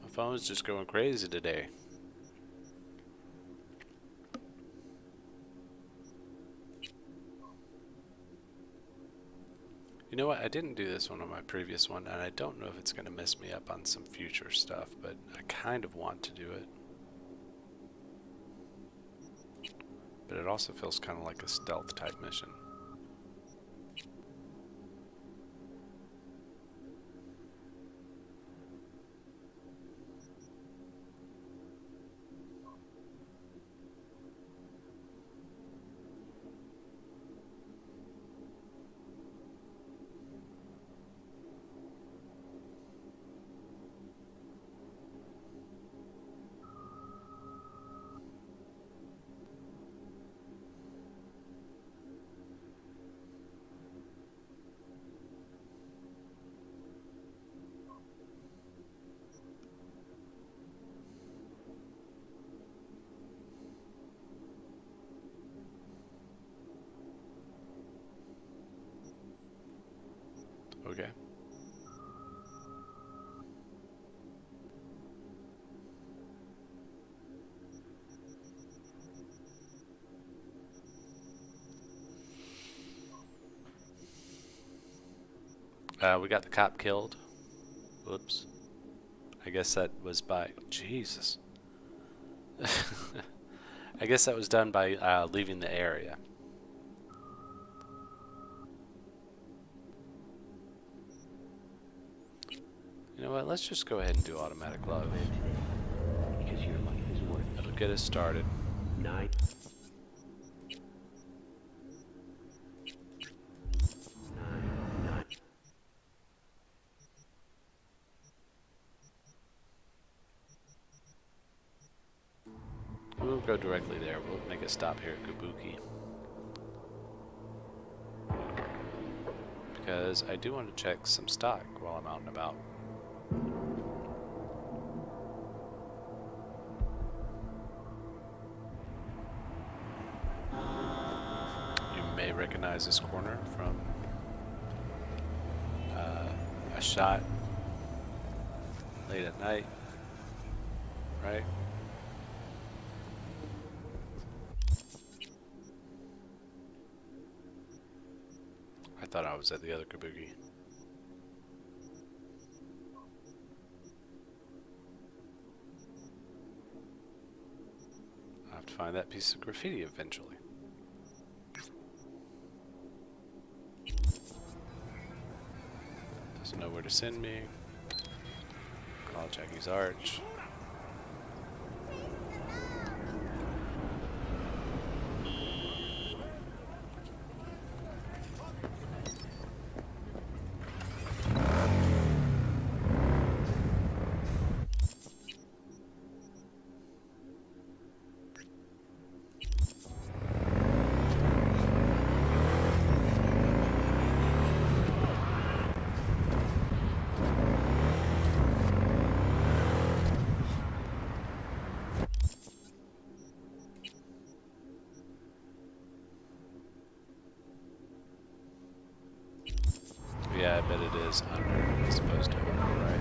My phone's just going crazy today. You know what, I didn't do this one on my previous one, and I don't know if it's going to mess me up on some future stuff, but I kind of want to do it. But it also feels kind of like a stealth type mission. Okay. We got the cop killed. Whoops. I guess that was by... Jesus. I guess that was done by leaving the area. You know what? Let's just go ahead and do automatic love. Because your life is worth it. It'll get us started. 9. We'll go directly there. We'll make a stop here at Kabuki. Because I do want to check some stock while I'm out and about. You may recognize this corner from a shot late at night, right? I thought I was at the other Kabuki. I'll have to find that piece of graffiti eventually. Doesn't know where to send me. Call Jackie's Arch. Yeah, I bet it is under. It's supposed to override.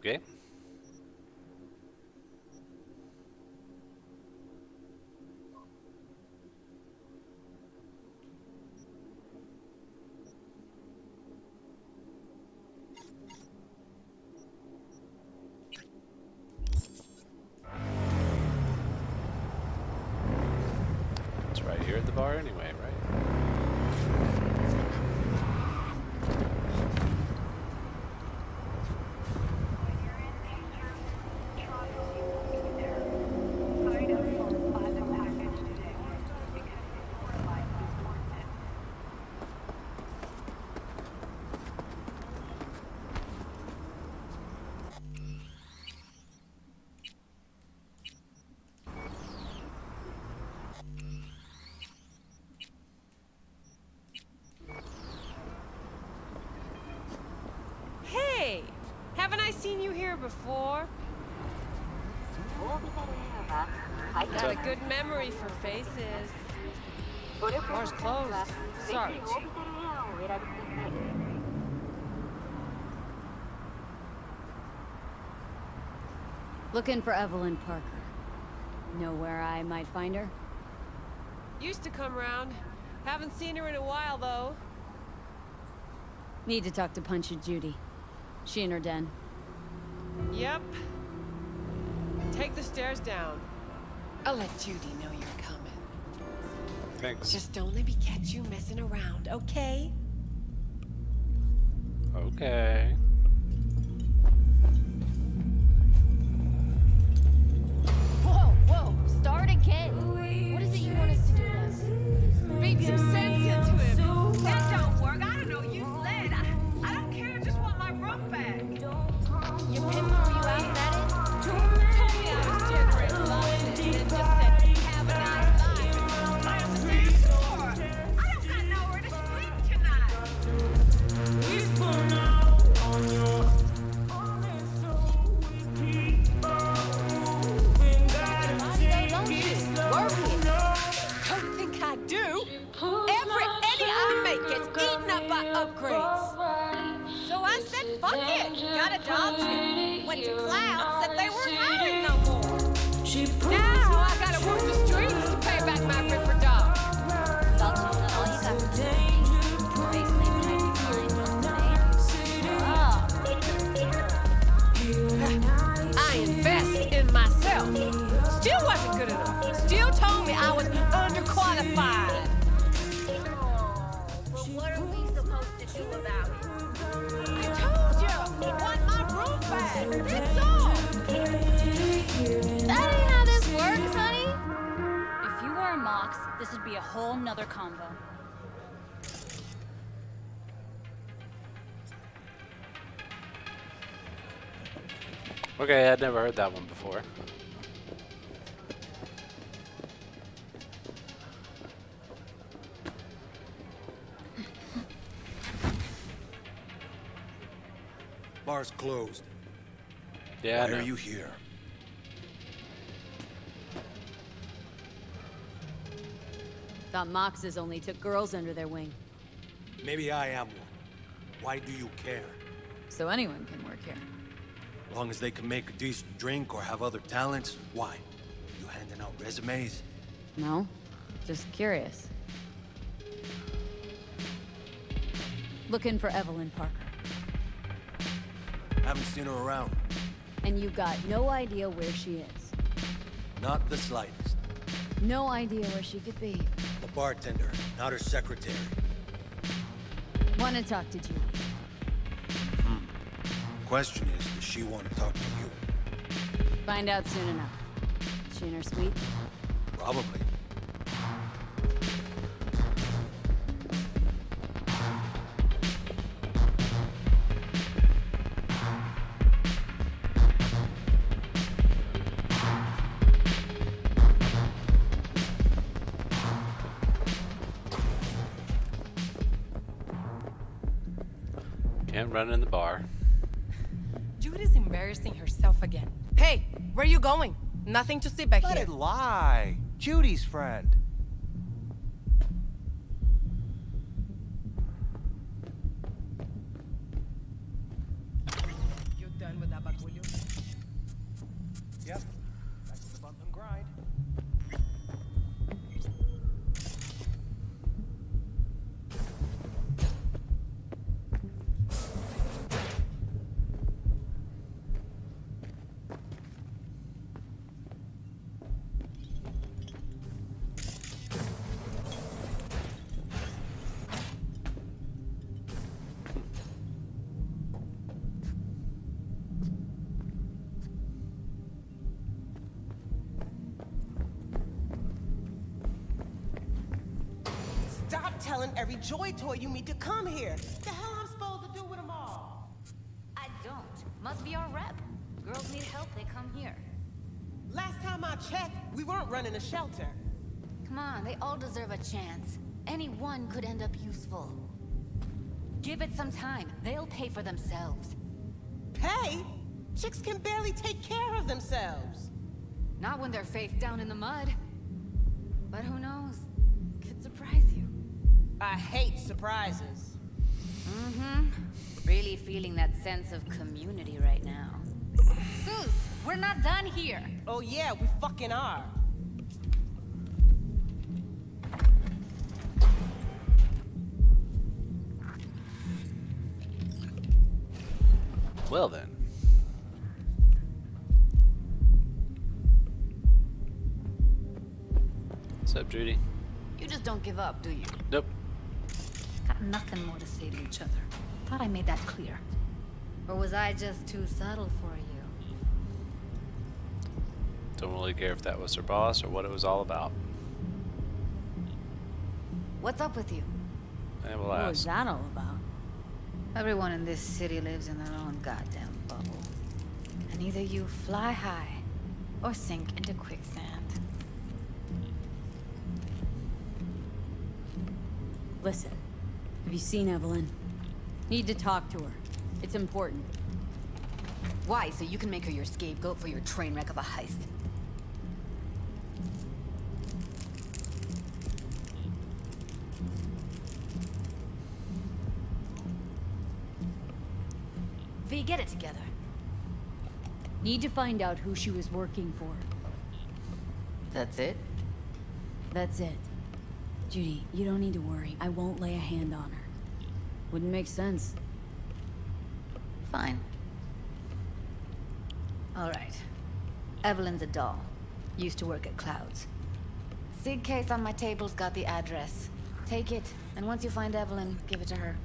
Okay. It's right here at the bar anyway, right? Hey! Haven't I seen you here before? Got a good memory for faces. Bar's closed. Sorry. Looking for Evelyn Parker. Know where I might find her? Used to come round. Haven't seen her in a while, though. Need to talk to Punch and Judy. She in her den. Yep. Take the stairs down. I'll let Judy know you're coming. Thanks. Just don't let me catch you messing around, okay? Okay. job ship. Went to Cloud, said they weren't hiring no more. Now I gotta work the streets to pay back my river dog. I invest in myself. Still wasn't good enough. Still told me I was underqualified. But what are we supposed to do about it? I told you, want my room back. That's all. That ain't how this works, honey. If you were a Mox, this would be a whole nother combo. Okay, I'd never heard that one before. Bar's closed. Yeah, Why are you here? Thought Moxes only took girls under their wing. Maybe I am one. Why do you care? So anyone can work here. As long as they can make a decent drink or have other talents, why? You handing out resumes? No, just curious. Looking for Evelyn Parker. Haven't seen her around. And you got no idea where she is. Not the slightest. No idea where she could be. The bartender, not her secretary. Want to talk to Judy. Question is, does she want to talk to you? Find out soon enough. She in her suite? Probably. Can't run in the bar. Judy's embarrassing herself again. Hey, where you going? Nothing to see back Let here. it lie. Judy's friend. You done with that bagulho? Yep. Back to the bump and grind. Stop telling every joy toy you meet to come here. The hell I'm supposed to do with them all? I don't. Must be our rep. Girls need help, they come here. Last time I checked, we weren't running a shelter. Come on, they all deserve a chance. Any one could end up useful. Give it some time. They'll pay for themselves. Pay? Chicks can barely take care of themselves. Not when they're face down in the mud. But who knows? Could surprise you. I hate surprises. Mm-hmm. Really feeling that sense of community right now. Sus, we're not done here. Oh yeah, we fucking are. Well then. What's up, Judy? You just don't give up, do you? Nope. Got nothing more to say to each other. Thought I made that clear. Or was I just too subtle for you? Don't really care if that was her boss or what it was all about. What's up with you? I will What ask. was that all about? Everyone in this city lives in their own goddamn bubble. And either you fly high or sink into quicksand. Listen, have you seen Evelyn? Need to talk to her. It's important. Why? So you can make her your scapegoat for your train wreck of a heist? V, get it together. Need to find out who she was working for. That's it? That's it. Judy, you don't need to worry. I won't lay a hand on her. Wouldn't make sense. Fine. All right. Evelyn's a doll. Used to work at Clouds. Sig case on my table's got the address. Take it, and once you find Evelyn, give it to her.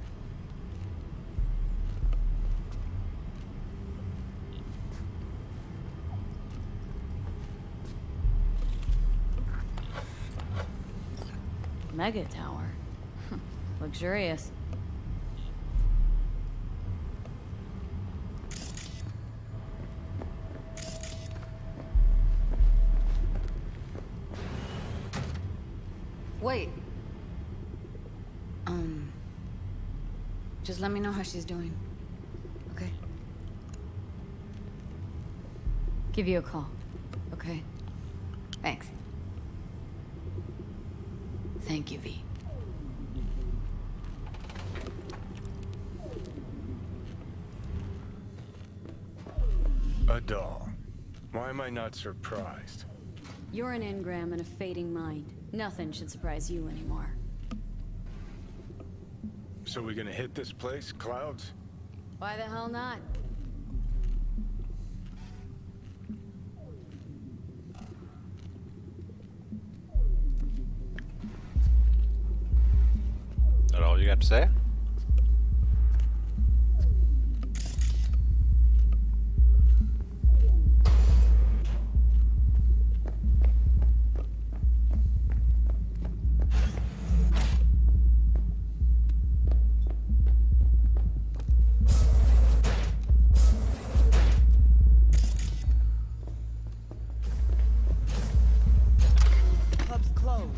Mega tower. Luxurious. Wait. Just let me know how she's doing. Okay? Give you a call. Okay. Thanks. Thank you, V. A doll. Why am I not surprised? You're an engram and a fading mind. Nothing should surprise you anymore. So we gonna hit this place, Clouds? Why the hell not? That all you got to say? Club's closed.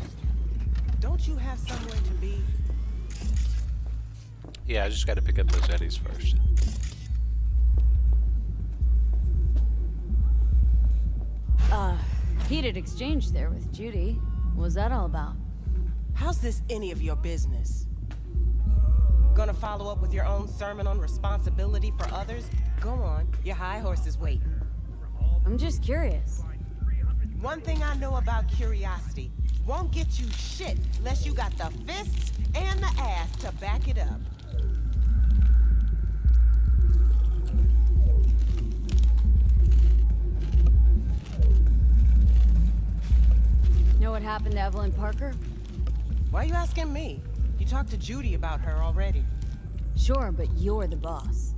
Don't you have somewhere to be? Yeah, I just got to pick up those eddies first. Heated exchange there with Judy. What was that all about? How's this any of your business? Gonna follow up with your own sermon on responsibility for others? Go on, your high horse is waiting. I'm just curious. One thing I know about curiosity, won't get you shit unless you got the fists and the ass to back it up. Know what happened to Evelyn Parker? Why are you asking me? You talked to Judy about her already. Sure, but you're the boss.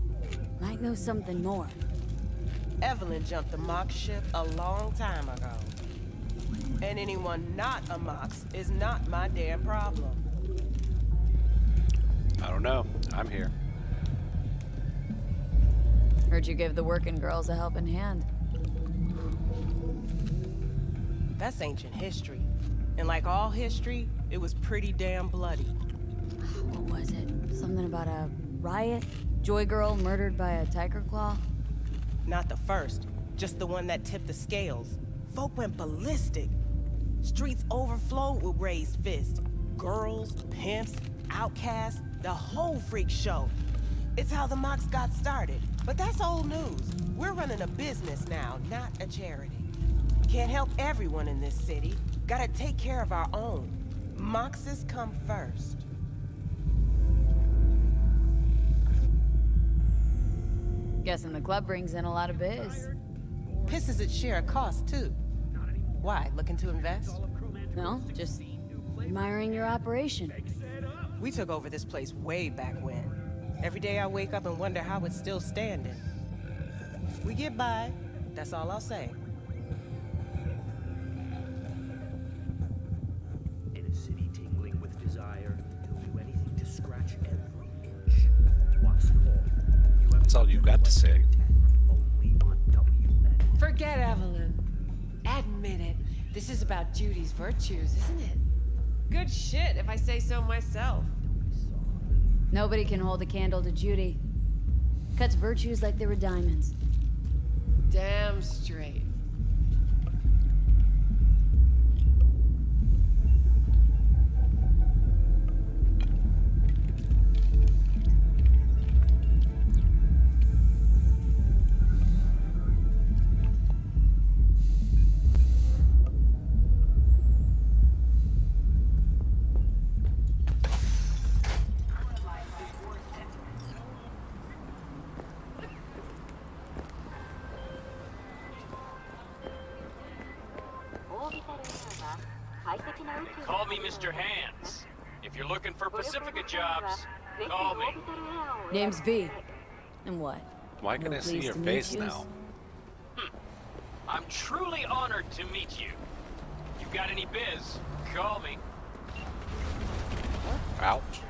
Might know something more. Evelyn jumped the Mox ship a long time ago. And anyone not a Mox is not my damn problem. I don't know. I'm here. Heard you give the working girls a helping hand. That's ancient history. And like all history, it was pretty damn bloody. What was it? Something about a riot? Joy girl murdered by a tiger claw? Not the first, just the one that tipped the scales. Folk went ballistic. Streets overflowed with raised fists. Girls, pimps, outcasts, the whole freak show. It's how the Mox got started. But that's old news. We're running a business now, not a charity. Can't help everyone in this city. Gotta take care of our own. Moxes come first. Guessing the club brings in a lot of biz. Pisses its share of cost, too. Why, looking to invest? No, just admiring your operation. We took over this place way back when. Every day I wake up and wonder how it's still standing. We get by, that's all I'll say. In a city tingling with desire, he'll do anything to scratch every inch. What's called? That's all you got to say. Only on WN. Forget Evelyn. Admit it. This is about Judy's virtues, isn't it? Good shit, if I say so myself. Nobody can hold a candle to Judy. Cuts virtues like they were diamonds. Damn straight. Call me Mr. Hands. If you're looking for Pacifica jobs, call me. Name's V. And what? Why can No I see pleased your to meet face yous? now? I'm truly honored to meet you. You got any biz, call me. Ouch.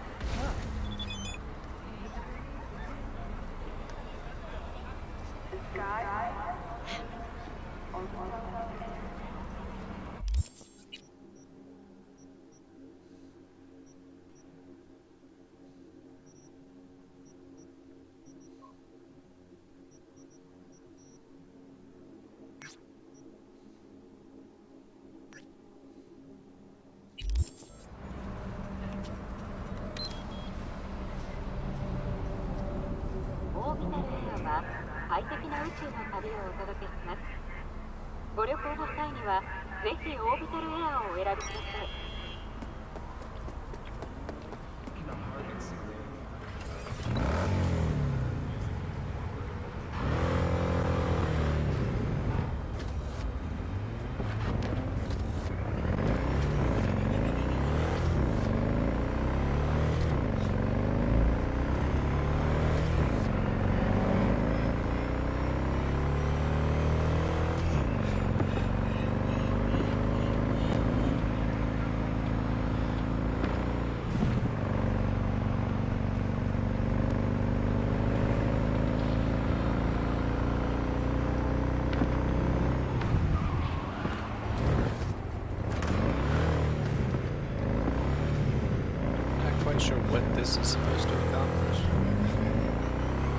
Not sure what this is supposed to accomplish.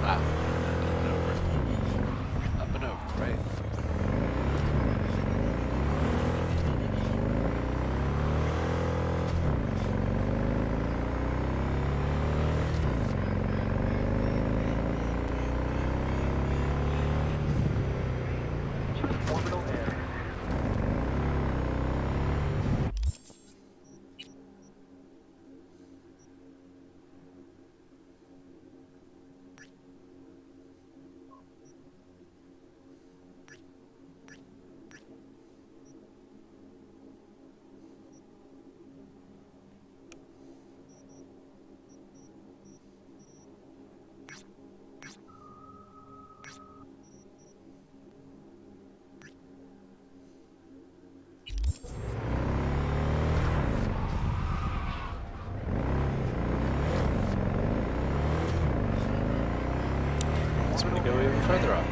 Ah, up and over, right? Orbital air. So we go even further up.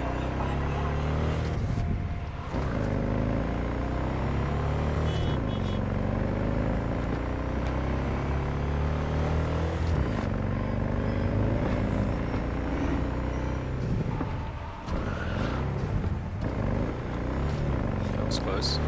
That was close.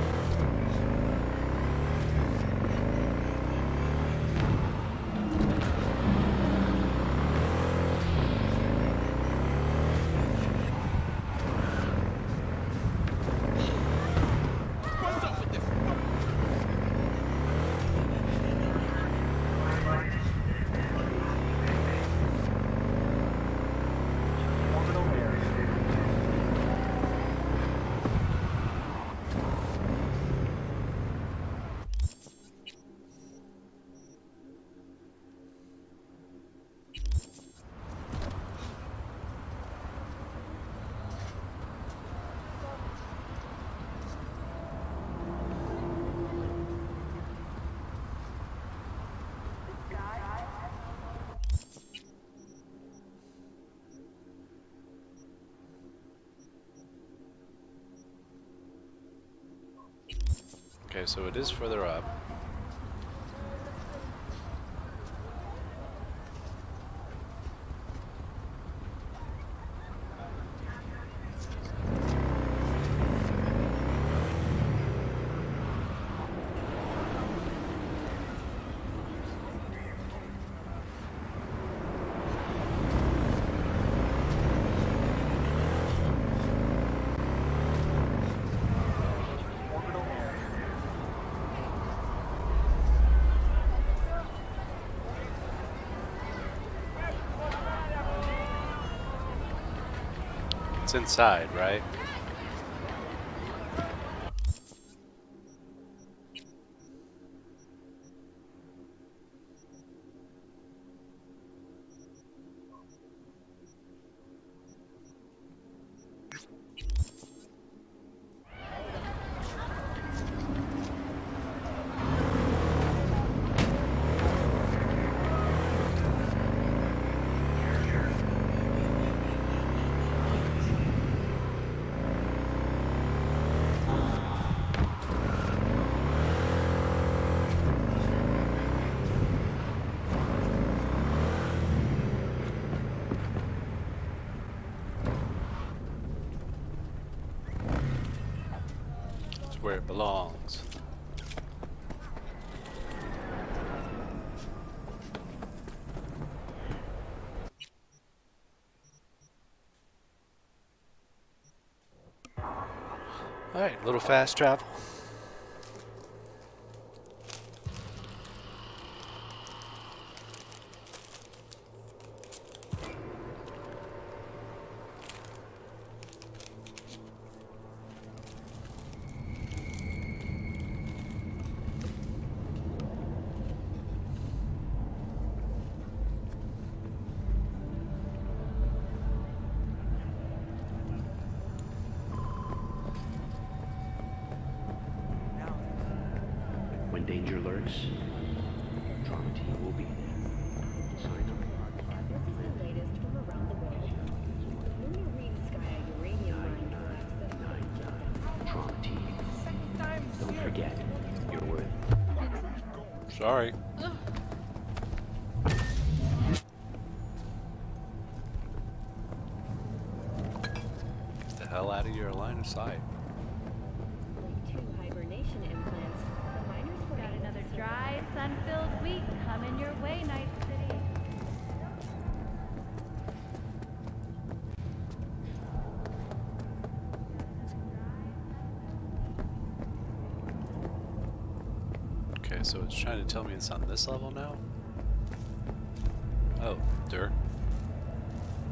Okay, so it is further up. It's inside, right? where it belongs. Alright, little fast travel. When danger lurks, drama team will be there. Sign up for our platinum plan today. Drama team. Don't forget, you're worth. Sorry. Get the hell out of your line of sight. Dry, sun-filled week coming your way, Night City. Okay, so it's trying to tell me it's on this level now? Oh, dirt.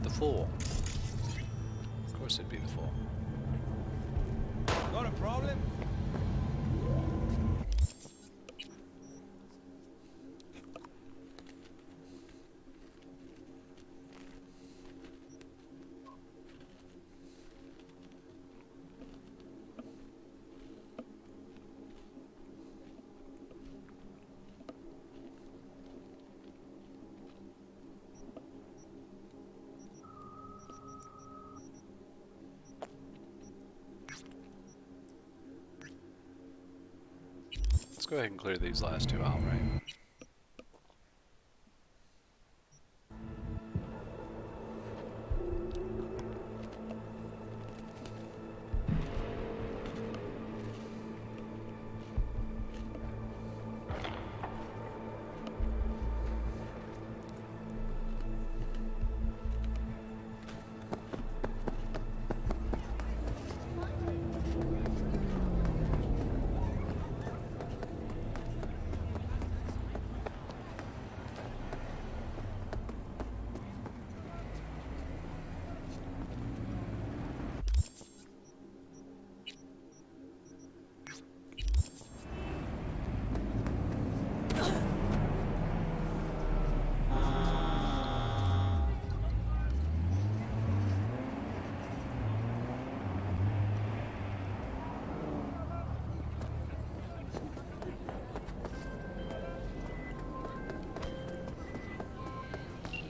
The Fool. Of course it'd be the Fool. Got a problem? Let's go ahead and clear these last two out, right?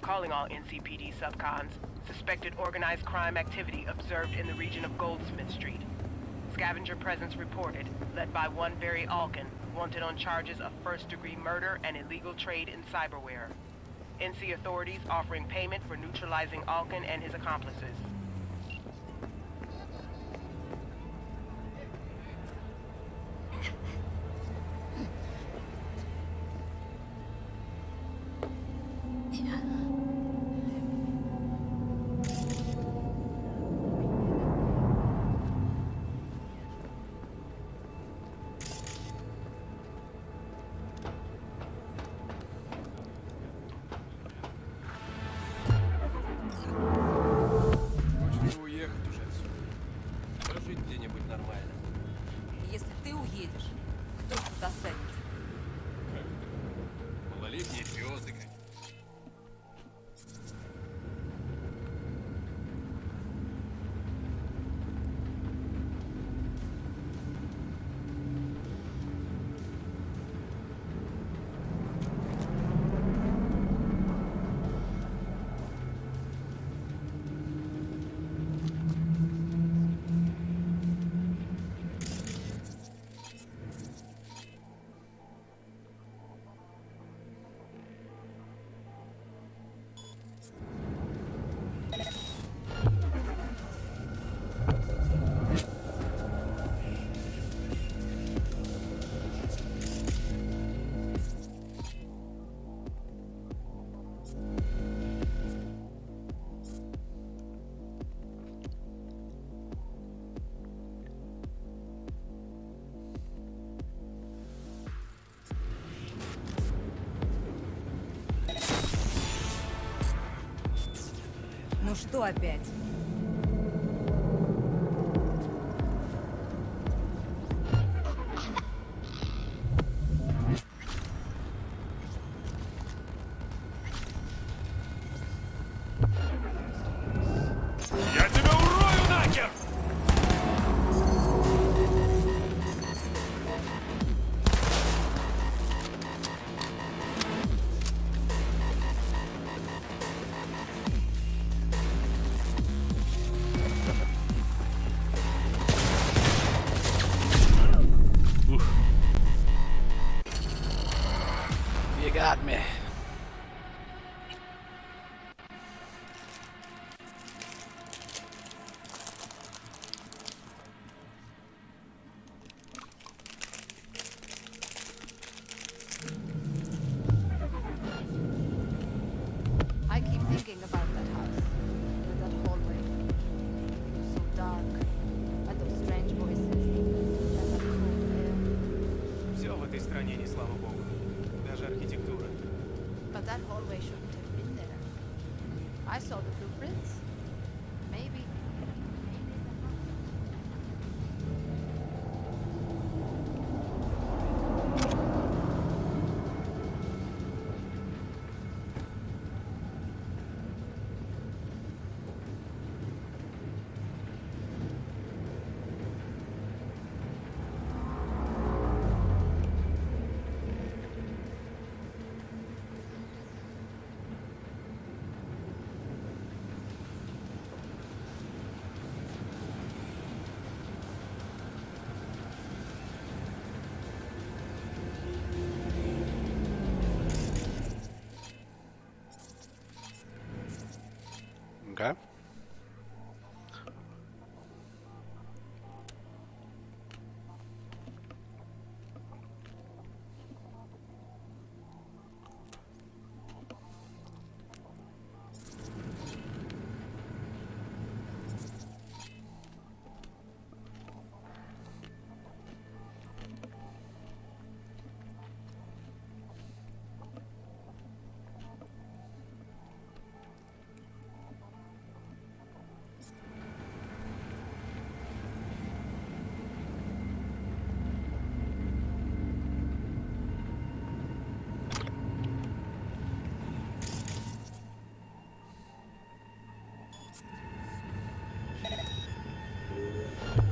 Calling all NCPD subcons. Suspected organized crime activity observed in the region of Goldsmith Street. Scavenger presence reported, led by one Barry Alkin, wanted on charges of first-degree murder and illegal trade in cyberware. NC authorities offering payment for neutralizing Alkin and his accomplices. Если ты уедешь, кто тут останется? Малолетние звезды, конечно. Что опять? Я тебя урою нахер! You got me. I keep thinking about that house, with that hallway. It was so dark, and those strange voices, and that cold air. Все в этой стране не слава богу. Даже архитектура. But that hallway shouldn't have been there. I saw the blueprints. Maybe. Okay.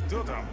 Кто там?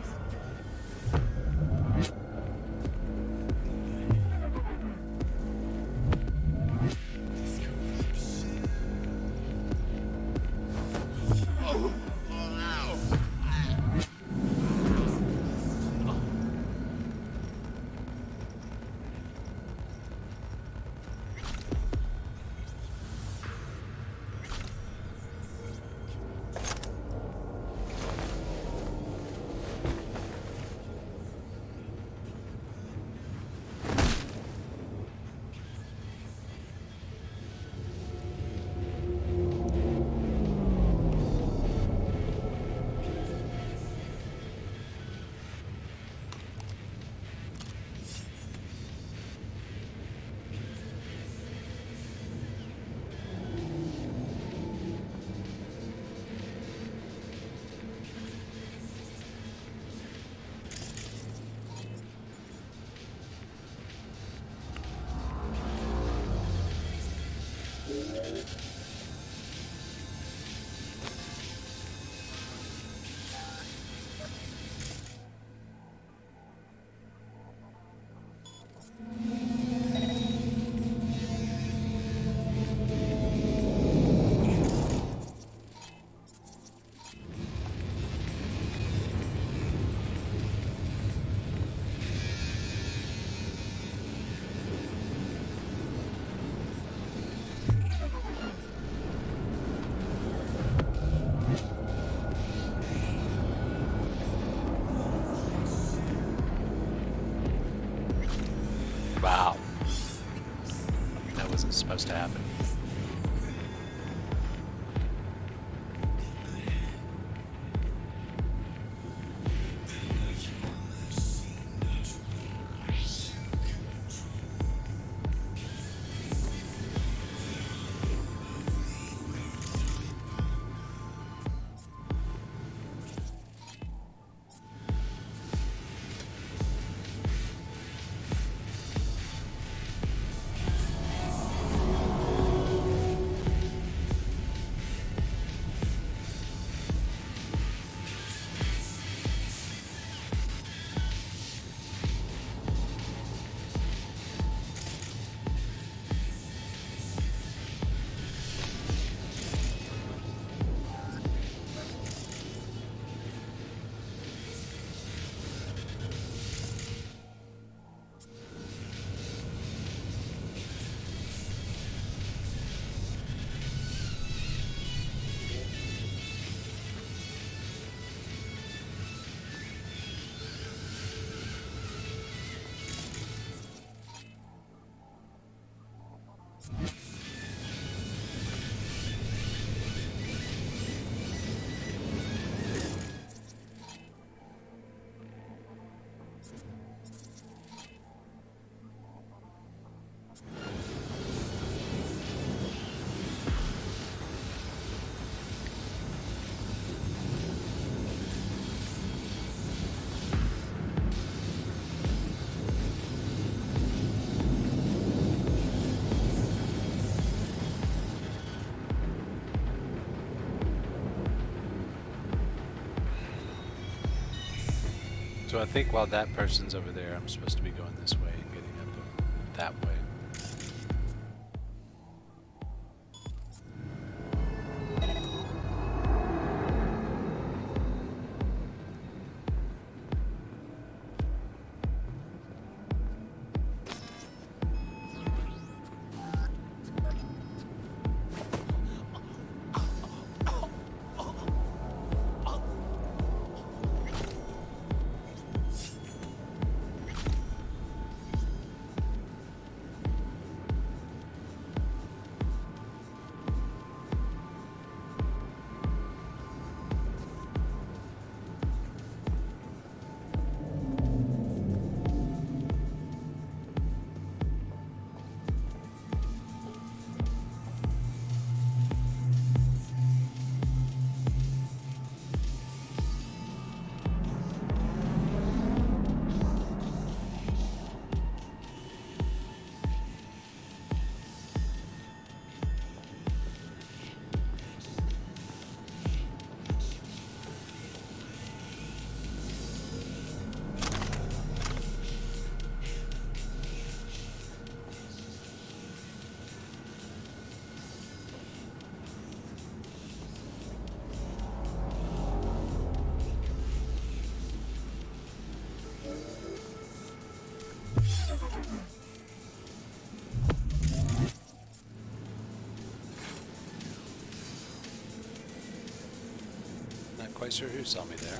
Wow. That wasn't supposed to happen. So I think while that person's over there, I'm supposed to be going this way and getting up that way. Not quite sure who saw me there.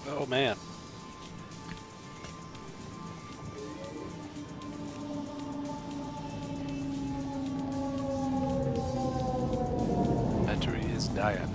Oh man. Battery is dying.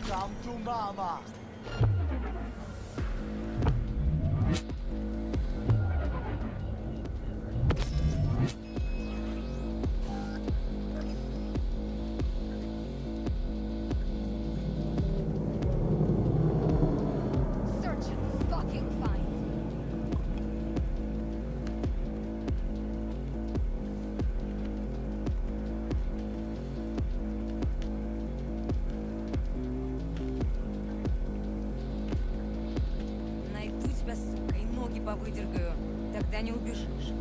Come to mama. выдергаю. Тогда не убежишь.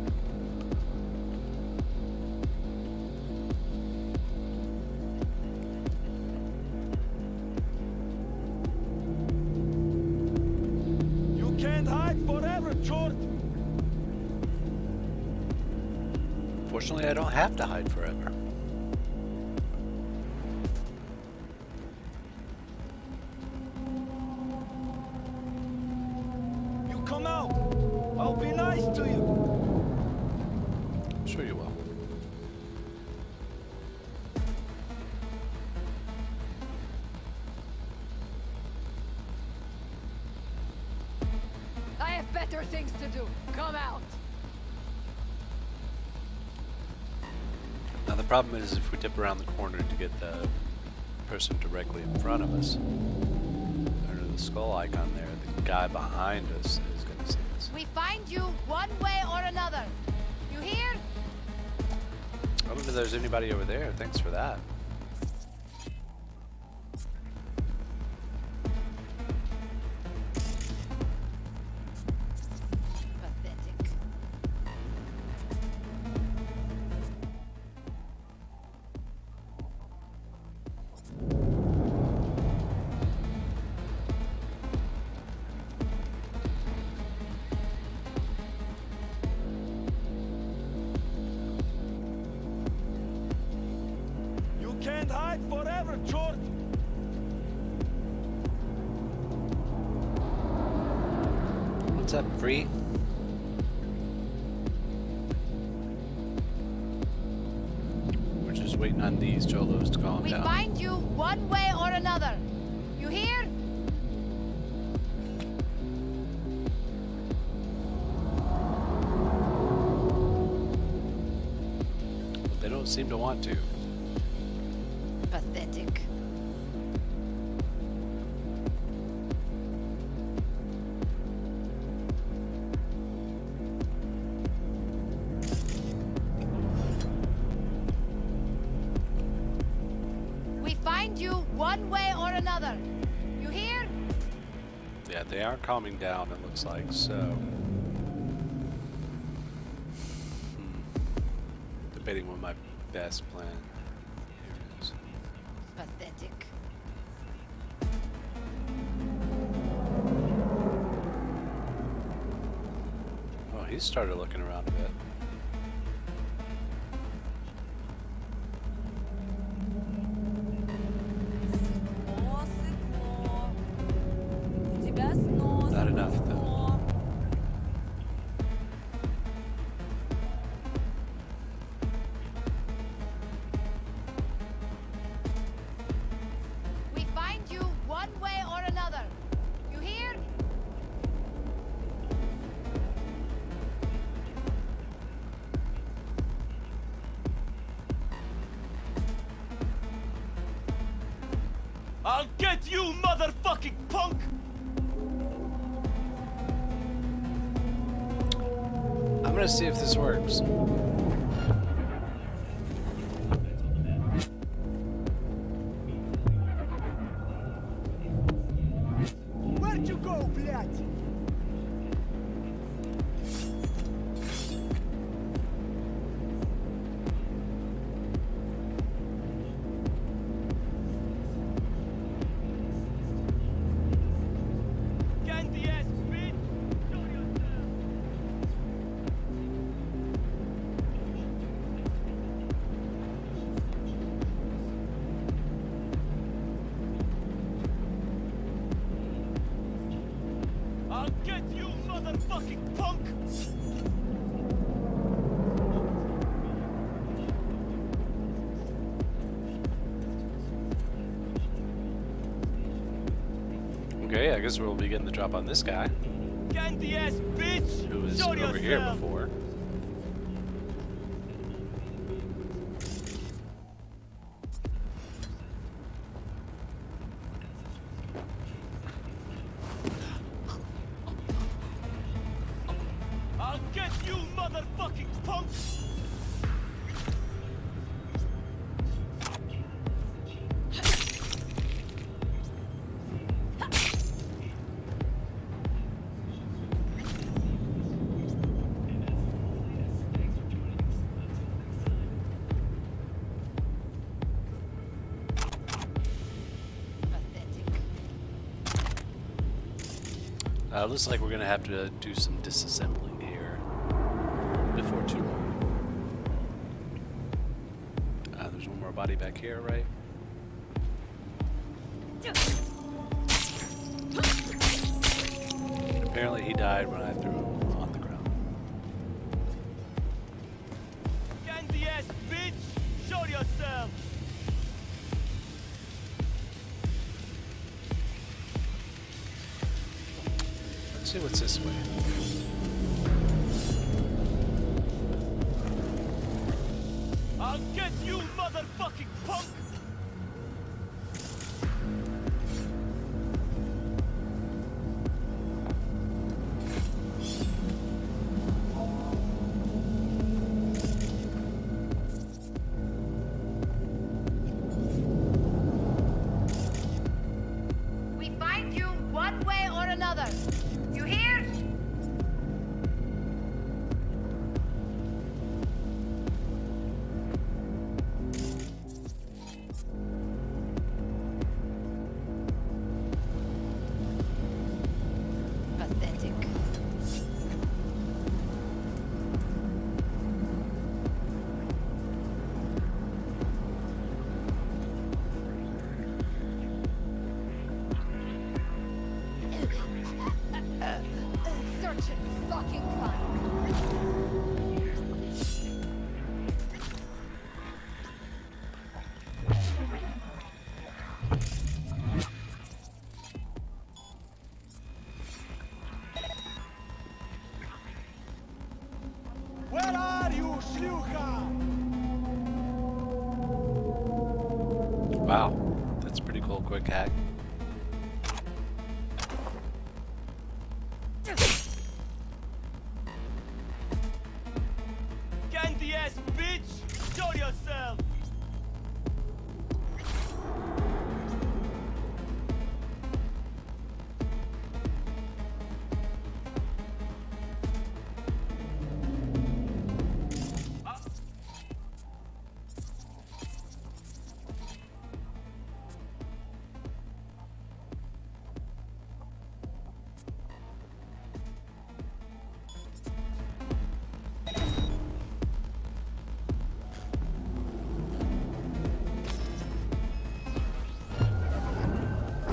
You can't hide forever, Chort. Fortunately, I don't have to hide forever. You come out. I'll be nice to you. I'm sure you will. I have better things to do. Come out. Now the problem is if we dip around the corner to get the person directly in front of us, under the skull icon there, the guy behind us is going to see us. We find you one way or another. You hear? I don't know if there's anybody over there. Thanks for that. Pathetic. You can't hide forever, Chort. What's up, Free? We're just waiting on these Cholos to calm We down. find you one way or another. You hear? But they don't seem to want to. Pathetic. We find you one way or another. You hear? Yeah, they are calming down, it looks like, so... Debating what my best plan here is. Pathetic. Oh, he started looking around a bit. Not enough, though. We find you one way or another. You hear? I'll get you, motherfucking punk! I'm gonna see if this works. Where'd you go, блядь? Candy ass bitch! Show yourself! I'll get you, motherfucking punk! Okay, I guess we'll be getting the drop on this guy, Candy ass bitch! who was Show over here yourself! before. I'll get you, motherfucking punk! Looks like we're gonna have to do some disassembling here before too long. There's one more body back here, right? Apparently he died when I threw him on the ground. Candy ass bitch! Show yourself! Let's see what's this way. I'll get you, motherfucking punk! We find you one way or another. You hear? Pathetic. Search it, fucking cunt. Where are you, Shlucha? Wow, that's a pretty cool quick hack. Candy ass bitch! Show yourself!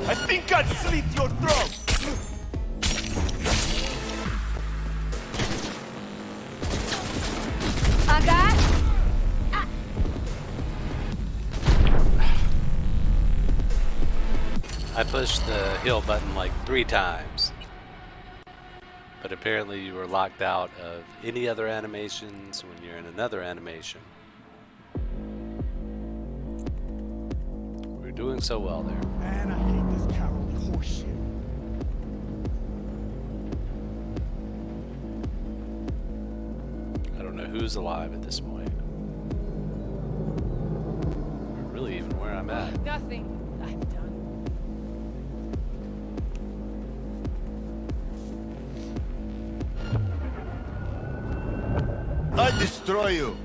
I think I'd slit your throat! I pushed the heal button like 3 times. But apparently you were locked out of any other animations when you're in another animation. We're doing so well there. Man, I hate this cowardly horseshit. I don't know who's alive at this point. Or really even where I'm at. Nothing. I'm done. I destroy you.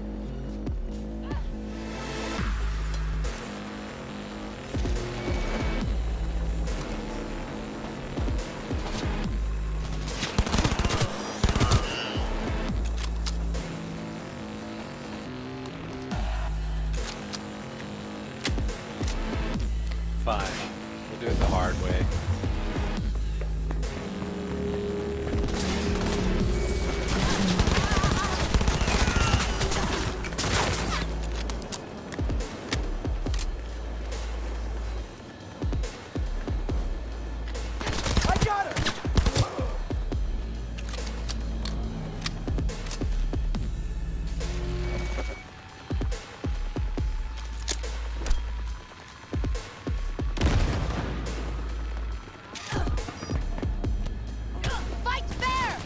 Fine. We'll do it the hard way. I got her! Fight fair!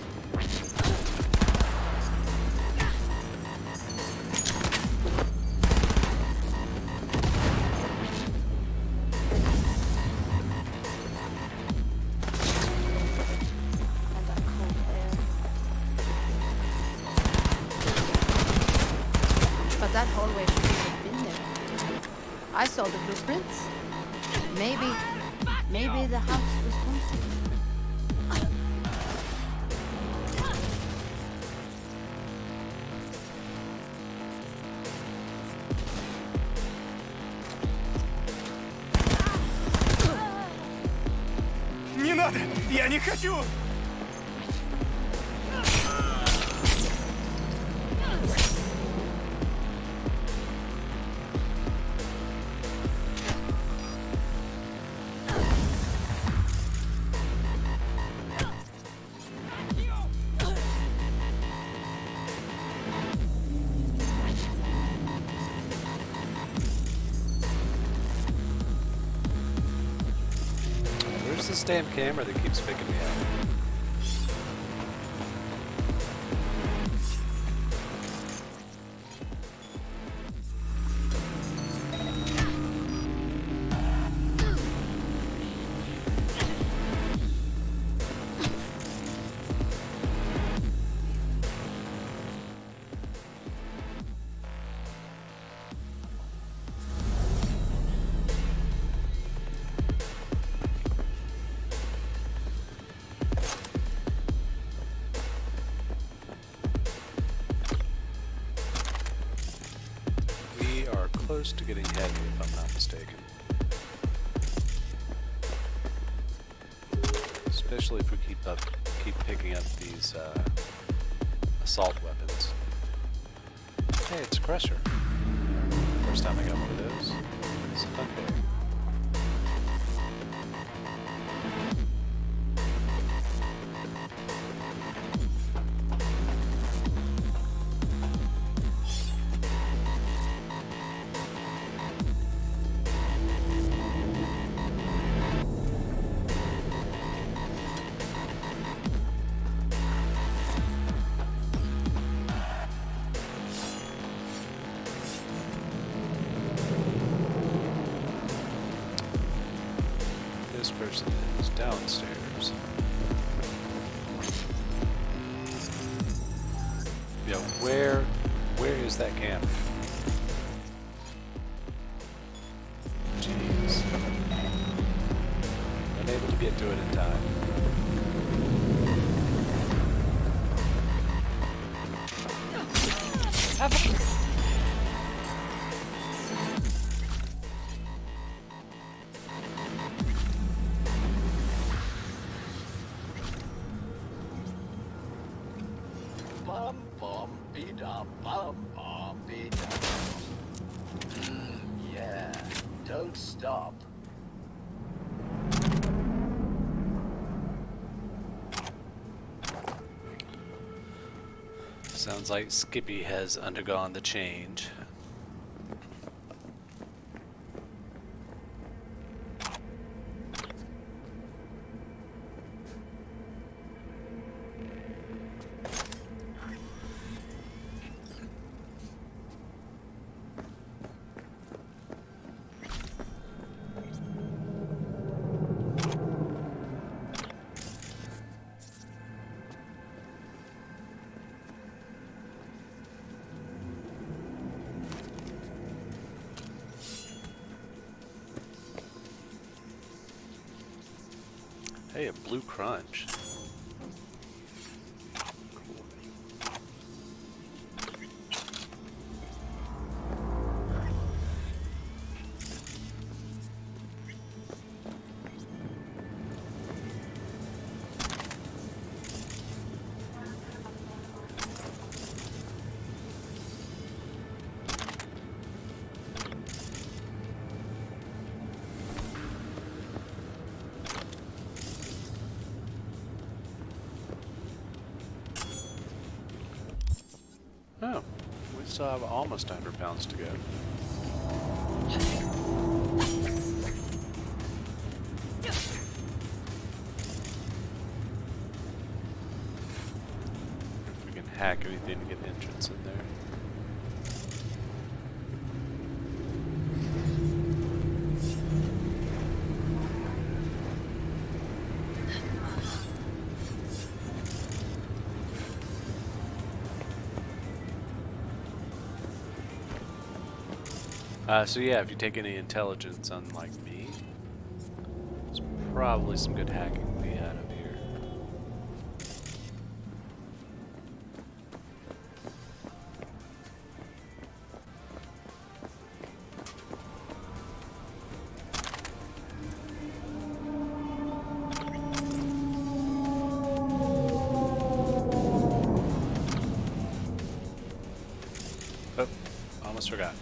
But that hallway should have been there. I saw the blueprints. Maybe the house was haunted. Я не хочу! Where's this damn camera that keeps picking me up? Close to getting heavy, if I'm not mistaken. Especially if we keep picking up these assault weapons. Hey, it's a Crusher. First time I got one of those. It's a fun day. This person is downstairs. Yeah, where is that camera? Jeez. Unable to get to it in time. Bum bum be-da, bum bum be-da. Yeah, don't stop. Sounds like Skippy has undergone the change. Hey, a blue crunch. Oh, we still have almost 100 pounds to go. If we can hack anything to get entrance in there. So yeah, if you take any intelligence, unlike me, there's probably some good hacking to be had up here. Oh, almost forgot.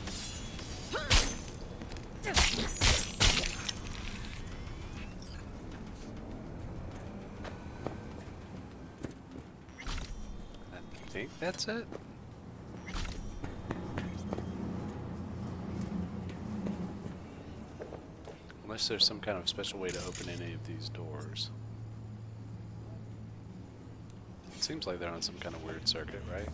I think that's it. Unless there's some kind of special way to open any of these doors. It seems like they're on some kind of weird circuit, right?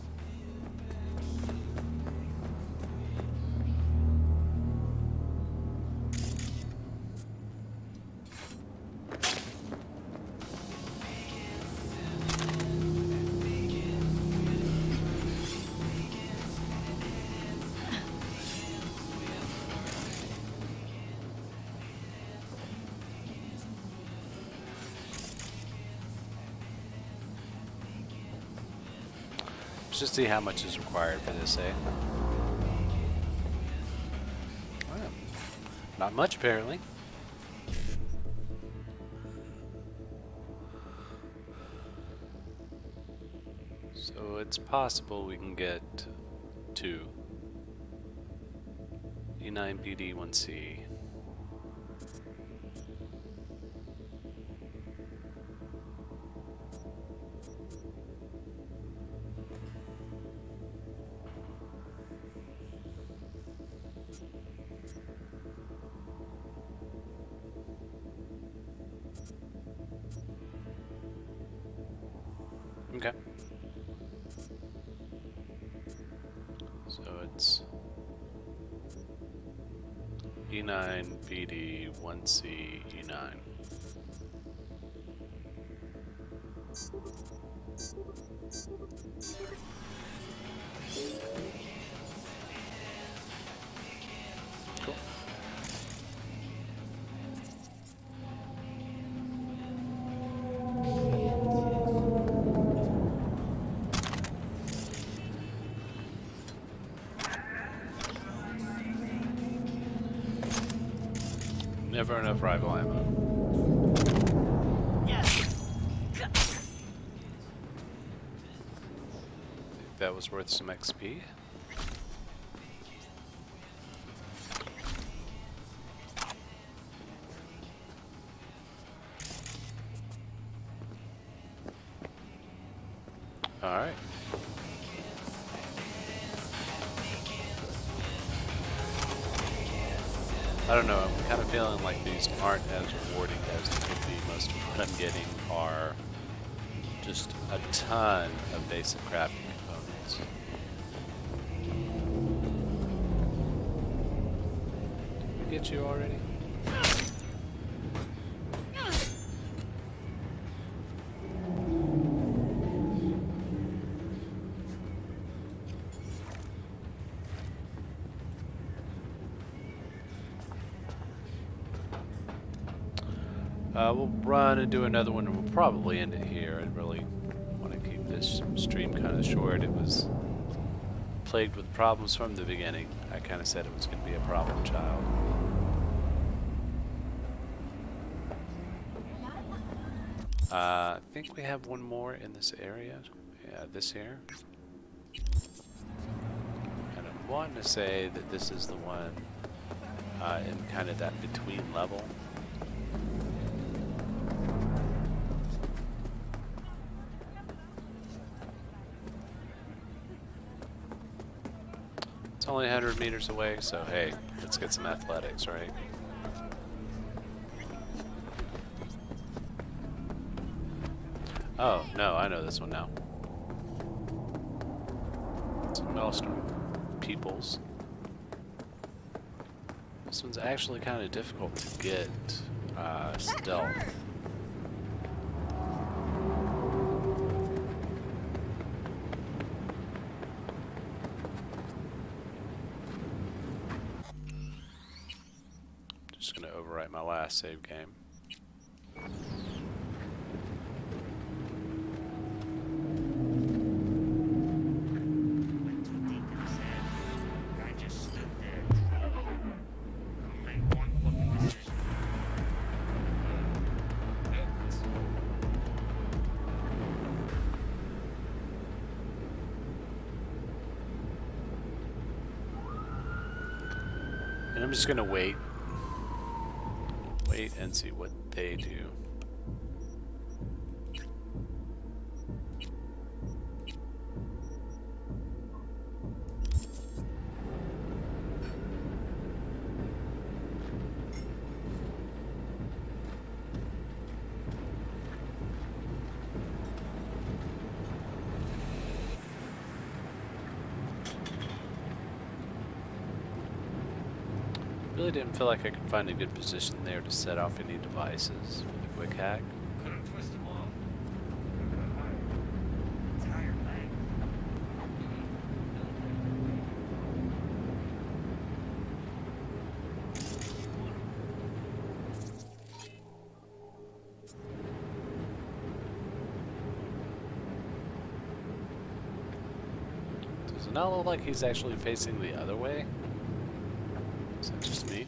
Just see how much is required for this, eh? Well, not much, apparently. So it's possible we can get to E9PD1C. Okay. So it's E9, BD, 1C, E9. Cool. Never enough rival ammo. Think that was worth some XP. All right. I don't know, I'm kind of feeling like these aren't as rewarding as they could be. Most of what I'm getting are just a ton of basic crafting components. Did we get you already? We'll run and do another one, and we'll probably end it here. I really want to keep this stream kind of short. It was plagued with problems from the beginning. I kind of said it was going to be a problem child. I think we have one more in this area. Yeah, this here. And I'm wanting to say that this is the one in kind of that between level. It's only 100 meters away, so hey, let's get some athletics, right? Oh, no, I know this one now. It's Maelstrom Peoples. This one's actually kind of difficult to get stealth. Just gonna overwrite my last save game. And I'm just gonna wait and see what they do. Really didn't feel like I could find a good position there to set off any devices with a quick hack. Couldn't twist them off. Does it not look like he's actually facing the other way? Is that just me?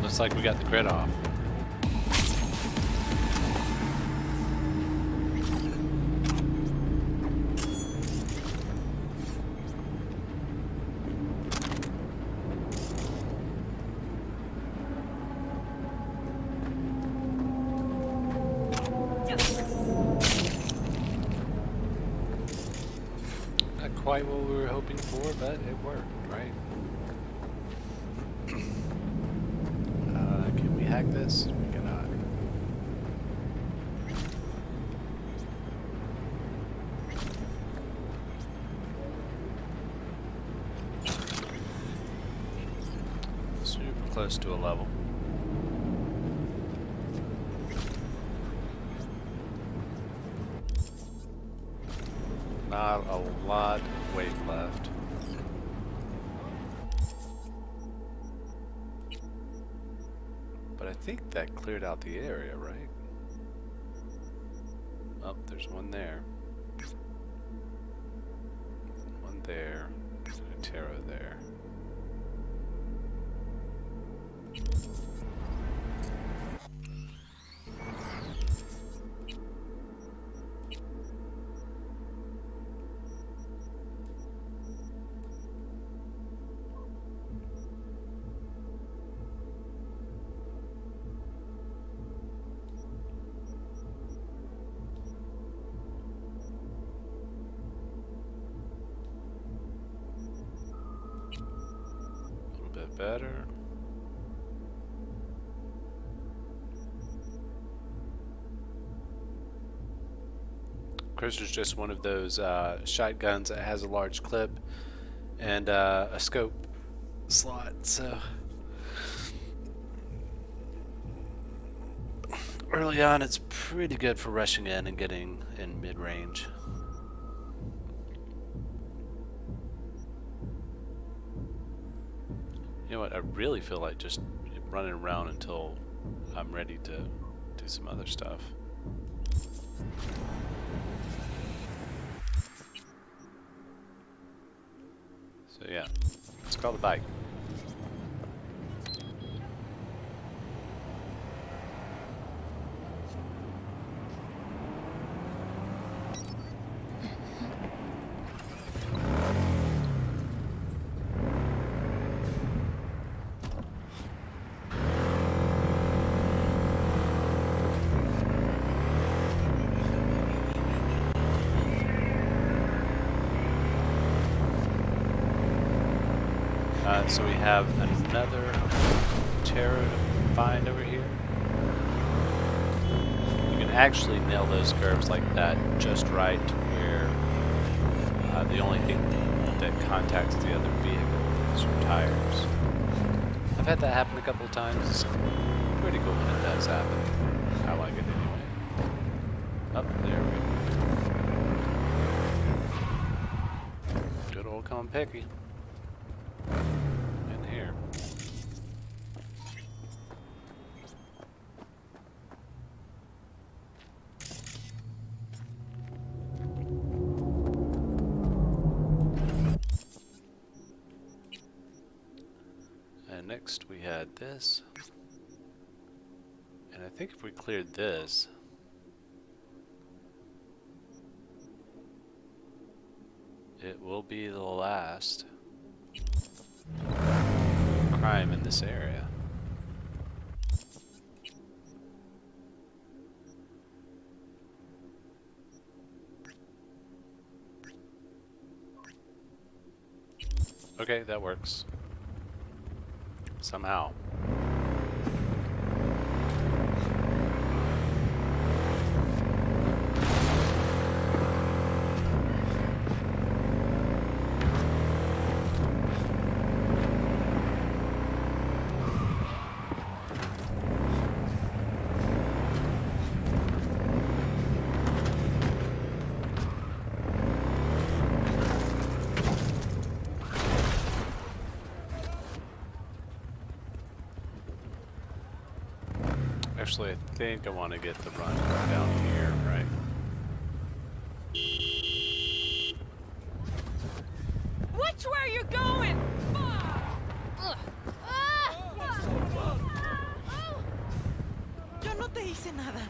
Looks like we got the grid off. Not quite what we were hoping for, but it worked, right? Can we hack this? We cannot. Super close to a level. not a lot of weight left. But I think that cleared out the area, right? Oh, there's one there. One there. And a tarot there. Better. Of course, there's just one of those shotguns that has a large clip and a scope slot, so early on it's pretty good for rushing in and getting in mid-range. You know what, I really feel like just running around until I'm ready to do some other stuff. So yeah, let's call the bike. So we have another tarot to find over here. You can actually nail those curves like that just right to where the only thing that contacts the other vehicle is your tires. I've had that happen a couple of times. It's pretty cool when it does happen. I like it anyway. Up there we go. Good old Konpeki. Next we had this, and I think if we cleared this, it will be the last crime in this area. Okay, that works. Somehow. Actually, I think I want to get the run down here, right? Which way are you going? Yo no te hice nada.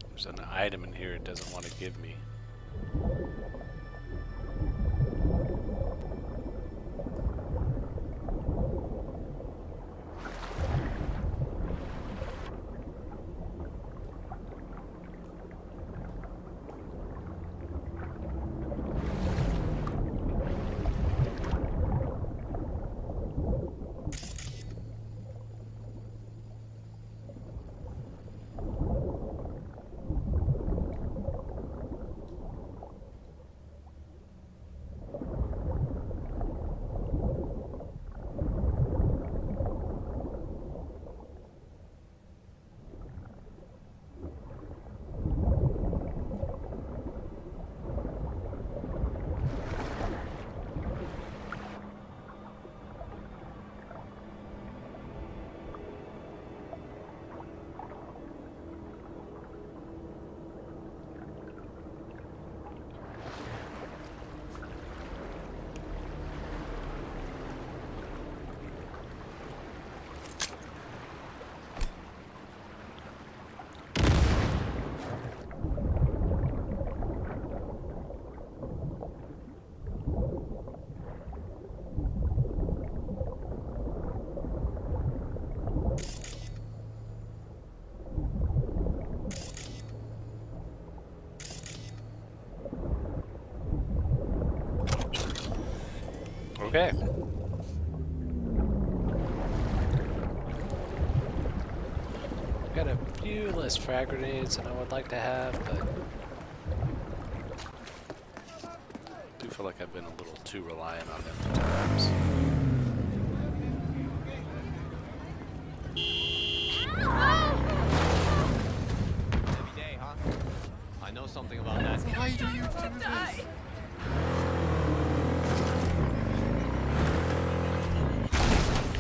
There's an item in here it doesn't want to give me. Okay. Got a few less frag grenades than I would like to have, but I do feel like I've been a little too reliant on them at times. Every day, huh? I know something about that. Why do you do this?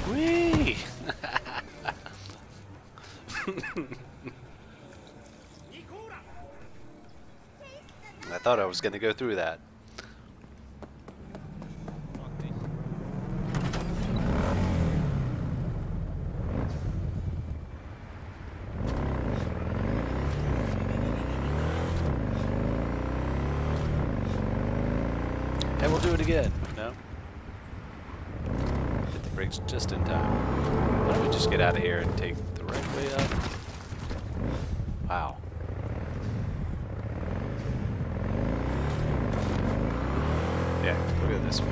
Whee! I thought I was going to go through that. And we'll do it again. No? Hit the brakes just in time. Why don't we just get out of here and take the right way up? Wow. Yeah, we'll go this way.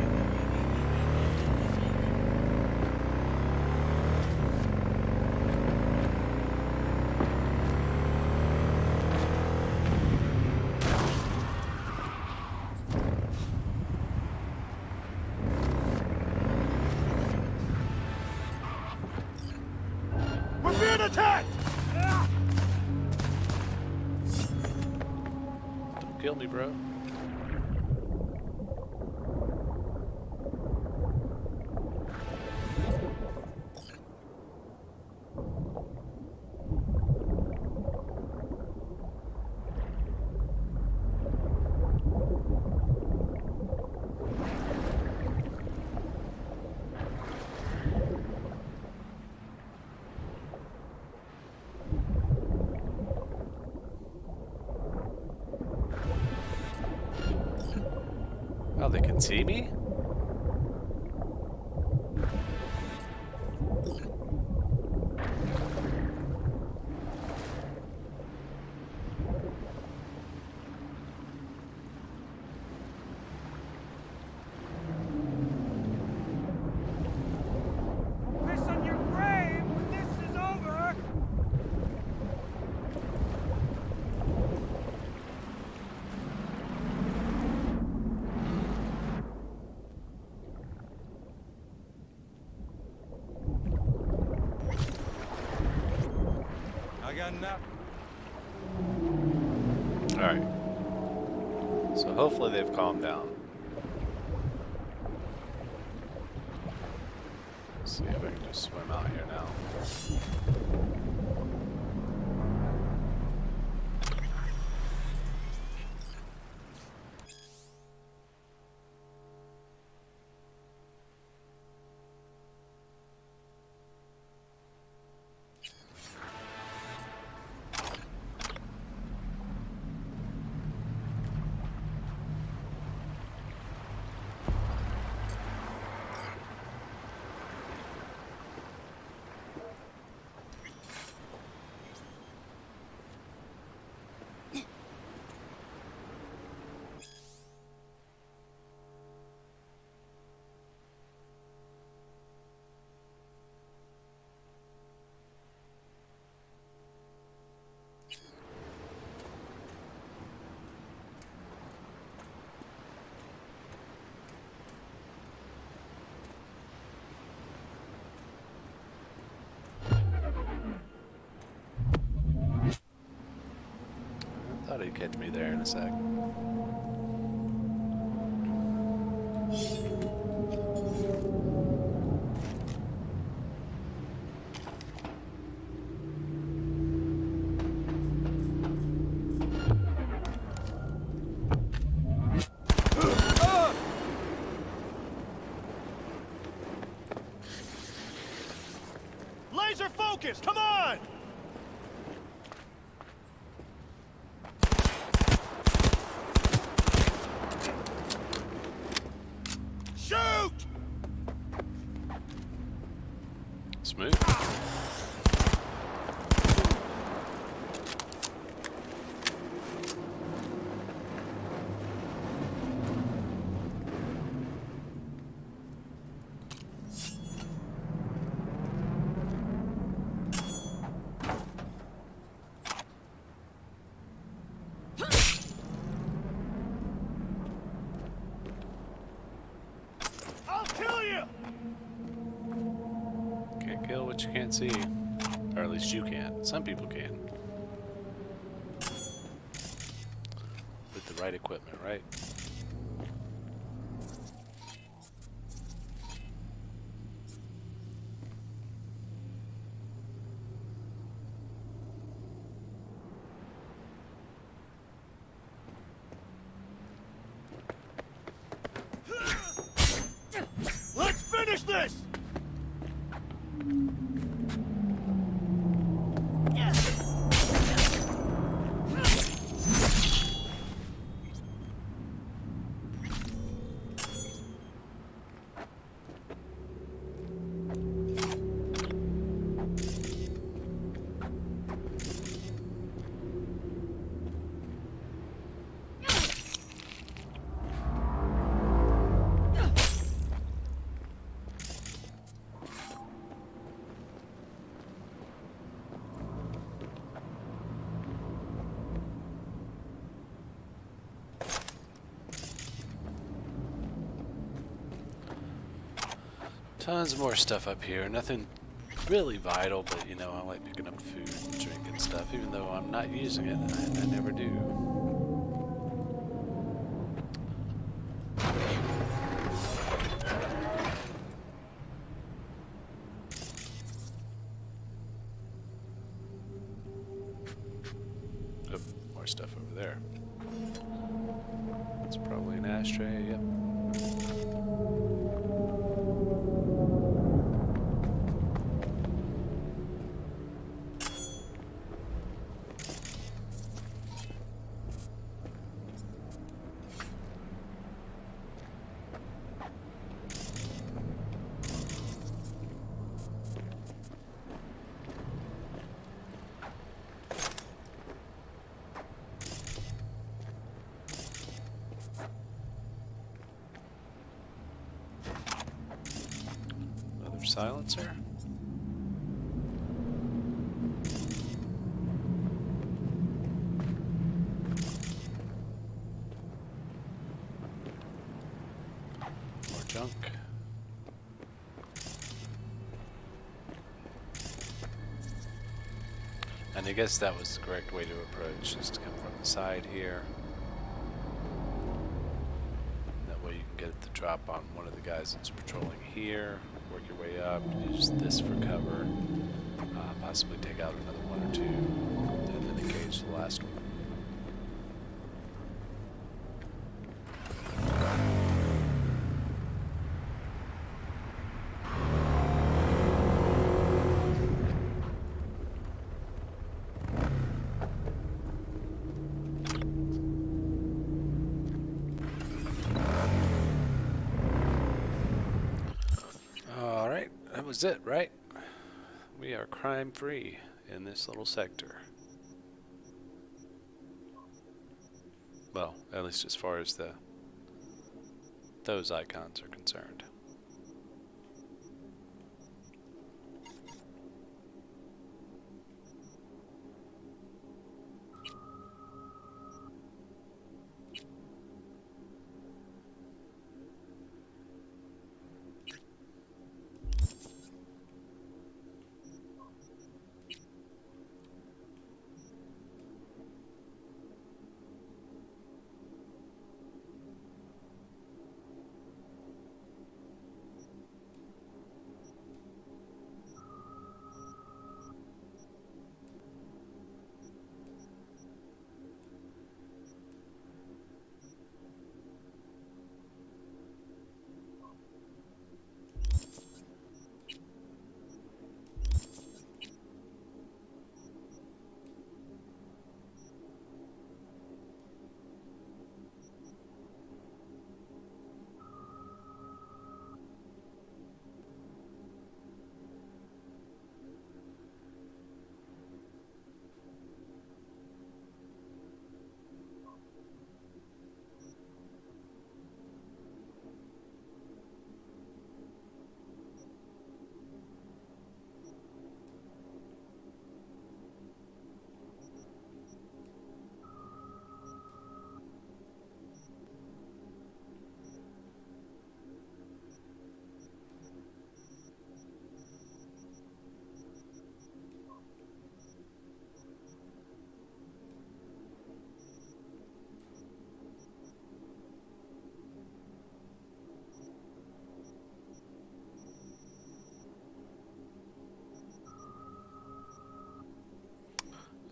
We're being attacked! Don't kill me, bro. Oh, they can see me? Piss on your grave when this is over! I got enough. Alright. So hopefully they've calmed down. Let's see if I can just swim out here now. Thought he'd catch me there in a sec. Laser focus, come on! Shoot! Smooth. what you can't see. Or at least you can't. Some people can. With the right equipment, right? Let's finish this! Tons more stuff up here. Nothing really vital, but you know, I like picking up food and drink and stuff, even though I'm not using it. I never do. Oh, more stuff over there. It's probably an ashtray, yep. Silencer. More junk. And I guess that was the correct way to approach, just to come from the side here. That way you can get the drop on one of the guys that's patrolling here. Work your way up, use this for cover, possibly take out another one or two, and then engage the last one. That was it, right? We are crime-free in this little sector. Well, at least as far as those icons are concerned.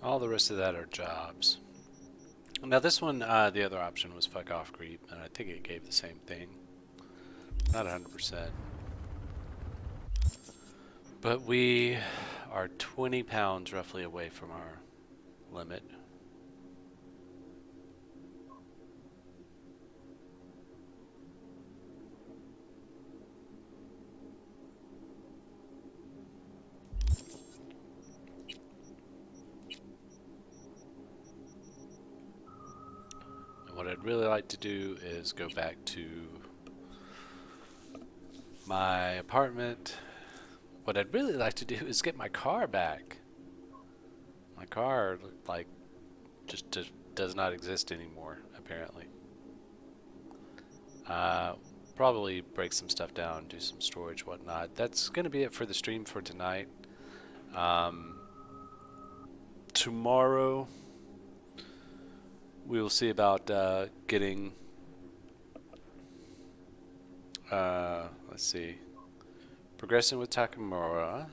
All the rest of that are jobs. Now this one, the other option was fuck off creep, and I think it gave the same thing. Not 100%. But we are 20 pounds roughly away from our limit. And what I'd really like to do is go back to my apartment. What I'd really like to do is get my car back. My car, like, just does not exist anymore, apparently. Probably break some stuff down, do some storage, whatnot. That's going to be it for the stream for tonight. Tomorrow, we will see about getting... let's see. Progressing with Takamura.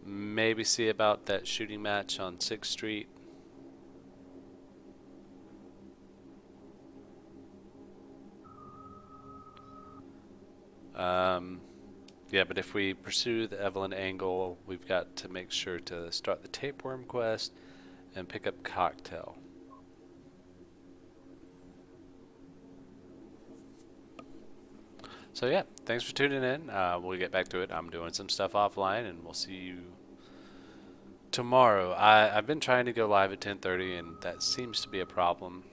Maybe see about that shooting match on 6th Street. Yeah, but if we pursue the Evelyn angle, we've got to make sure to start the tapeworm quest and pick up Cocktail. So yeah, thanks for tuning in. We'll get back to it. I'm doing some stuff offline, and we'll see you tomorrow. I've been trying to go live at 10:30, and that seems to be a problem.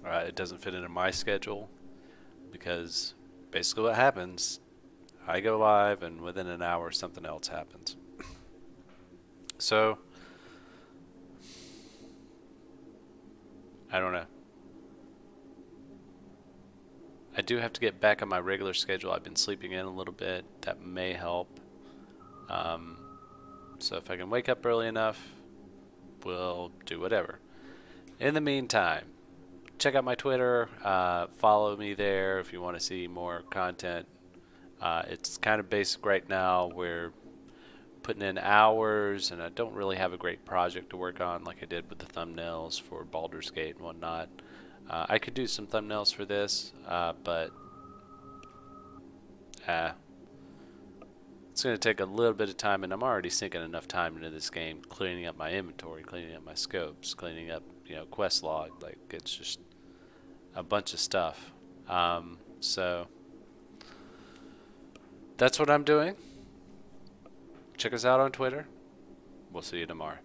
It doesn't fit into my schedule, because basically what happens, I go live, and within an hour something else happens. So, I don't know. I do have to get back on my regular schedule. I've been sleeping in a little bit. That may help. So if I can wake up early enough, we'll do whatever. In the meantime, check out my Twitter. Follow me there if you want to see more content. It's kind of basic right now. We're putting in hours, and I don't really have a great project to work on like I did with the thumbnails for Baldur's Gate and whatnot. I could do some thumbnails for this, but it's going to take a little bit of time, and I'm already sinking enough time into this game, cleaning up my inventory, cleaning up my scopes, cleaning up, quest log. Like, it's just a bunch of stuff. So that's what I'm doing. Check us out on Twitter. We'll see you tomorrow.